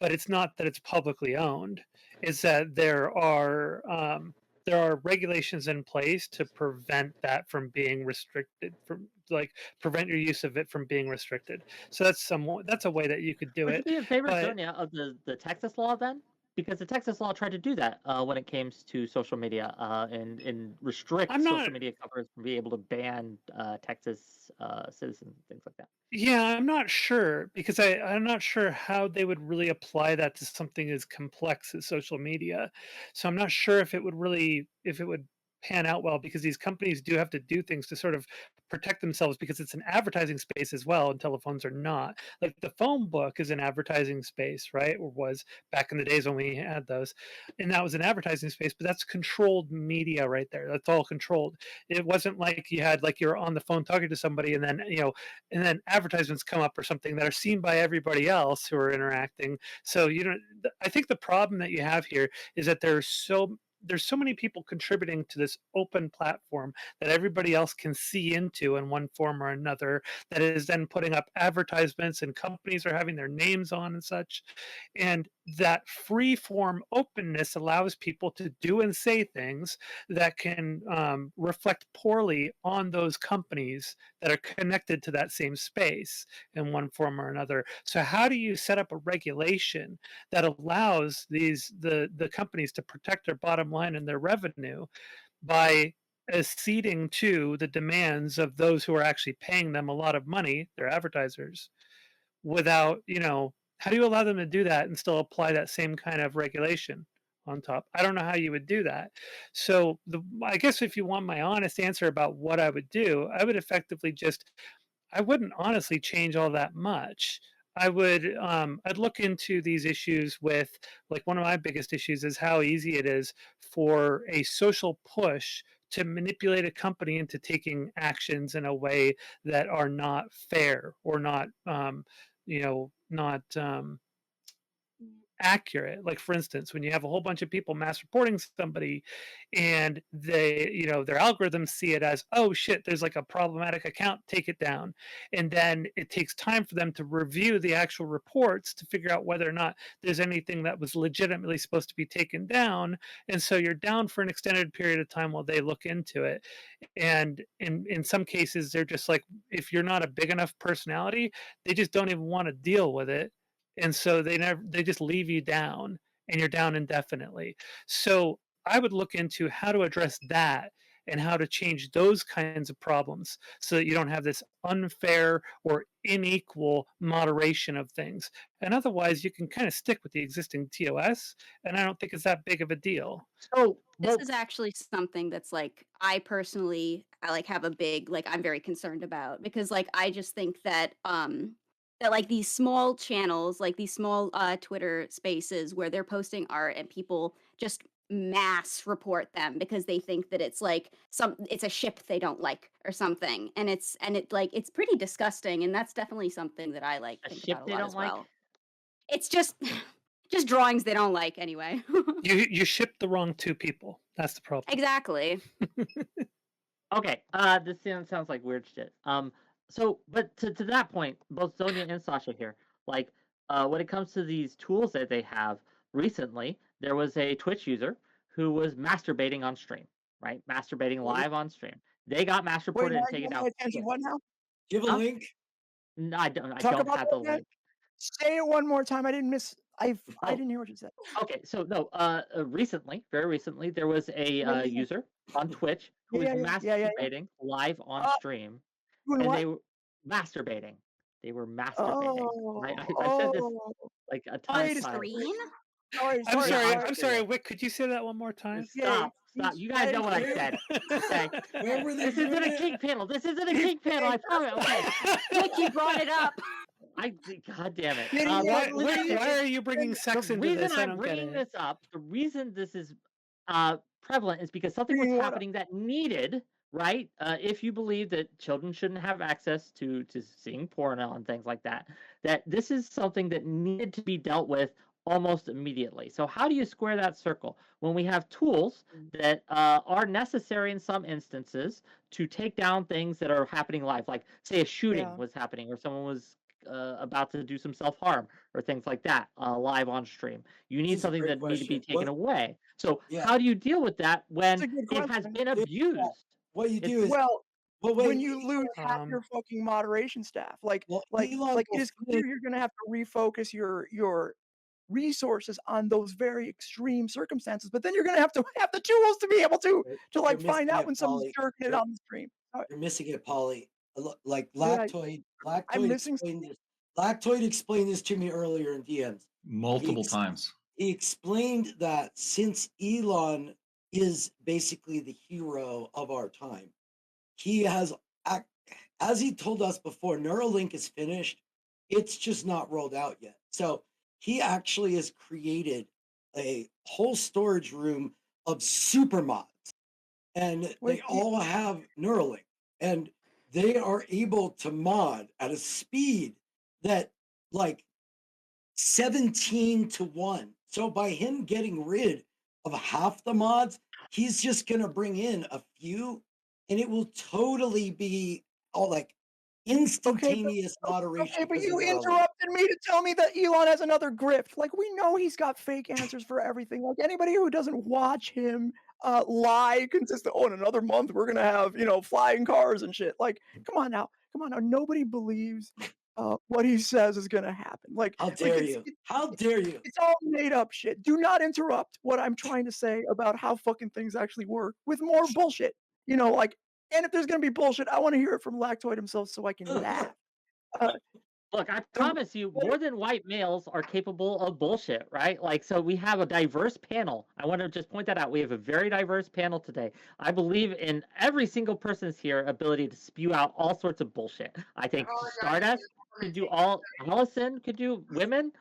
S8: But it's not that it's publicly owned; it's that there are regulations in place to prevent that from being restricted, from like prevent your use of it from being restricted. So that's a way that you could do
S5: Would you
S8: it.
S5: be in favor,
S8: But
S5: Sonia, of the Texas law then? Because the Texas law tried to do that when it came to social media and restrict
S8: I'm not.
S5: social media companies from being able to ban Texas citizens and things like that.
S8: Yeah, I'm not sure because I'm not sure how they would really apply that to something as complex as social media. So I'm not sure if it would pan out well because these companies do have to do things to sort of protect themselves because it's an advertising space as well and telephones are not. Like the phone book is an advertising space, right? Or was back in the days when we had those. And that was an advertising space, but that's controlled media right there. That's all controlled. It wasn't like you had like you're on the phone talking to somebody and then advertisements come up or something that are seen by everybody else who are interacting. So I think the problem that you have here is that there's so many people contributing to this open platform that everybody else can see into in one form or another, that is then putting up advertisements and companies are having their names on and such. And that free form openness allows people to do and say things that can reflect poorly on those companies that are connected to that same space in one form or another. So how do you set up a regulation that allows the companies to protect their bottom line and their revenue by acceding to the demands of those who are actually paying them a lot of money, their advertisers, without, how do you allow them to do that and still apply that same kind of regulation on top? I don't know how you would do that. So I guess if you want my honest answer about what I would do, I would effectively I wouldn't honestly change all that much. I'd look into these issues with, like, one of my biggest issues is how easy it is for a social push to manipulate a company into taking actions in a way that are not fair or not accurate. Like, for instance, when you have a whole bunch of people mass reporting somebody and their algorithms see it as, oh shit, there's like a problematic account, take it down. And then it takes time for them to review the actual reports to figure out whether or not there's anything that was legitimately supposed to be taken down. And so you're down for an extended period of time while they look into it. And in some cases, they're just like, if you're not a big enough personality, they just don't even want to deal with it, and so they just leave you down and you're down indefinitely. So I would look into how to address that and how to change those kinds of problems so that you don't have this unfair or unequal moderation of things. And otherwise you can kind of stick with the existing TOS, and I don't think it's that big of a deal.
S5: So
S7: This is actually something that's like I like have a big, like, I'm very concerned about, because like I just think that that like these small channels, like these small Twitter spaces where they're posting art and people just mass report them because they think that it's like it's a ship they don't like or something, and it's pretty disgusting, and that's definitely something that I like
S5: a
S7: think
S5: ship
S7: about a
S5: they
S7: lot
S5: don't
S7: as
S5: like?
S7: well. It's just drawings they don't like anyway.
S8: You ship the wrong two people. That's the problem.
S7: Exactly.
S5: Okay, this sounds like weird shit. So, but to that point, both Sonia and Sasha here, like, when it comes to these tools that they have, recently there was a Twitch user who was masturbating on stream, right? Masturbating live on stream. They got mass
S1: Wait,
S5: reported
S1: now
S5: and
S1: I
S5: taken
S1: get
S5: down.
S1: my attention. What now?
S3: Do you have a
S5: Huh?
S3: link?
S5: No, I don't
S1: Talk about
S5: have
S1: that
S5: the
S1: again.
S5: link.
S1: Say it one more time. I didn't miss. I
S5: Oh.
S1: didn't hear what you said.
S5: Okay, so no, very recently, there was a
S1: Yeah.
S5: user on Twitch who was
S1: Yeah.
S5: masturbating live on stream.
S1: Doing
S5: and
S1: what?
S5: they were masturbating. They were masturbating. Right?
S1: Oh,
S5: I've said this
S1: oh.
S5: like a ton
S1: Wait
S5: of
S1: a
S5: times.
S7: Screen?
S1: Sorry,
S8: I'm
S1: sorry,
S5: Yeah,
S8: sorry.
S5: on
S1: sorry.
S8: I'm
S5: screen.
S8: sorry, Wick. Could you say that one more time?
S1: Yeah,
S5: Stop.
S1: he's
S5: You guys know what I
S3: Where-
S5: said. Okay.
S3: Where were they
S5: This isn't
S3: doing
S5: a
S3: it?
S5: kink panel. This isn't a kink panel. I promise. Okay.
S7: Look, you brought it up.
S5: God damn it.
S1: Getting
S5: Well,
S8: Why,
S5: listen,
S8: Wick, why are you bringing sex
S5: the
S8: into
S5: reason
S8: this? I
S5: I'm
S8: don't get
S5: bringing
S8: it.
S5: this up, the reason this is prevalent is because something was
S1: Bringing what up?
S5: happening that needed, right? If you believe that children shouldn't have access to seeing porno and things like that, that this is something that needed to be dealt with almost immediately. So how do you square that circle when we have tools that are necessary in some instances to take down things that are happening live, like say a shooting
S1: Yeah.
S5: was happening or someone was about to do some self-harm or things like that live on stream. You need
S3: This is a
S5: something
S3: great
S5: that need to be
S3: question.
S5: taken away. So
S3: Yeah.
S5: how do you deal with that when
S1: That's a good
S5: it has
S1: question.
S5: been abused?
S3: What you do is,
S1: Well,
S3: well,
S1: when
S3: wait.
S1: you lose half your fucking moderation staff, like
S3: Well,
S1: like
S3: Elon
S1: like it
S3: will
S1: is clear you're gonna have to refocus your resources on those very extreme circumstances, but then you're gonna have to have the tools to be able to
S3: You're
S1: like
S3: missing
S1: find out
S3: it,
S1: when someone's
S3: Polly.
S1: jerking it
S3: You're,
S1: on the stream.
S3: you're missing it, Polly. Like
S1: Did
S3: Lactoid
S1: I'm missing
S3: explained this. Lactoid explained this to me earlier in DMs.
S2: Multiple times.
S3: He explained that since Elon is basically the hero of our time, he has, as he told us before, Neuralink is finished. It's just not rolled out yet. So he actually has created a whole storage room of super mods, and they
S1: Wait,
S3: all have Neuralink, and they are able to mod at a speed that like 17-1. So by him getting rid of half the mods, he's just going to bring in a few, and it will totally be all like instantaneous moderation.
S1: Okay, but
S3: because of
S1: you
S3: Neuralink.
S1: interrupted me to tell me that Elon has another grift. Like we know he's got fake answers for everything. Like anybody who doesn't watch him lie consistent. Oh, in another month we're gonna have flying cars and shit. Like, come on now. Nobody believes what he says is gonna happen.
S3: How dare you? How dare you?
S1: It's all made up shit. Do not interrupt what I'm trying to say about how fucking things actually work with more bullshit. And if there's gonna be bullshit, I want to hear it from Lactoid himself so I can laugh.
S5: Look, I
S1: The-
S5: promise you, more than white males are capable of bullshit, right? Like, so we have a diverse panel. I want to just point that out. We have a very diverse panel today. I believe in every single person's here ability to spew out all sorts of bullshit. I think Stardust could do all. Allison could do. Women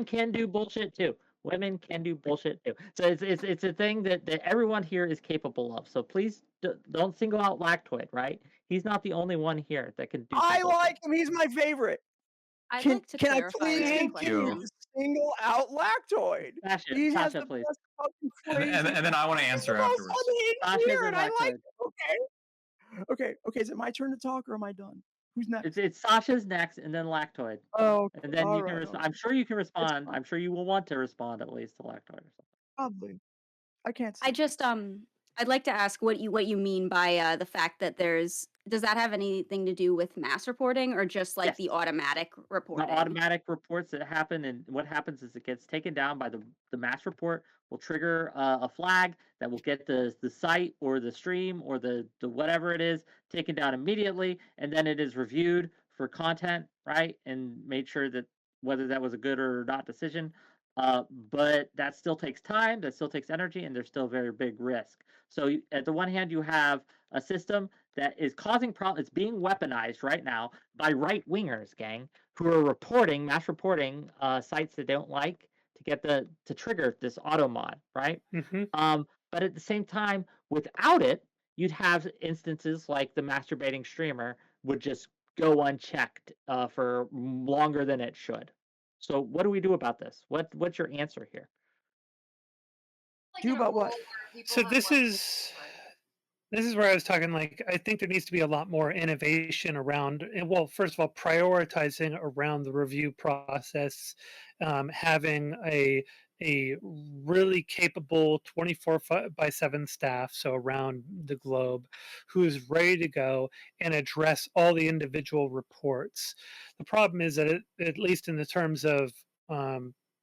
S5: can do bullshit too. Women can do bullshit too. So it's a thing that everyone here is capable of. So please don't single out Lactoid, right? He's not the only one here that can do.
S1: I like him. He's my favorite.
S7: I'd
S1: Can
S7: like to
S1: I
S7: clarify
S1: please
S7: one
S1: continue
S7: question.
S1: to single out Lactoid? He has
S5: Sasha,
S1: the
S5: please.
S1: best fucking
S2: And,
S1: phrases.
S2: and then I want to
S1: He's
S2: answer
S1: the most
S2: afterwards.
S1: unhinged
S5: Sasha's
S1: here,
S5: and
S1: and I like
S5: Lactoid.
S1: it. Okay. Is it my turn to talk or am I done? Who's next?
S5: It's Sasha's next, and then Lactoid,
S1: Oh,
S5: and then
S1: all
S5: you can.
S1: right.
S5: I'm sure you can
S1: It's
S5: respond.
S1: fine.
S5: I'm sure you will want to respond at least to Lactoid or something.
S1: Probably. I can't
S7: I
S1: see.
S7: just I'd like to ask what you mean by the fact that does that have anything to do with mass reporting or just like
S5: Yes.
S7: the automatic
S5: The
S7: reporting?
S5: automatic reports that happen, and what happens is it gets taken down by the mass report. Will trigger a flag that will get the site or the stream or the whatever it is taken down immediately, and then it is reviewed for content, right, and made sure that whether that was a good or not decision. But that still takes time, that still takes energy, and there's still very big risk. So at the one hand, you have a system that is causing problems. It's being weaponized right now by right wingers, gang, who are mass reporting sites that they don't like to get to trigger this auto mod, right?
S8: Mm-hmm.
S5: But at the same time, without it, you'd have instances like the masturbating streamer would just go unchecked for longer than it should. So what do we do about this? What's your answer here?
S6: Like
S1: Do
S6: in a
S1: about what?
S6: world where people
S8: So
S6: have
S8: this
S6: less
S8: is
S6: choice.
S8: where I was talking. Like, I think there needs to be a lot more innovation around. Well, first of all, prioritizing around the review process, having a really capable 24/7 staff, so around the globe, who's ready to go and address all the individual reports. The problem is that at least in the terms of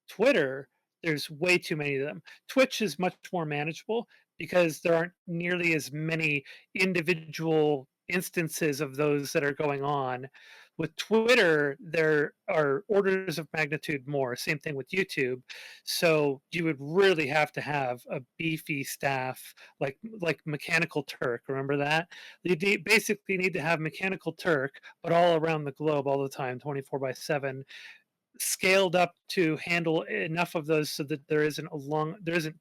S8: Twitter, there's way too many of them. Twitch is much more manageable because there aren't nearly as many individual instances of those that are going on. With Twitter, there are orders of magnitude more. Same thing with YouTube. So you would really have to have a beefy staff, like Mechanical Turk. Remember that? You basically need to have Mechanical Turk, but all around the globe, all the time, 24/7, scaled up to handle enough of those so that there isn't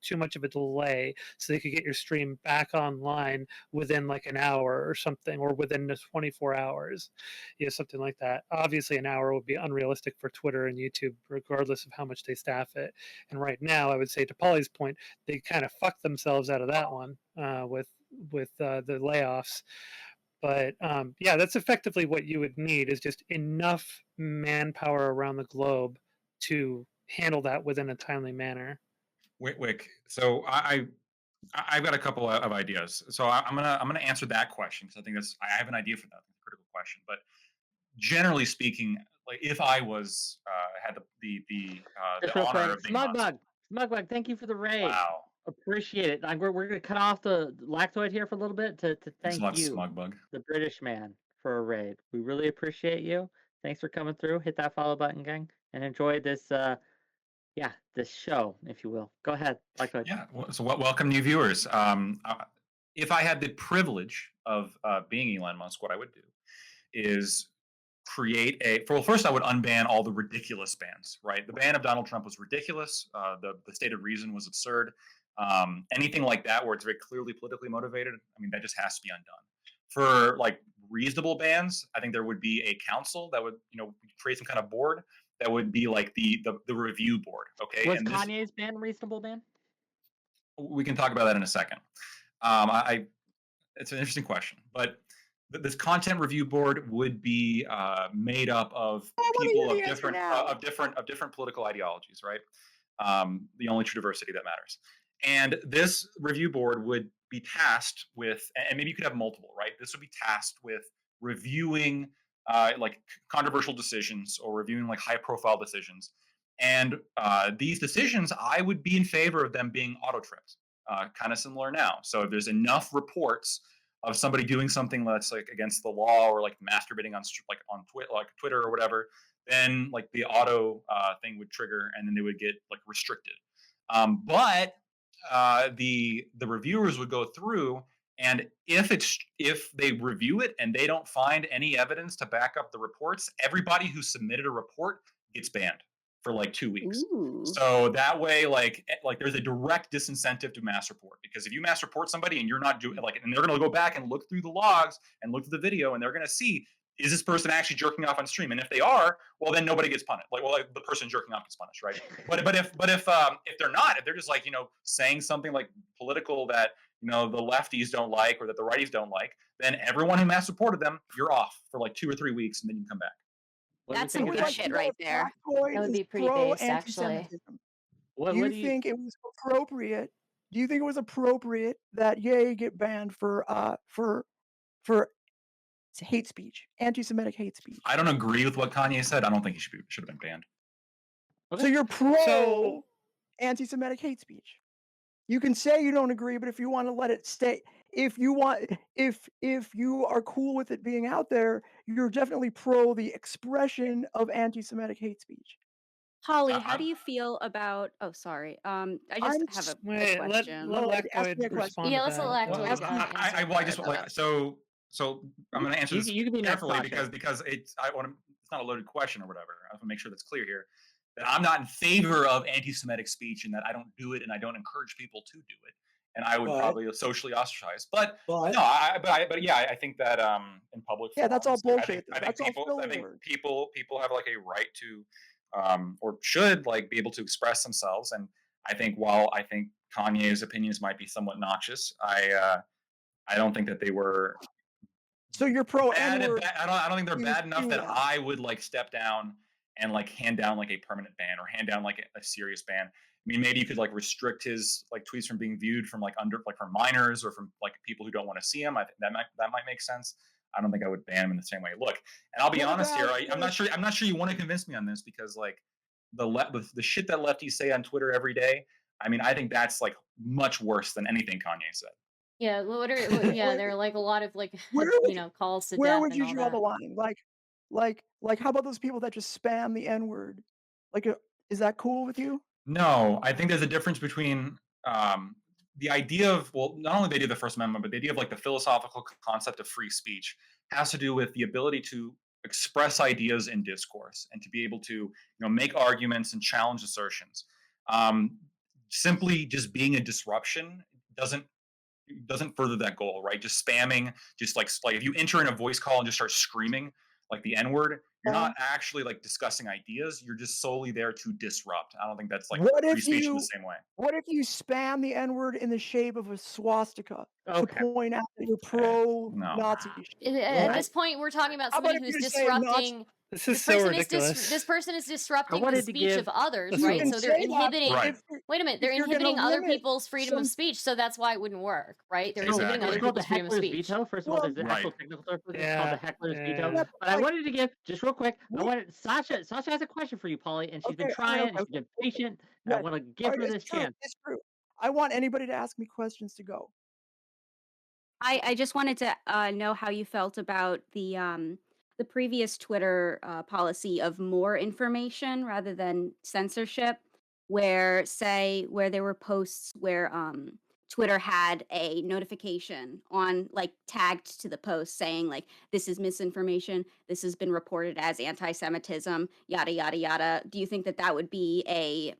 S8: too much of a delay, so they could get your stream back online within like an hour or something, or within the 24 hours, something like that. Obviously an hour would be unrealistic for Twitter and YouTube, regardless of how much they staff it. And right now, I would say, to Polly's point, they kind of fucked themselves out of that one with the layoffs. But yeah, that's effectively what you would need, is just enough manpower around the globe to handle that within a timely manner.
S2: Wick. So I've got a couple of ideas. So I'm gonna answer that question, because I think I have an idea for that. That's a critical question. But generally speaking, like if I was had the honor of being
S5: Smugbug, thank you for the raid.
S2: Wow.
S5: Appreciate it. We're going to cut off the Lactoid here for a little bit to thank you,
S2: Smugbug,
S5: the British man, for a raid. We really appreciate you. Thanks for coming through. Hit that follow button, gang, and enjoy this this show, if you will. Go ahead, Lactoid.
S2: Yeah. So welcome, new viewers. If I had the privilege of being Elon Musk, what I would do is create first I would unban all the ridiculous bans, right? The ban of Donald Trump was ridiculous. The stated reason was absurd. Anything like that where it's very clearly politically motivated, I mean, that just has to be undone. For like reasonable bans, I think there would be a council that would, create some kind of board that would be like the review board. Okay.
S5: Was Kanye's ban a reasonable ban?
S2: We can talk about that in a second. It's an interesting question, but this content review board would be made up of people of different political ideologies, right? The only true diversity that matters. And this review board would be tasked with, and maybe you could have multiple, right? This would be tasked with reviewing like controversial decisions, or reviewing like high-profile decisions. And these decisions, I would be in favor of them being auto-tripped, kind of similar now. So if there's enough reports of somebody doing something that's like against the law, or like masturbating on Twitter or whatever, then like the auto thing would trigger, and then they would get like restricted. But the reviewers would go through, and if they review it and they don't find any evidence to back up the reports, everybody who submitted a report gets banned for like 2 weeks.
S7: Ooh.
S2: So that way, like there's a direct disincentive to mass report, because if you mass report somebody and you're not doing and they're going to go back and look through the logs and look through the video, and they're going to see, is this person actually jerking off on stream? And if they are, well, then nobody gets punished. Like the person jerking off gets punished, right? But if they're not, if they're just like saying something like political that the lefties don't like, or that the righties don't like, then everyone who mass reported them, you're off for like 2 or 3 weeks, and then you can come back.
S7: That's some good shit right there.
S4: That would be pretty based, actually.
S5: What
S1: Do
S5: do
S1: you think it was appropriate? Do you think it was appropriate that Ye get banned for hate speech, anti-Semitic hate speech?
S2: I don't agree with what Kanye said. I don't think he should have been banned.
S5: Okay.
S1: So you're pro anti-Semitic hate speech. You can say you don't agree, but if you want to let it stay, if you are cool with it being out there, you're definitely pro the expression of anti-Semitic hate speech.
S7: Holly, how do you feel about? Oh, sorry. I just have a question.
S8: Let
S1: Ask me a
S8: Lactoid
S1: question.
S8: respond
S4: Yeah,
S8: to
S4: let's
S8: that.
S4: let
S2: Well,
S4: Lactoid
S2: so I'm going to answer this
S5: You can be next,
S2: carefully,
S5: Sasha.
S2: because it's not a loaded question or whatever. I want to make sure that's clear here. That I'm not in favor of anti-Semitic speech, and that I don't do it, and I don't encourage people to do it, and I would probably socially ostracize. But I think that in public,
S1: Yeah, that's all
S2: forums,
S1: bullshit.
S2: I think
S1: filler.
S2: people have like a right to or should like be able to express themselves. And I think while I think Kanye's opinions might be somewhat noxious, I don't think that they were.
S1: So you're pro
S2: N-word.
S1: N-word.
S2: I don't think they're bad enough that
S1: Yeah.
S2: I would like step down and like hand down like a permanent ban, or hand down like a serious ban. I mean, maybe you could like restrict his like tweets from being viewed from like from minors, or from like people who don't want to see him. I think that might make sense. I don't think I would ban him in the same way. Look, and I'll be honest here. I'm not sure you want to convince me on this, because like the shit that lefties say on Twitter every day. I mean, I think that's like much worse than anything Kanye said.
S4: Yeah, there are like a lot of like
S1: Where would
S4: calls to
S1: where
S4: death
S1: would
S4: and
S1: you
S4: all
S1: draw the
S4: that.
S1: line? Like, how about those people that just spam the N-word? Like, is that cool with you?
S2: No, I think there's a difference between the idea of, well, not only the idea of the First Amendment, but the idea of like the philosophical concept of free speech has to do with the ability to express ideas in discourse and to be able to make arguments and challenge assertions. Um, Simply just being a disruption doesn't further that goal, right? Just spamming, just like if you enter in a voice call and just start screaming like the N-word, you're
S1: Yeah.
S2: not actually like discussing ideas. You're just solely there to disrupt. I don't think that's like
S1: What
S2: free
S1: if
S2: speech in the
S1: you
S2: same way.
S1: what if you spam the N-word in the shape of a swastika to
S5: Okay.
S1: point out that you're
S2: No.
S1: pro-Nazi?
S4: At this point, we're talking about
S1: How about
S4: somebody
S1: if
S4: who's
S1: you just say Nazi?
S4: disrupting.
S8: This
S4: This
S8: is so
S4: person
S8: ridiculous.
S4: this person is disrupting the
S5: wanted to
S4: speech
S5: give-
S4: of others,
S1: You
S4: right?
S1: can
S4: So they're
S1: say that, but
S4: inhibiting.
S2: Right.
S4: Wait a minute, they're
S1: if you're gonna
S4: inhibiting other
S1: limit
S4: people's freedom
S1: some-
S4: of speech, so that's why it wouldn't work, right? They're
S2: Exactly.
S4: inhibiting
S5: It's
S4: other
S5: called the
S4: people's freedom of
S5: heckler's
S4: speech.
S5: veto. First of all,
S1: Well,
S5: there's the actual
S2: Right.
S5: technical term for this. It's
S8: Yeah,
S5: called the heckler's veto.
S8: yeah.
S5: But I
S1: like-
S5: wanted to give, just real quick, I
S1: What?
S5: wanted Sasha has a question for you, Polly, and she's been
S1: Okay,
S5: trying and
S1: okay.
S5: she's been patient. And I
S1: Yeah.
S5: want to give her
S1: Alright,
S5: this
S1: it's true.
S5: chance.
S1: It's true. I want anybody to ask me questions to go.
S7: I just wanted to know how you felt about the previous Twitter policy of more information rather than censorship, where there were posts where Twitter had a notification on like tagged to the post saying like this is misinformation, this has been reported as anti-Semitism, yada yada yada. Do you think that that would be a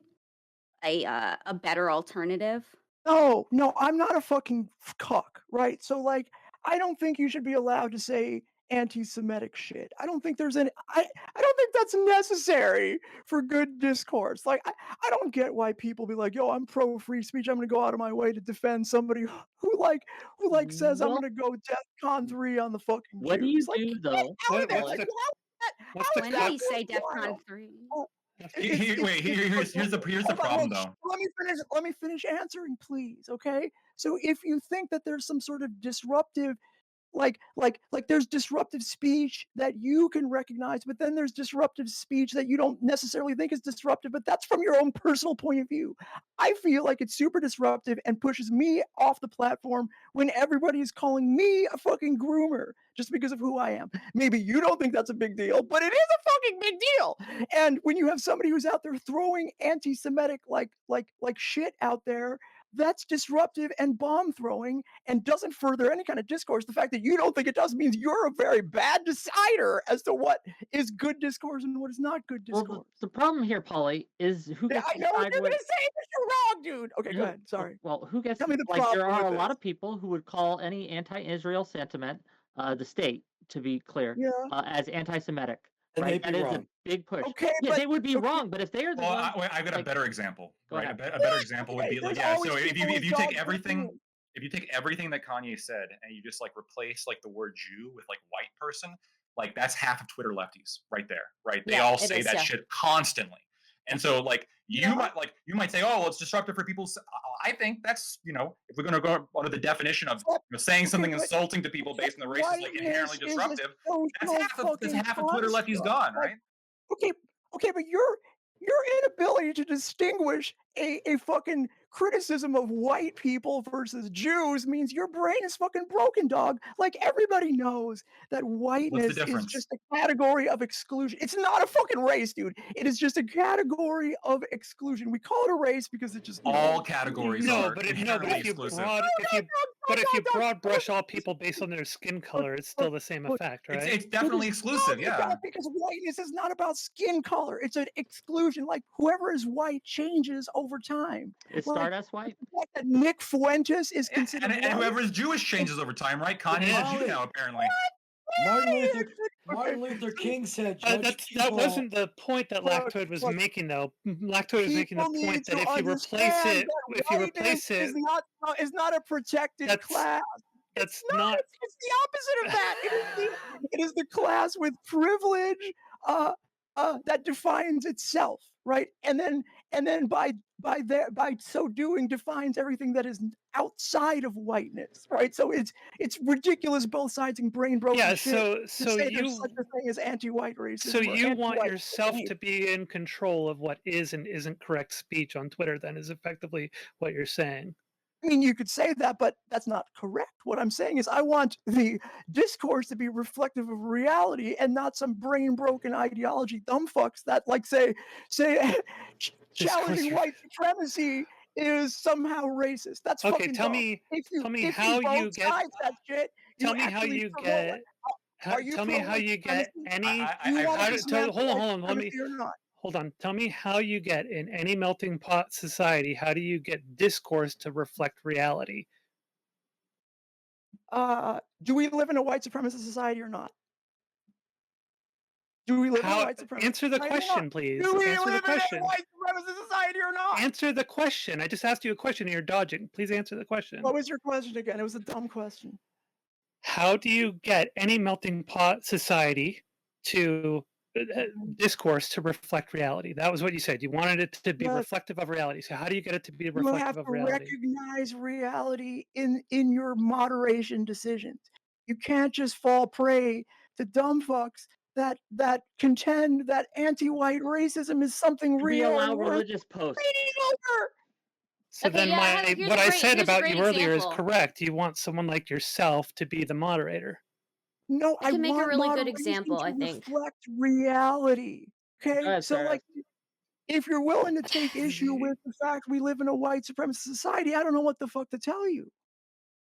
S7: better alternative?
S1: No, I'm not a fucking cuck, right? So, like, I don't think you should be allowed to say anti-Semitic shit. I don't think there's any. I don't think that's necessary for good discourse. Like, I don't get why people be like, "Yo, I'm pro free speech. I'm gonna go out of my way to defend somebody who like says I'm
S5: Well-
S1: gonna go DEFCON 3 on the fucking
S5: What do you
S1: Jews." Like,
S5: do though?
S8: What-
S1: like,
S8: what's the- what's
S1: how
S8: the
S1: is
S7: When
S1: that
S7: did he say
S1: worthwhile?
S7: DEFCON 3?
S2: Here's the
S1: Hold on,
S2: problem though.
S1: let me finish answering, please. Okay. So if you think that there's some sort of disruptive, like there's disruptive speech that you can recognize, but then there's disruptive speech that you don't necessarily think is disruptive, but that's from your own personal point of view. I feel like it's super disruptive and pushes me off the platform when everybody is calling me a fucking groomer just because of who I am. Maybe you don't think that's a big deal, but it is a fucking big deal. And when you have somebody who's out there throwing anti-Semitic like shit out there, that's disruptive and bomb throwing and doesn't further any kind of discourse. The fact that you don't think it does means you're a very bad decider as to what is good discourse and what is not good discourse.
S5: Well, the problem here, Polly, is who
S1: Yeah,
S5: gets
S1: I
S5: to
S1: know what
S5: decide
S1: you're
S5: what.
S1: gonna say, but you're wrong, dude. Okay, go
S5: Who-
S1: ahead. Sorry.
S5: Well, who gets
S1: Tell
S5: to,
S1: me the
S5: like there
S1: problem
S5: are a
S1: with
S5: lot
S1: this.
S5: of people who would call any anti-Israel sentiment, the state, to be clear,
S1: Yeah.
S5: As anti-Semitic.
S3: And
S5: Right?
S3: they'd
S5: That
S3: be
S5: is a
S3: wrong.
S5: big push.
S1: Okay,
S5: Yeah,
S1: but
S5: they would be
S1: okay.
S5: wrong, but if they are the
S2: Well,
S5: ones,
S2: I've got a
S5: like-
S2: better example,
S5: Go
S2: right?
S5: ahead.
S2: A better example would
S1: Okay,
S2: be like,
S1: there's
S2: yeah.
S1: always
S2: So if
S1: people with
S2: you take
S1: dogs
S2: everything,
S1: opinions.
S2: if you take everything that Kanye said and you just like replace like the word Jew with like white person, like that's half of Twitter lefties right there, right? They
S4: Yeah,
S2: all
S4: it
S2: say
S4: is,
S2: that
S4: yeah.
S2: shit constantly. And so like
S1: Yeah.
S2: you might say, oh, well, it's disruptive for people. I think that's if we're gonna go under the definition of saying something
S1: but
S2: insulting to people based on the race is like inherently
S1: whiteness is a
S2: disruptive. That's
S1: social
S2: half of
S1: fucking
S2: Twitter lefties
S1: construct.
S2: gone,
S1: Like,
S2: right?
S1: Okay, but your inability to distinguish a fucking criticism of white people versus Jews means your brain is fucking broken, dog. Like everybody knows that whiteness is
S2: difference?
S1: just a category of exclusion. It's not a fucking race, dude. It is just a category of exclusion. We call it a race because it just
S2: All categories
S8: No,
S2: are
S8: but
S2: inherently
S8: if you
S2: exclusive.
S8: broad brush all people based on their skin color, it's still the same effect, right?
S2: It's definitely exclusive, yeah.
S1: Because whiteness is not about skin color. It's an exclusion. Like whoever is white changes over time.
S5: Is
S1: Like,
S5: Stardust white?
S1: the fact that Nick Fuentes is considered
S2: And
S1: white.
S2: whoever is Jewish changes over time, right? Kanye's
S8: Yeah.
S2: a Jew now, apparently.
S3: Martin Luther King said,
S8: That wasn't the point that
S1: Look,
S8: Lactoid was
S1: look.
S8: making, though. Lactoid was making the
S1: People
S8: point
S1: need
S8: that
S1: to
S8: if you replace
S1: understand
S8: it,
S1: that
S8: if you
S1: whiteness
S8: replace it,
S1: is not a protected
S8: That's-
S1: class.
S8: that's
S1: No,
S8: not.
S1: it's the opposite of that. It is the class with privilege that defines itself, right? And then by so doing defines everything that is outside of whiteness, right? So it's ridiculous, both sides and brain broken
S8: Yeah.
S1: shit
S8: So
S1: to
S8: so
S1: say
S8: you
S1: there's such a thing as anti-white racism.
S8: so
S1: or
S8: you want
S1: anti-white
S8: yourself
S1: hate.
S8: to be in control of what is and isn't correct speech on Twitter. Then is effectively what you're saying.
S1: mean, you could say that, but that's not correct. What I'm saying is I want the discourse to be reflective of reality and not some brain-broken ideology dumb fucks that, like, say challenging white supremacy is somehow racist. That's
S8: Okay,
S1: fucking
S8: tell
S1: dumb.
S8: me
S1: If you
S8: how you
S1: both
S8: get.
S1: sides that shit,
S8: Tell
S1: you
S8: me how
S1: actually
S8: you
S1: promote
S8: get.
S1: it. Are you
S8: Tell me how
S1: pro-white
S8: you get
S1: supremacy?
S8: any.
S1: Do you want
S8: How
S1: to
S8: do,
S1: dismantle
S8: hold on,
S1: white
S8: hold on. Let me.
S1: supremacy or not?
S8: Hold on. Tell me how you get in any melting pot society. How do you get discourse to reflect reality?
S1: Do we live in a white supremacist society or not? Do we live in a
S8: How?
S1: white supremacist
S8: Answer the
S1: society or not?
S8: question, please.
S1: Do we
S8: Answer the
S1: live in a
S8: question.
S1: white supremacist society or not?
S8: Answer the question. I just asked you a question and you're dodging. Please answer the question.
S1: What was your question again? It was a dumb question.
S8: How do you get any melting pot society to discourse to reflect reality? That was what you said. You wanted it to be
S1: Yes.
S8: reflective of reality. So how do you get it to be
S1: You
S8: reflective
S1: have
S8: of
S1: to
S8: reality?
S1: recognize reality in your moderation decisions. You can't just fall prey to dumb fucks that contend that anti-white racism is something
S5: Do we
S1: real
S5: allow
S1: and worth
S5: religious posts?
S1: reading over.
S8: So
S4: Okay,
S8: then
S4: yeah, here's
S8: what
S4: a
S8: I
S4: great-
S8: said
S4: here's a
S8: about
S4: great
S8: you earlier is
S4: example.
S8: correct. You want someone like yourself to be the moderator.
S1: No,
S4: I
S1: I
S4: can make a
S1: want
S4: really good
S1: moderation
S4: example,
S1: to
S4: I think.
S1: reflect reality. Okay,
S5: ahead,
S1: so
S5: Sarah.
S1: like, if you're willing to take issue with the fact we live in a white supremacist society, I don't know what the fuck to tell you.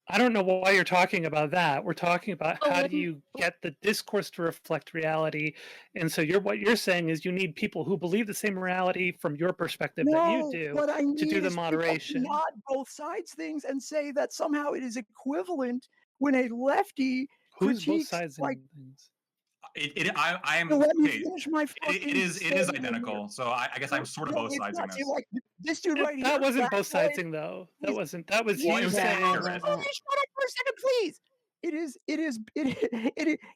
S8: I don't know why you're talking about that. We're talking about how do
S1: Oh,
S8: you get the discourse to reflect reality. And so what you're saying is you need people who believe the same reality from your perspective that you
S1: No,
S8: do
S1: what I
S8: to
S1: need
S8: do the
S1: is people to
S8: moderation.
S1: nod both sides things and say that somehow it is equivalent when a lefty
S8: Who's both
S1: critiques
S8: sides
S1: like.
S8: and things?
S2: I'm
S1: So let me
S2: okay.
S1: finish my fucking
S2: It is
S1: statement
S2: identical.
S1: here.
S2: So I guess I'm sort of
S1: No,
S2: both
S1: it's
S2: sides in
S1: not. See,
S2: this.
S1: like this dude right here.
S8: That wasn't
S1: Fat
S8: both
S1: Boy,
S8: sidesing though. That
S1: is-
S8: wasn't. That was
S2: Well, it
S8: you
S2: was
S8: saying.
S2: accurate.
S1: Oh, you shut up for a second, please.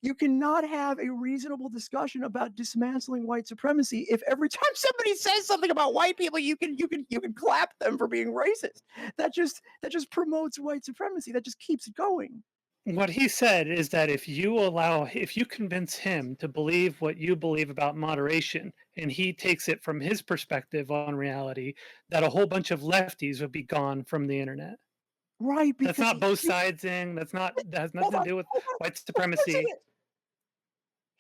S1: You cannot have a reasonable discussion about dismantling white supremacy if every time somebody says something about white people, you can clap them for being racist. That just promotes white supremacy. That just keeps it going.
S8: What he said is that if you convince him to believe what you believe about moderation, and he takes it from his perspective on reality, that a whole bunch of lefties would be gone from the internet.
S1: Right, because
S8: That's not both sidesing. That has nothing to do with white supremacy.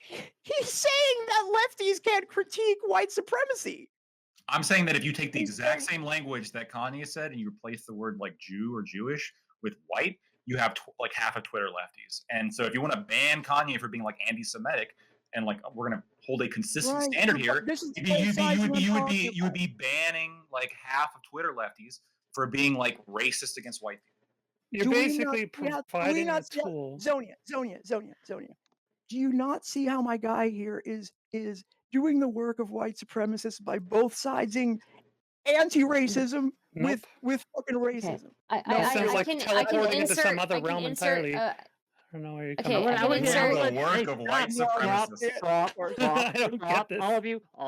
S1: He's saying that lefties can't critique white supremacy.
S2: I'm saying that if you take the exact same language that Kanye said and you replace the word like Jew or Jewish with white, you have like half of Twitter lefties. And so if you want to ban Kanye for being like anti-Semitic and like we're gonna hold a consistent standard here, you would be banning like half of Twitter lefties for being like racist against white people.
S8: You're basically providing a tool.
S1: Zonia. Do you not see how my guy here is doing the work of white supremacists by both siding anti-racism with fucking racism?
S4: I can
S8: teleporting into
S4: insert
S8: some other realm entirely.
S4: I
S8: don't know where you're
S4: Okay,
S8: coming
S4: I can insert
S2: the work of white supremacists.
S8: I don't get this.
S5: All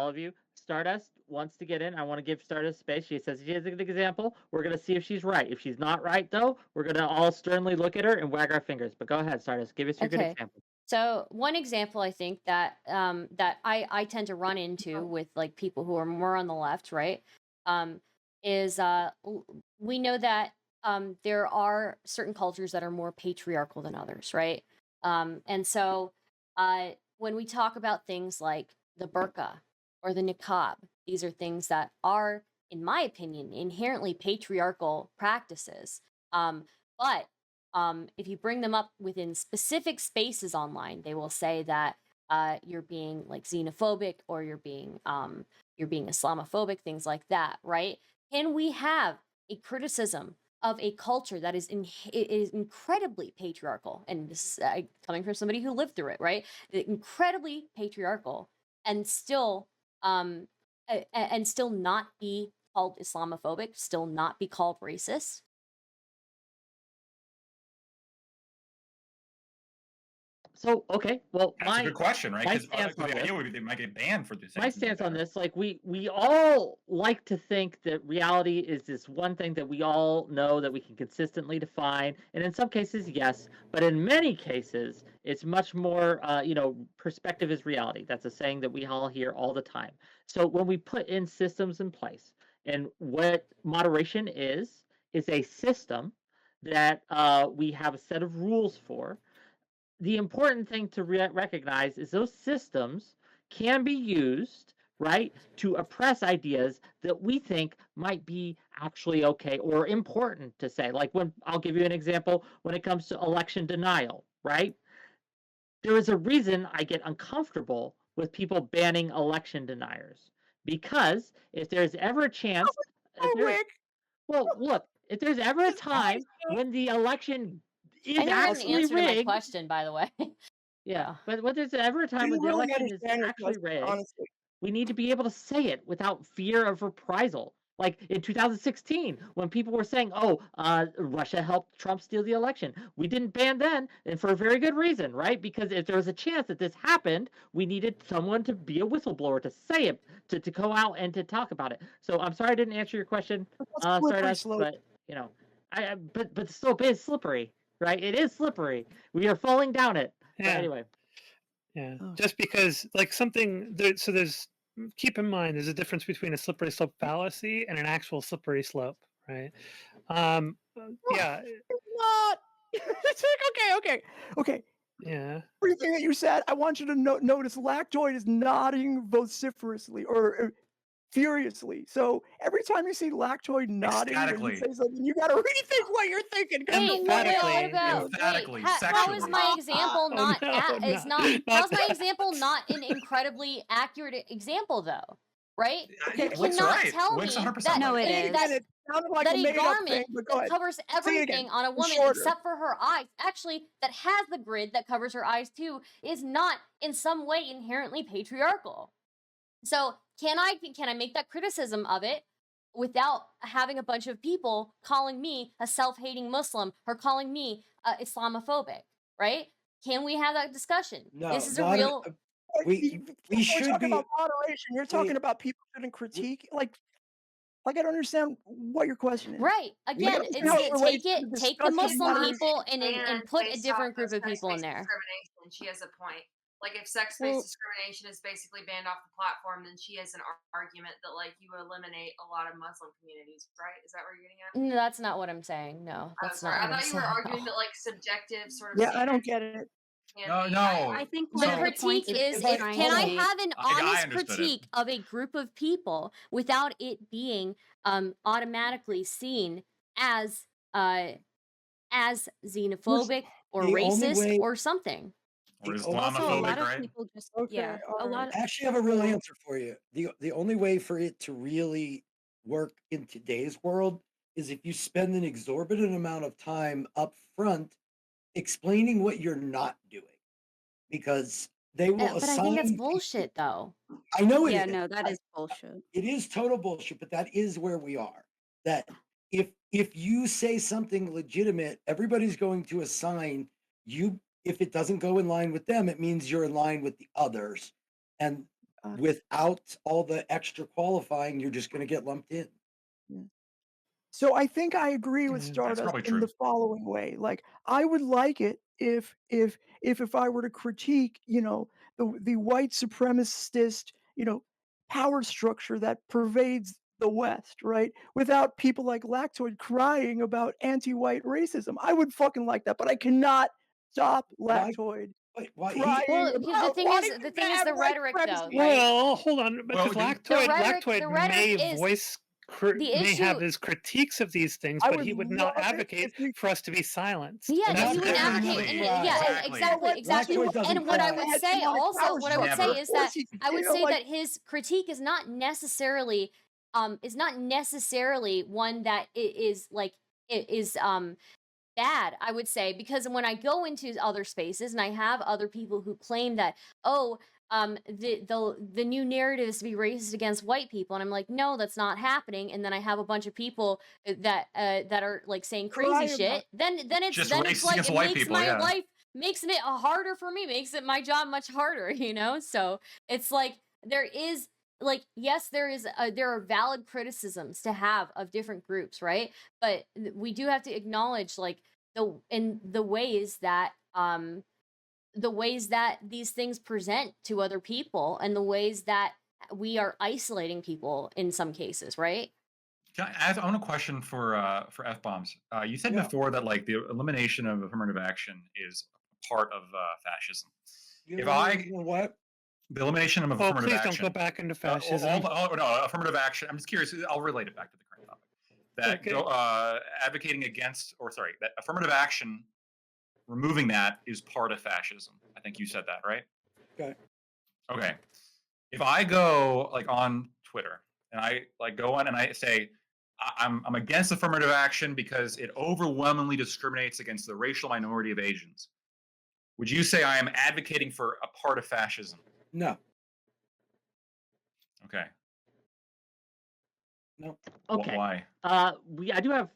S5: of you. Stardust wants to get in. I want to give Stardust space. She says she has a good example. We're going to see if she's right. If she's not right, though, we're going to all sternly look at her and wag our fingers. But go ahead, Stardust. Give us your good example.
S4: So one example I think that that I tend to run into with like people who are more on the left, right, is we know that there are certain cultures that are more patriarchal than others, right? And so when we talk about things like the burqa or the niqab, these are things that are, in my opinion, inherently patriarchal practices. But if you bring them up within specific spaces online, they will say that you're being like xenophobic or you're being Islamophobic, things like that, right? Can we have a criticism of a culture that is incredibly patriarchal, and this is coming from somebody who lived through it, right? Incredibly patriarchal, and still not be called Islamophobic, still not be called racist?
S5: So okay, well,
S2: that's a good question, right? Because the idea would be they might get banned for this.
S5: My stance on this, like we all like to think that reality is this one thing that we all know that we can consistently define, and in some cases, yes, but in many cases, it's much more. Perspective is reality. That's a saying that we all hear all the time. So when we put in systems in place, and what moderation is is a system that we have a set of rules for. The important thing to recognize is those systems can be used, right, to oppress ideas that we think might be actually okay or important to say. Like when I'll give you an example when it comes to election denial, right? There is a reason I get uncomfortable with people banning election deniers, because if there's ever a chance, well, look, if there's ever a time when the election is
S4: I never got an
S5: actually
S4: answer to my
S5: rigged,
S4: question, by the way.
S5: yeah, but when there's ever a time when the
S1: really
S5: election is
S1: understand your
S5: actually
S1: question,
S5: rigged,
S1: honestly.
S5: we need to be able to say it without fear of reprisal. Like in 2016, when people were saying, "Oh, Russia helped Trump steal the election," we didn't ban then, and for a very good reason, right? Because if there was a chance that this happened, we needed someone to be a whistleblower to say it, to go out and to talk about it. So I'm sorry I didn't answer your question, Stardust, but you know, but it's still is slippery, right? It is slippery. We are falling down it. But anyway.
S8: Yeah, just because like something there, so there's keep in mind there's a difference between a slippery slope fallacy and an actual slippery slope, right? Yeah.
S1: Not. It's like, okay.
S8: Yeah.
S1: Everything that you said, I want you to notice Lactoid is nodding vociferously or furiously. So every time you see Lactoid nodding when you say something, you gotta rethink what you're thinking.
S4: Wait, what about how is my example not how's my example not an incredibly accurate example though? Right? You cannot tell me that
S7: No, it is.
S4: that
S1: like
S4: a
S1: made-up
S4: garment
S1: thing, but go
S4: that
S1: ahead.
S4: covers
S1: Say it again.
S4: everything on a woman
S1: Shorter.
S4: except for her eyes, actually that has the grid that covers her eyes too, is not in some way inherently patriarchal. So can I make that criticism of it without having a bunch of people calling me a self-hating Muslim or calling me Islamophobic, right? Can we have that discussion?
S3: No,
S4: this is a real.
S3: We should
S1: talking
S3: be
S1: about moderation. You're talking about people shouldn't critique. Like I don't understand what your question is.
S4: Right. Again, it's take the Muslim people and put a
S6: based
S4: different
S6: off
S4: group of people in
S6: sex-based
S4: there.
S6: Discrimination. She has a point. Like if sex-based discrimination is basically banned off the platform, then she has an argument that like you eliminate a lot of Muslim communities, right? Is that what you're getting at?
S4: No, that's not what I'm saying. No, that's not.
S6: I
S4: what I'm
S6: thought you were
S4: saying.
S6: arguing that like subjective sort of.
S1: Yeah, I don't get it.
S7: I think
S4: the critique is can I have an honest critique of a group of people without it being automatically seen as xenophobic or racist or something.
S2: Or
S7: also, a lot
S2: Islamophobic,
S7: of
S2: right?
S7: people just a lot.
S3: I actually have a real answer for you. The only way for it to really work in today's world is if you spend an exorbitant amount of time up front explaining what you're not doing, because they will
S4: But
S3: assign.
S4: I think that's bullshit, though.
S3: I know it is.
S7: Yeah, no, that is bullshit.
S3: It is total bullshit, but that is where we are. That if you say something legitimate, everybody's going to assign you. If it doesn't go in line with them, it means you're in line with the others. And without all the extra qualifying, you're just going to get lumped in.
S1: So I think I agree with Stardust in the following way. Like I would like it if I were to critique, the white supremacist, power structure that pervades the West, right? Without people like Lactoid crying about anti-white racism. I would fucking like that, but I cannot stop Lactoid crying.
S4: Well, the thing is the rhetoric, though.
S8: Well, hold on, because Lactoid may voice may have his critiques of these things, but he would not advocate for us to be silenced.
S4: Yeah, he would advocate. Exactly. And what I would say also, is that I would say that his critique is not necessarily one that is bad, I would say, because when I go into other spaces and I have other people who claim that, the new narrative is to be racist against white people, and I'm like, no, that's not happening. And then I have a bunch of people that are like saying crazy shit. Then it's like it makes my life makes it harder for me, makes it my job much harder, So it's like there is like yes, there are valid criticisms to have of different groups, right? But we do have to acknowledge like the ways that these things present to other people and the ways that we are isolating people in some cases, right?
S2: I want a question for F-bombs. You said
S3: Yeah.
S2: before that like the elimination of affirmative action is part of fascism.
S3: You
S2: If
S3: know what?
S2: the elimination of
S8: Oh,
S2: affirmative
S8: please
S2: action.
S8: don't go back into fascism.
S2: No, affirmative action. I'm just curious. I'll relate it back to the current topic. That
S8: Okay.
S2: advocating against, or sorry, that affirmative action, removing that is part of fascism. I think you said that, right?
S3: Okay.
S2: Okay. If I go like on Twitter and I like go on and I say I'm against affirmative action because it overwhelmingly discriminates against the racial minority of Asians, would you say I am advocating for a part of fascism?
S3: No.
S2: Okay.
S3: No.
S5: Okay.
S2: Why?
S5: I do have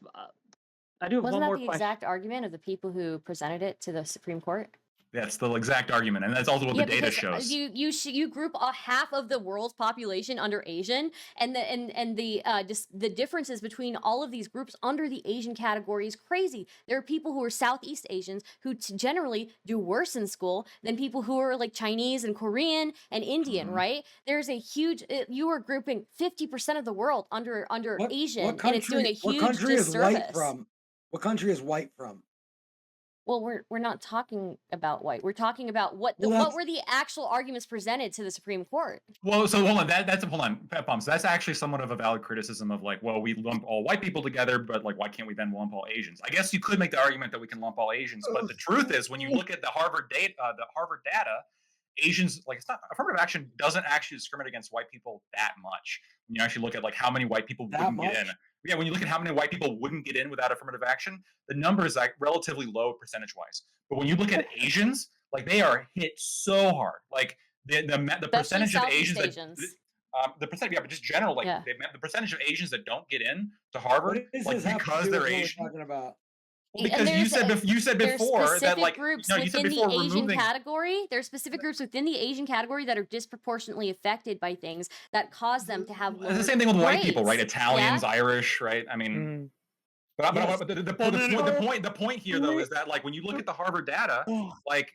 S4: Wasn't
S5: one
S4: that
S5: more
S4: the
S5: question.
S4: exact argument of the people who presented it to the Supreme Court?
S2: That's the exact argument, and that's also what the data
S4: because
S2: shows.
S4: you group half of the world's population under Asian, and the differences between all of these groups under the Asian category is crazy. There are people who are Southeast Asians who generally do worse in school than people who are like Chinese and Korean and Indian, right? There's a huge you are grouping 50% of the world under Asian, and it's doing a huge
S3: what country
S4: disservice.
S3: is white from? What country is white from?
S4: Well, we're not talking about white. We're talking about what were the actual arguments presented to the Supreme Court.
S2: Well, so hold on. Hold on, Pep Bombs. That's actually somewhat of a valid criticism of like, well, we lump all white people together, but like, why can't we then lump all Asians? I guess you could make the argument that we can lump all Asians, but the truth is, when you look at the Harvard data, Asians, like, it's not, affirmative action doesn't actually discriminate against white people that much. When you actually look at like how many white people wouldn't get in. Yeah, when you look at how many white people wouldn't get in without affirmative action, the number is like relatively low percentage-wise. But when you look at Asians, like they are hit so hard. Like the percentage of Asians. The percentage, yeah, but just general, like the percentage of Asians that don't get in to Harvard, like because they're Asian.
S3: Talking about?
S2: Well, because you said before that like
S4: groups
S2: you
S4: within
S2: said before
S4: the Asian
S2: removing.
S4: category. There's specific groups within the Asian category that are disproportionately affected by things that cause them to have.
S2: It's the same thing with white people, right? Italians, Irish, right? I mean, but the point here though is that like when you look at the Harvard data, like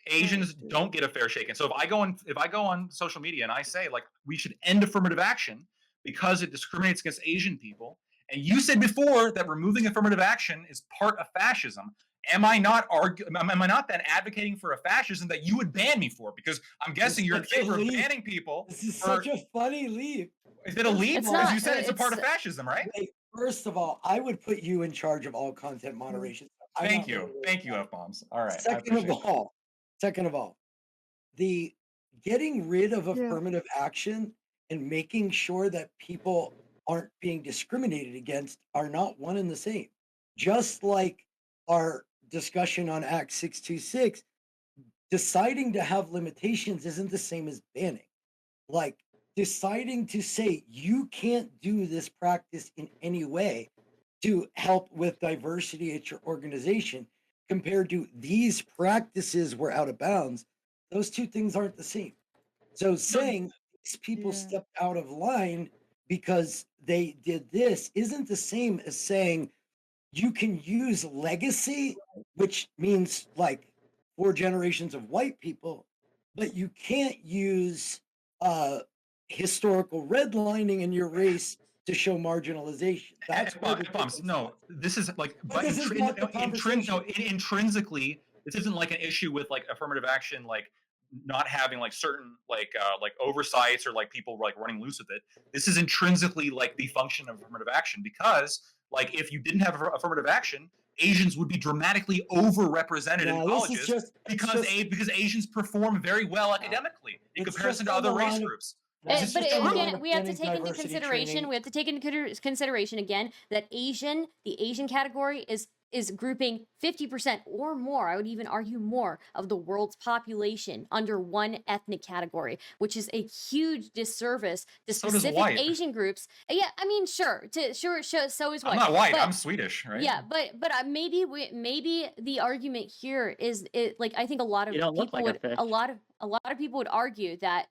S2: Asians don't get a fair shake. And so if I go on social media and I say like we should end affirmative action because it discriminates against Asian people, and you said before that removing affirmative action is part of fascism, am I not then advocating for a fascism that you would ban me for? Because I'm guessing you're in favor of banning people.
S3: This is such a funny leap.
S2: Is it a leap? Because you said it's a part of fascism, right?
S3: First of all, I would put you in charge of all content moderation.
S2: Thank you, F-bombs. All right.
S3: Second of all, the getting rid of affirmative action and making sure that people aren't being discriminated against are not one and the same. Just like our discussion on Act 626, deciding to have limitations isn't the same as banning. Like deciding to say you can't do this practice in any way to help with diversity at your organization compared to these practices were out of bounds, those two things aren't the same. So saying these people stepped out of line because they did this isn't the same as saying you can use legacy, which means like 4 generations of white people, but you can't use historical redlining in your race to show marginalization. That's
S2: no. This is like, but intrinsically, this isn't like an issue with like affirmative action, like not having like certain like oversights or like people like running loose with it. This is intrinsically like the function of affirmative action, because like if you didn't have affirmative action, Asians would be dramatically overrepresented in colleges because Asians perform very well academically in comparison to other race groups.
S4: But again, we have to take into consideration. We have to take into consideration again that the Asian category is grouping 50% or more, I would even argue more, of the world's population under one ethnic category, which is a huge disservice to specific Asian groups. Yeah, I mean, sure, so is white. I'm
S2: not white. I'm Swedish, right?
S4: Yeah, but maybe the argument here is like I think a lot of people would argue that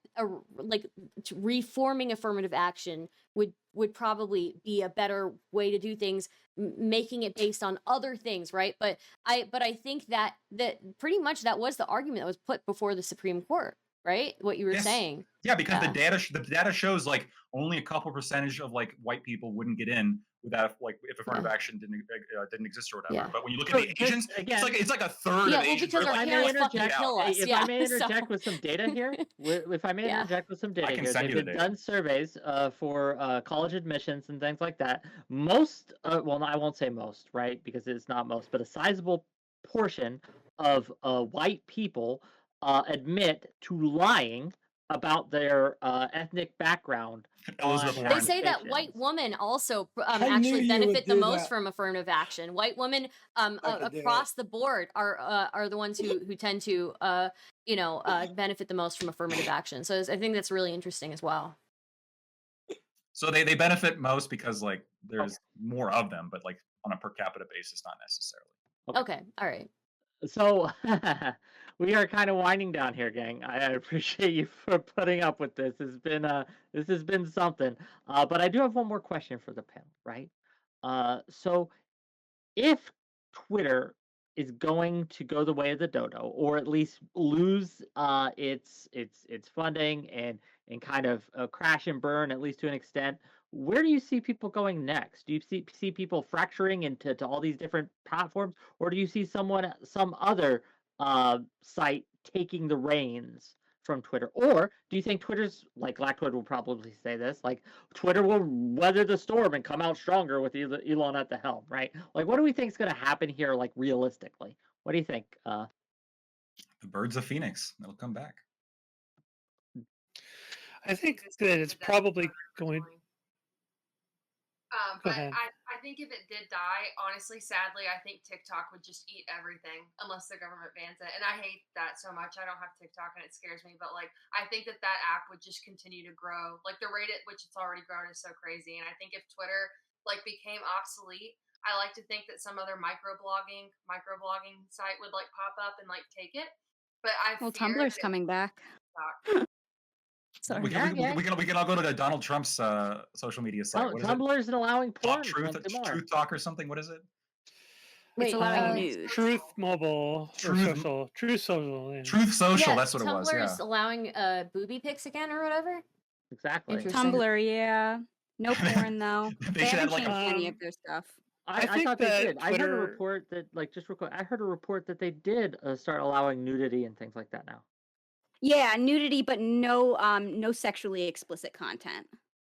S4: like reforming affirmative action would probably be a better way to do things, making it based on other things, right? But I think that pretty much that was the argument that was put before the Supreme Court. right? What you were
S2: Yes.
S4: saying.
S2: Yeah, because
S4: Yeah.
S2: the data shows like only a couple percentage of like white people wouldn't get in without like if affirmative
S4: Yeah.
S2: action didn't exist or whatever.
S4: Yeah.
S2: But when you look
S5: So
S2: at the
S5: just
S2: Asians,
S5: again,
S2: it's like a third
S4: Yeah,
S2: of
S4: well,
S2: Asians.
S4: because
S2: They're
S4: our
S2: like,
S4: hair
S2: "Yeah,
S4: will fucking
S2: yeah."
S4: kill us.
S5: if
S4: Yeah.
S5: I may interject
S4: So,
S5: with some data here, if I may
S4: yeah.
S5: interject with some data
S2: can
S5: here,
S2: send
S5: they've
S2: you the
S5: been
S2: data.
S5: done surveys for college admissions and things like that. Most, well, no, I won't say most, right? Because it's not most, but a sizable portion of white people admit to lying about their ethnic background
S2: Elizabeth
S5: on
S4: They
S2: Warren.
S4: say that white
S5: applications.
S4: women also
S3: I knew
S4: actually
S3: you would
S4: benefit the
S3: do
S4: most
S3: that.
S4: from affirmative action. White women
S3: I could do
S4: across the board are the ones who tend to benefit the most from affirmative action. So I think that's really interesting as well.
S2: So they benefit most because like there's more of them, but like on a per capita basis, not necessarily.
S4: Okay, all right.
S5: So we are kind of winding down here, gang. I appreciate you for putting up with this. This has been something. But I do have one more question for the panel, right? So if Twitter is going to go the way of the dodo, or at least lose its funding and kind of crash and burn, at least to an extent, where do you see people going next? Do you see people fracturing into all these different platforms, or do you see some other site taking the reins from Twitter? Or do you think Twitter's, like Lactoid will probably say this, like Twitter will weather the storm and come out stronger with Elon at the helm, right? Like, what do we think is going to happen here, like realistically? What do you think?
S2: The birds of Phoenix, they'll come back.
S8: I think that it's probably going. Go
S6: But
S8: ahead.
S6: I think if it did die, honestly, sadly, I think TikTok would just eat everything unless the government bans it. And I hate that so much. I don't have TikTok and it scares me. But like, I think that app would just continue to grow. Like the rate at which it's already grown is so crazy. And I think if Twitter like became obsolete, I like to think that some other microblogging site would like pop up and like take it. But I
S7: Well,
S6: fear
S7: Tumblr's
S6: that it
S7: coming back.
S6: TikTok.
S7: Sorry.
S2: We can all go to the Donald Trump's social media site. What is it?
S5: Tumblr's allowing porn.
S2: Truth Talk or something. What is it?
S7: It's
S4: Wait,
S7: allowing news.
S8: Truth Mobile or social. Truth Social. Yeah.
S2: Truth Social.
S4: Yeah,
S2: That's what it was.
S4: Tumblr's
S2: Yeah.
S4: allowing booby pics again or whatever.
S5: Exactly.
S4: Interesting.
S7: Tumblr, yeah. No porn though.
S2: They
S7: They
S2: should
S7: haven't
S2: have, like,
S7: changed any of their stuff.
S5: I
S8: think
S5: thought they
S8: that
S5: did. I heard a
S8: Twitter-
S5: report that, like, just real quick, I heard a report that they did start allowing nudity and things like that now.
S7: Yeah, nudity, but no sexually explicit content.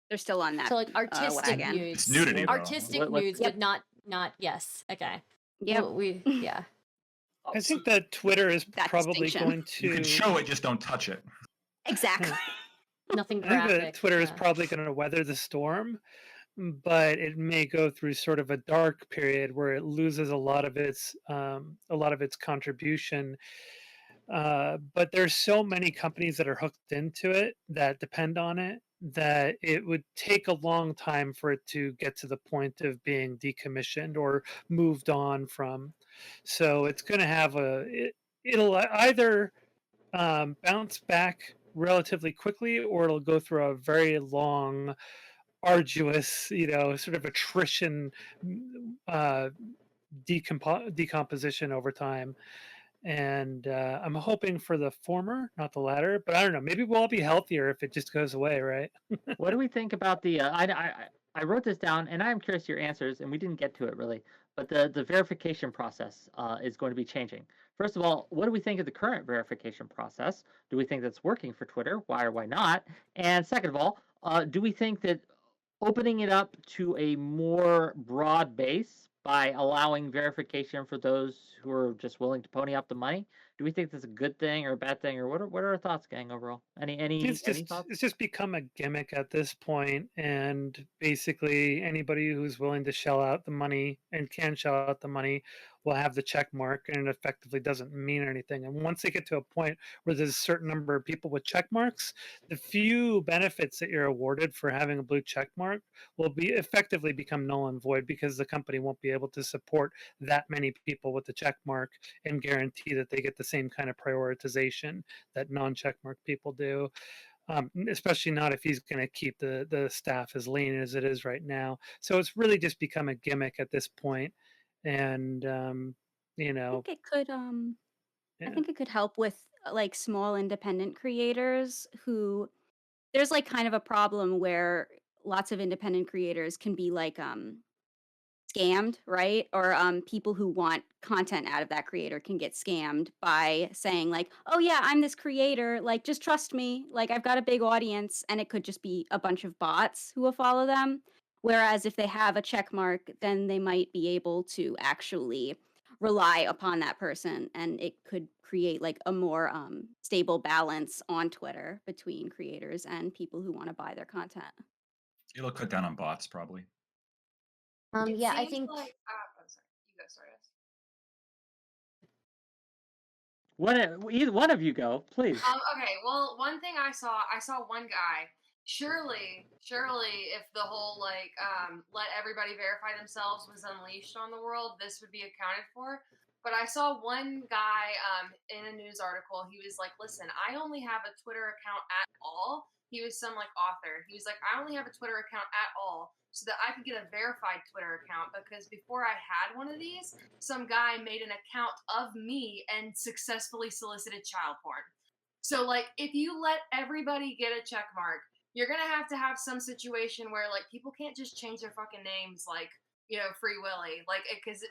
S7: They're still on that.
S4: So like artistic
S7: wagon.
S4: nudes.
S2: It's nudity, though.
S4: Artistic
S5: What-
S4: nudes,
S7: Yep.
S4: but not yes. Okay.
S7: Yep.
S4: Well, yeah.
S8: I think that Twitter is
S7: That
S8: probably
S7: distinction.
S8: going to.
S2: You can show it, just don't touch it.
S7: Exactly.
S4: Nothing
S8: I think
S4: graphic.
S8: that Twitter is
S4: yeah.
S8: probably going to weather the storm, but it may go through sort of a dark period where it loses a lot of its contribution. But there's so many companies that are hooked into it that depend on it that it would take a long time for it to get to the point of being decommissioned or moved on from. So it's going to have it'll either bounce back relatively quickly, or it'll go through a very long, arduous, sort of attrition, decomposition over time. And I'm hoping for the former, not the latter. But I don't know. Maybe we'll all be healthier if it just goes away, right?
S5: What do we think about the? I wrote this down, and I'm curious your answers, and we didn't get to it really. But the verification process is going to be changing. First of all, what do we think of the current verification process? Do we think that's working for Twitter? Why or why not? And second of all, do we think that opening it up to a more broad base by allowing verification for those who are just willing to pony up the money, do we think that's a good thing or a bad thing, or what are our thoughts, gang, overall? Any thoughts?
S8: It's just become a gimmick at this point, and basically anybody who's willing to shell out the money and can shell out the money will have the check mark, and it effectively doesn't mean anything. And once they get to a point where there's a certain number of people with check marks, the few benefits that you're awarded for having a blue check mark will be effectively become null and void, because the company won't be able to support that many people with the check mark and guarantee that they get the same kind of prioritization that non-check mark people do. Especially not if he's going to keep the staff as lean as it is right now. So it's really just become a gimmick at this point. And
S7: I think it could I think it could help with like small independent creators who there's like kind of a problem where lots of independent creators can be like scammed, right? Or people who want content out of that creator can get scammed by saying like, "Oh yeah, I'm this creator, like just trust me. Like I've got a big audience," and it could just be a bunch of bots who will follow them. Whereas if they have a check mark, then they might be able to actually rely upon that person, and it could create like a more stable balance on Twitter between creators and people who want to buy their content.
S2: It'll cut down on bots probably.
S6: It
S4: Yeah, I
S6: seems
S4: think
S6: like oh, sorry. You go, Stardust.
S5: Either one of you go, please.
S6: Okay. Well, one thing I saw one guy. Surely, if the whole like let everybody verify themselves was unleashed on the world, this would be accounted for. But I saw one guy in a news article. He was like, "Listen, I only have a Twitter account at all." He was some like author. He was like, "I only have a Twitter account at all so that I could get a verified Twitter account because before I had one of these, some guy made an account of me and successfully solicited child porn." So like if you let everybody get a check mark, you're going to have some situation where like people can't just change their fucking names like, free willy, like cuz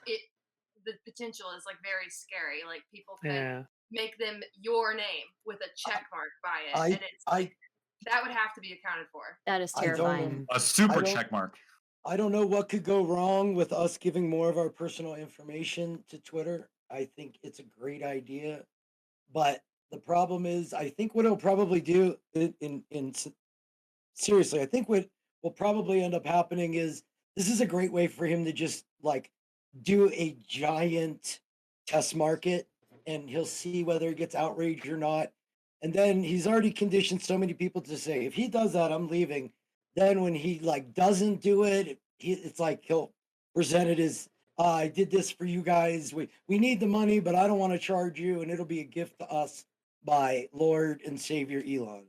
S6: the potential is like very scary. Like people could make them your name with a check mark by it, and it's like that would have to be accounted for.
S4: that is terrifying.
S2: A super check mark.
S3: I don't know what could go wrong with us giving more of our personal information to Twitter. I think it's a great idea, but the problem is, I think what it'll probably do seriously, I think what will probably end up happening is this is a great way for him to just like do a giant test market, and he'll see whether he gets outraged or not. And then he's already conditioned so many people to say, if he does that, I'm leaving. Then when he like doesn't do it, it's like he'll present it as I did this for you guys. We need the money, but I don't want to charge you, and it'll be a gift to us by Lord and Savior Elon.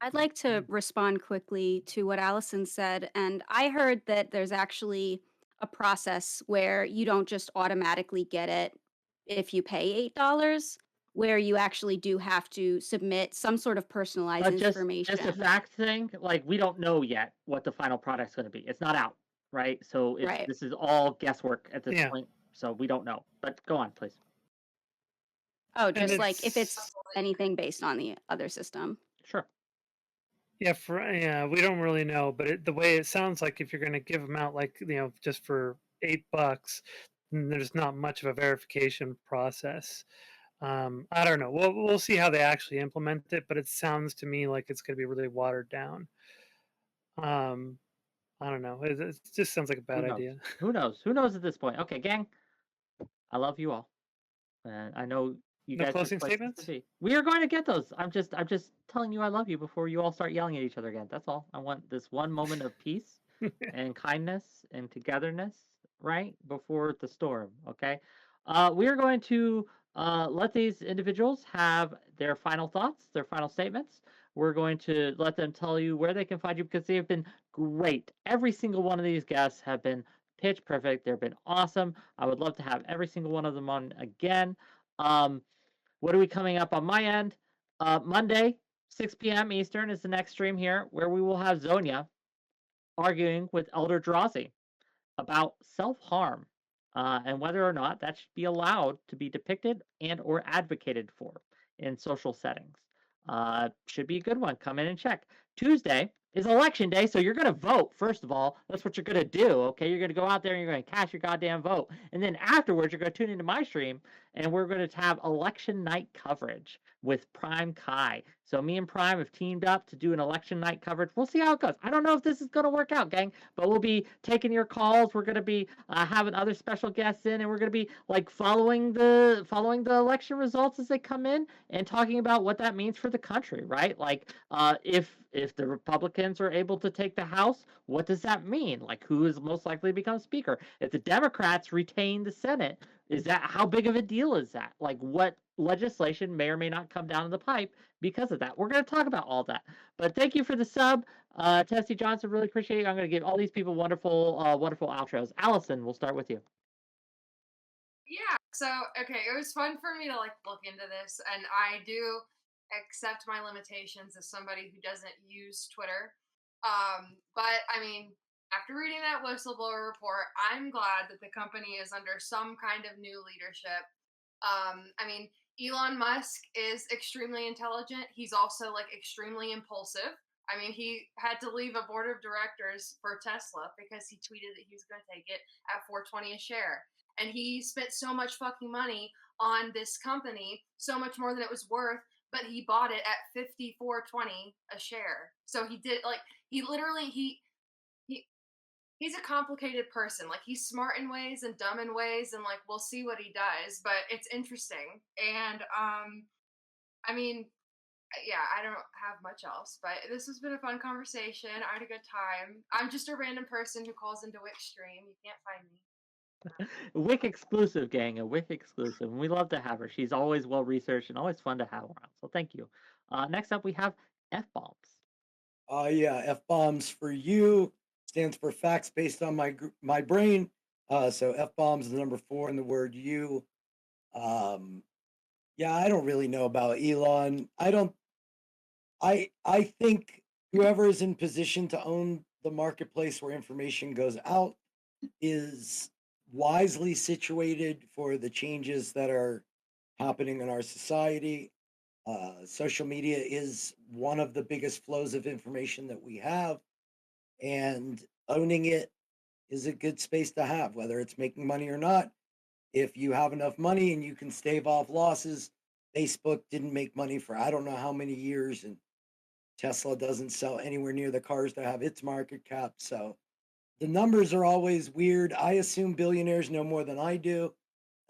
S7: I'd like to respond quickly to what Allison said. And I heard that there's actually a process where you don't just automatically get it if you pay $8, where you actually do have to submit some sort of personalized information.
S5: Just a fact thing, like we don't know yet what the final product's going to be. It's not out, right? So this is all guesswork at this point. So we don't know. But go on, please.
S7: Oh, just like if it's anything based on the other system.
S5: Sure.
S8: Yeah, we don't really know, but the way it sounds like if you're going to give them out like, just for $8, then there's not much of a verification process. I don't know. We'll see how they actually implement it, but it sounds to me like it's going to be really watered down. I don't know. It just sounds like a bad idea.
S5: Who knows? Who knows at this point? Okay, gang. I love you all. And I know you guys.
S8: Closing statements?
S5: We are going to get those. I'm just telling you I love you before you all start yelling at each other again. That's all. I want this one moment of peace and kindness and togetherness, right? Before the storm. Okay. We are going to let these individuals have their final thoughts, their final statements. We're going to let them tell you where they can find you because they have been great. Every single one of these guests have been pitch perfect. They've been awesome. I would love to have every single one of them on again. What are we coming up on my end? Monday, 6 p.m. Eastern is the next stream here where we will have Zonia arguing with Elder Drazi about self-harm and whether or not that should be allowed to be depicted and or advocated for in social settings. Should be a good one. Come in and check. Tuesday is election day, so you're going to vote, first of all. That's what you're going to do, okay? You're going to go out there and you're going to cast your goddamn vote. And then afterwards, you're going to tune into my stream, and we're going to have election night coverage with Prime Kai. So me and Prime have teamed up to do an election night coverage. We'll see how it goes. I don't know if this is going to work out, gang, but we'll be taking your calls. We're going to be having other special guests in, and we're going to be like following the election results as they come in and talking about what that means for the country, right? Like if the Republicans are able to take the House, what does that mean? Like who is most likely to become Speaker? If the Democrats retain the Senate, how big of a deal is that? Like what legislation may or may not come down the pipe because of that? We're going to talk about all that. But thank you for the sub, Tessie Johnson. Really appreciate it. I'm going to give all these people wonderful outros. Allison, we'll start with you.
S6: Yeah, So okay, it was fun for me to like look into this, and I do accept my limitations as somebody who doesn't use Twitter. But I mean, after reading that whistleblower report, I'm glad that the company is under some kind of new leadership. I mean, Elon Musk is extremely intelligent. He's also like extremely impulsive. I mean, he had to leave a board of directors for Tesla because he tweeted that he was going to take it at $4.20 a share. And he spent so much fucking money on this company, so much more than it was worth, but he bought it at $54.20 a share. So he did like he literally he's a complicated person. Like he's smart in ways and dumb in ways, and like we'll see what he does, but it's interesting. And I mean, yeah, I don't have much else, but this has been a fun conversation. I had a good time. I'm just a random person who calls into Wick stream. You can't find me.
S5: Wick exclusive, gang, a Wick exclusive. And we love to have her. She's always well researched and always fun to have around. So thank you. Next up, we have F bombs.
S3: Yeah, F bombs for you stands for facts based on my brain. So F bombs is the number 4 in the word you. Yeah, I don't really know about Elon. I think whoever is in position to own the marketplace where information goes out is wisely situated for the changes that are happening in our society. Social media is one of the biggest flows of information that we have, and owning it is a good space to have, whether it's making money or not. If you have enough money and you can stave off losses, Facebook didn't make money for I don't know how many years, and Tesla doesn't sell anywhere near the cars that have its market cap. So the numbers are always weird. I assume billionaires know more than I do.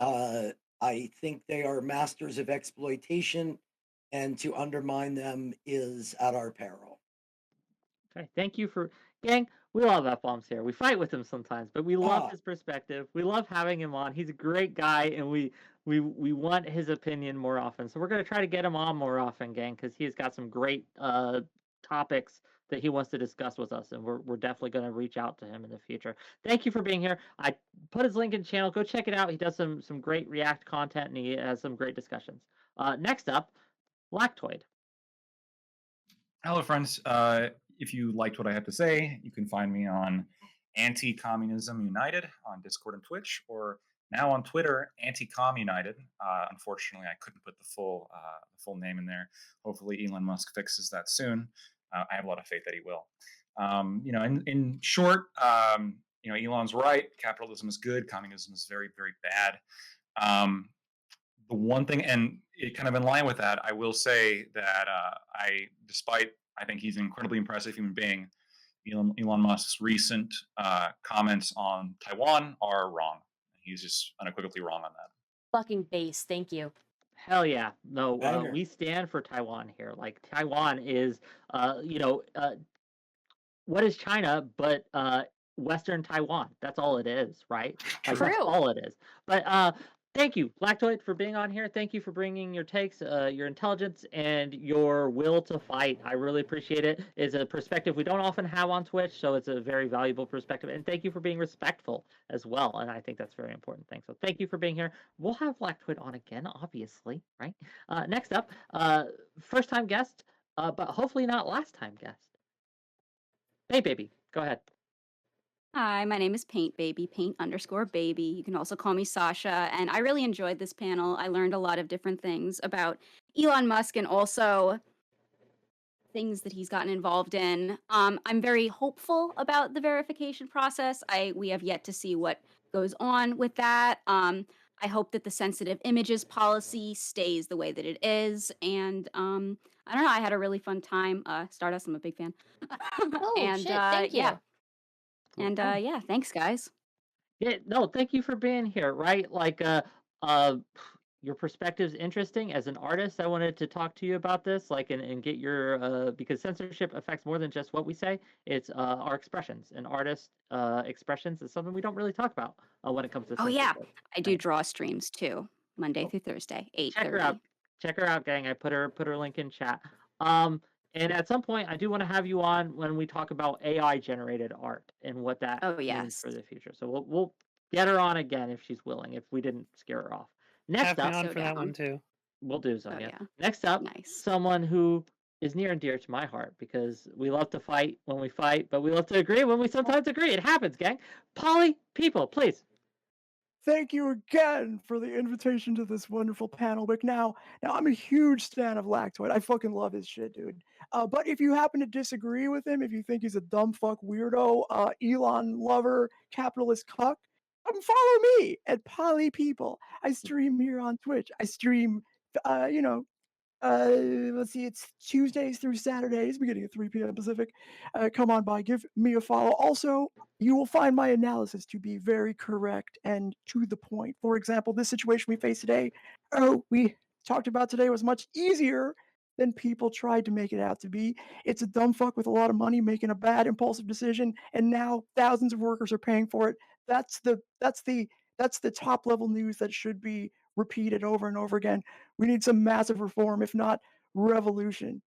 S3: I think they are masters of exploitation, and to undermine them is at our peril.
S5: Okay, thank you for gang. We love F bombs here. We fight with him sometimes, but we love his perspective. We love having him on. He's a great guy, and we want his opinion more often. So we're gonna try to get him on more often, gang, because he's got some great topics that he wants to discuss with us, and we're definitely gonna reach out to him in the future. Thank you for being here. I put his link in the channel. Go check it out. He does some great React content, and he has some great discussions. Next up, Lactoid.
S2: Hello, friends. If you liked what I have to say, you can find me on Anti-Communism United on Discord and Twitch, or now on Twitter, Anti-Com United. Unfortunately, I couldn't put the full name in there. Hopefully, Elon Musk fixes that soon. I have a lot of faith that he will. In short, Elon's right. Capitalism is good. Communism is very, very bad. The one thing, and it kind of in line with that, I will say that I think he's an incredibly impressive human being. Elon Musk's recent comments on Taiwan are wrong. He's just unequivocally wrong on that.
S4: Fucking base. Thank you.
S5: Hell yeah. No, we stand for Taiwan here. Like, Taiwan is, what is China but Western Taiwan? That's all it is, right? Like,
S4: True.
S5: That's all it is. But thank you, Lactoid, for being on here. Thank you for bringing your takes, your intelligence, and your will to fight. I really appreciate it. It's a perspective we don't often have on Twitch, so it's a very valuable perspective. And thank you for being respectful as well. And I think that's a very important thing. So thank you for being here. We'll have Lactoid on again, obviously, right? Next up, first-time guest, but hopefully not last-time guest. Hey, baby, go ahead.
S7: Hi, my name is Paint Baby, Paint_Baby. You can also call me Sasha, and I really enjoyed this panel. I learned a lot of different things about Elon Musk and also things that he's gotten involved in. I'm very hopeful about the verification process. We have yet to see what goes on with that. I hope that the sensitive images policy stays the way that it is, and I don't know. I had a really fun time. Stardust, I'm a big fan.
S4: Oh,
S7: and
S4: shit, thank you.
S7: yeah. And yeah, thanks guys.
S5: Yeah, no, thank you for being here, right? Like your perspective's interesting. As an artist, I wanted to talk to you about this, like and get your because censorship affects more than just what we say. It's our expressions, and artist expressions is something we don't really talk about when it comes to censorship.
S7: Yeah, I do draw streams too, Monday through Thursday, 8:30.
S5: Check her out, gang. I put her link in chat. And at some point, I do want to have you on when we talk about AI-generated art and what that means for the future. So we'll get her on again if she's willing, if we didn't scare her off. Next
S8: Have me
S5: up,
S8: on
S7: So
S8: for that one
S7: down.
S8: too.
S5: we'll do
S7: Oh
S5: Zonia.
S7: yeah,
S5: Next up,
S7: nice.
S5: someone who is near and dear to my heart because we love to fight when we fight, but we love to agree when we sometimes agree. It happens, gang. Polly People, please.
S1: Thank you again for the invitation to this wonderful panel. But now I'm a huge fan of Lactoid. I fucking love his shit, dude. But if you happen to disagree with him, if you think he's a dumb fuck weirdo, Elon lover, capitalist cuck, follow me at Poly People. I stream here on Twitch. I stream, you know, let's see, it's Tuesdays through Saturdays, beginning at 3 p.m. Pacific. Come on by, give me a follow. Also, you will find my analysis to be very correct and to the point. For example, this situation we face today, we talked about today, was much easier than people tried to make it out to be. It's a dumb fuck with a lot of money making a bad impulsive decision, and now thousands of workers are paying for it. That's the top level news that should be repeated over and over again. We need some massive reform, if not revolution.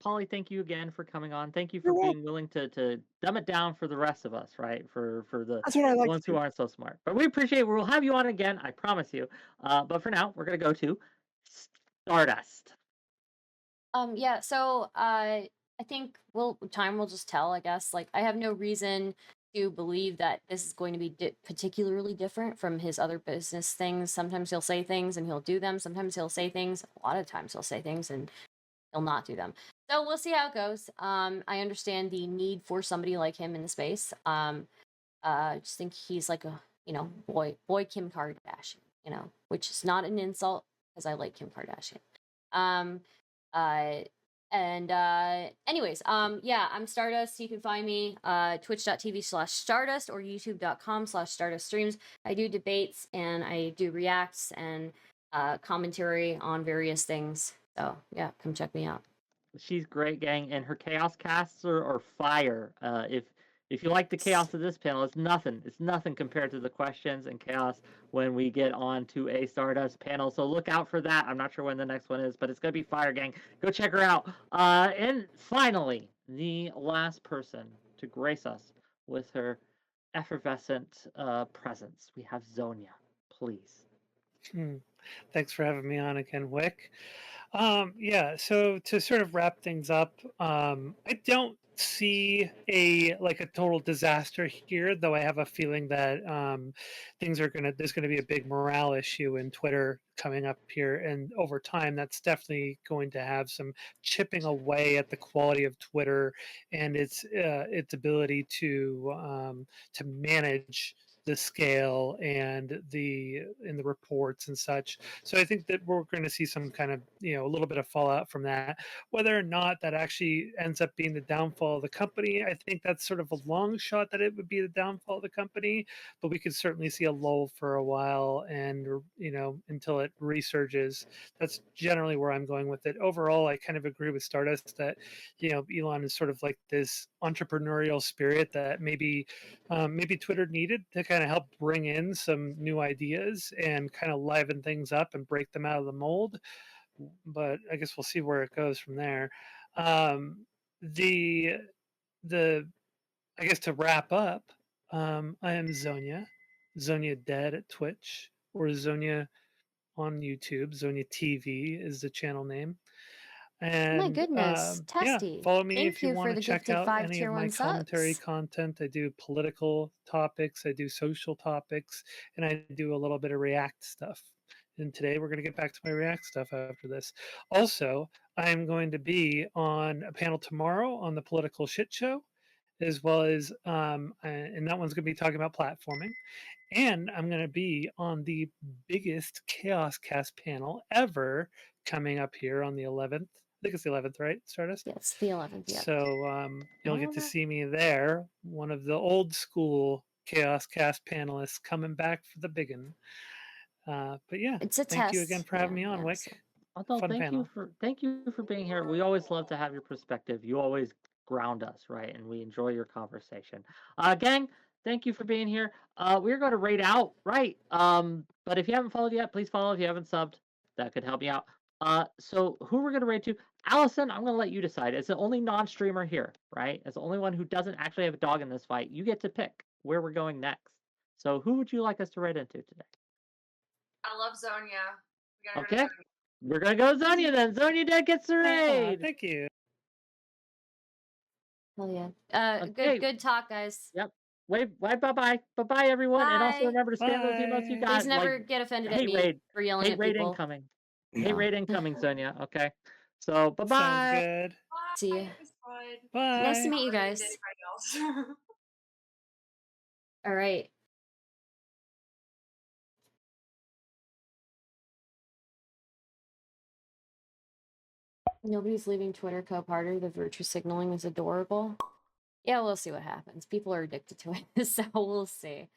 S5: Polly, thank you again for coming on. Thank you for
S1: You're welcome.
S5: being willing to dumb it down for the rest of us, right? For the
S1: That's what I like to
S5: ones who
S1: do.
S5: aren't so smart. But we appreciate it. We'll have you on again, I promise you. But for now, we're gonna go to Stardust.
S4: Yeah, so I think time will just tell, I guess. Like, I have no reason to believe that this is going to be particularly different from his other business things. Sometimes he'll say things and he'll do them. Sometimes he'll say things. A lot of times he'll say things and he'll not do them. So we'll see how it goes. I understand the need for somebody like him in the space. I just think he's like a, boy Kim Kardashian, which is not an insult because I like Kim Kardashian. Anyways, yeah, I'm Stardust. You can find me twitch.tv/Stardust or youtube.com/Stardust streams. I do debates and I do reacts and commentary on various things. So yeah, come check me out.
S5: She's great, gang, and her chaos casts are fire. If you like the chaos of this panel, it's nothing. It's nothing compared to the questions and chaos when we get on to a Stardust panel. So look out for that. I'm not sure when the next one is, but it's gonna be fire, gang. Go check her out. And finally, the last person to grace us with her effervescent presence, we have Zonia. Please.
S8: Thanks for having me on again, Wick. Yeah, so to sort of wrap things up, I don't see a total disaster here, though I have a feeling that there's gonna be a big morale issue in Twitter coming up here, and over time that's definitely going to have some chipping away at the quality of Twitter and its ability to manage the scale and the reports and such. So I think that we're going to see some kind of a little bit of fallout from that. Whether or not that actually ends up being the downfall of the company, I think that's sort of a long shot that it would be the downfall of the company. But we could certainly see a lull for a while, and until it resurges. That's generally where I'm going with it. Overall, I kind of agree with Stardust that Elon is sort of like this entrepreneurial spirit that maybe Twitter needed to kind of help bring in some new ideas and kind of liven things up and break them out of the mold. But I guess we'll see where it goes from there. The I guess to wrap up, I am Zonia Dead at Twitch, or Zonia on YouTube. Zonia TV is the channel name. And
S4: My goodness,
S8: yeah,
S4: Testy.
S8: follow me
S4: Thank
S8: if you
S4: you for
S8: want to
S4: the
S8: check
S4: gifted
S8: out
S4: 5
S8: any
S4: tier
S8: of my
S4: 1
S8: commentary
S4: subs.
S8: content. I do political topics, I do social topics, and I do a little bit of React stuff. And today we're going to get back to my React stuff after this. Also, I'm going to be on a panel tomorrow on the Political Shit Show, as well as, and that one's going to be talking about platforming. And I'm going to be on the biggest Chaos Cast panel ever coming up here on the 11th. I think it's the 11th, right, Stardust?
S4: Yes, the 11th, yeah.
S8: So you'll get to see me there, one of the old school Chaos Cast panelists coming back for the big one. But yeah,
S4: It's a
S8: thank
S4: test.
S8: you again for having me on, Wick.
S4: So.
S5: Although
S8: Fun panel.
S5: thank you for being here. We always love to have your perspective. You always ground us, right? And we enjoy your conversation. Gang, thank you for being here. We're going to rate out, right? But if you haven't followed yet, please follow. If you haven't subbed, that could help me out. So who we're going to rate to? Allison, I'm going to let you decide. As the only non-streamer here, right? As the only one who doesn't actually have a dog in this fight, you get to pick where we're going next. So who would you like us to rate into today?
S6: I love Zonia. We gotta go to
S5: Okay.
S6: Zonia.
S5: We're gonna go Zonia then. Zonia Dead gets the
S8: Ah,
S5: raid.
S8: thank you.
S4: Hell yeah.
S5: Okay.
S4: Good talk, guys.
S5: Yep. Wait. Bye. Bye. Bye. Everyone. And also
S4: Bye.
S5: remember to spam those emotes you
S8: Bye.
S5: got.
S4: Please never
S5: Like
S4: get offended at
S5: hate
S4: me
S5: raid.
S4: for yelling
S5: Hate
S4: at
S5: raid
S4: people.
S5: incoming.
S3: No.
S5: Hate raid incoming, Sonia. Okay. So bye
S8: Sounds
S5: bye.
S8: good.
S6: Bye.
S4: See ya.
S6: It was fun.
S8: Bye.
S4: Nice to meet you
S6: Not really
S4: guys.
S6: anybody else.
S4: All right. Nobody's leaving Twitter co-party. The virtue signaling is adorable. Yeah, we'll see what happens. People are addicted to it, so we'll see.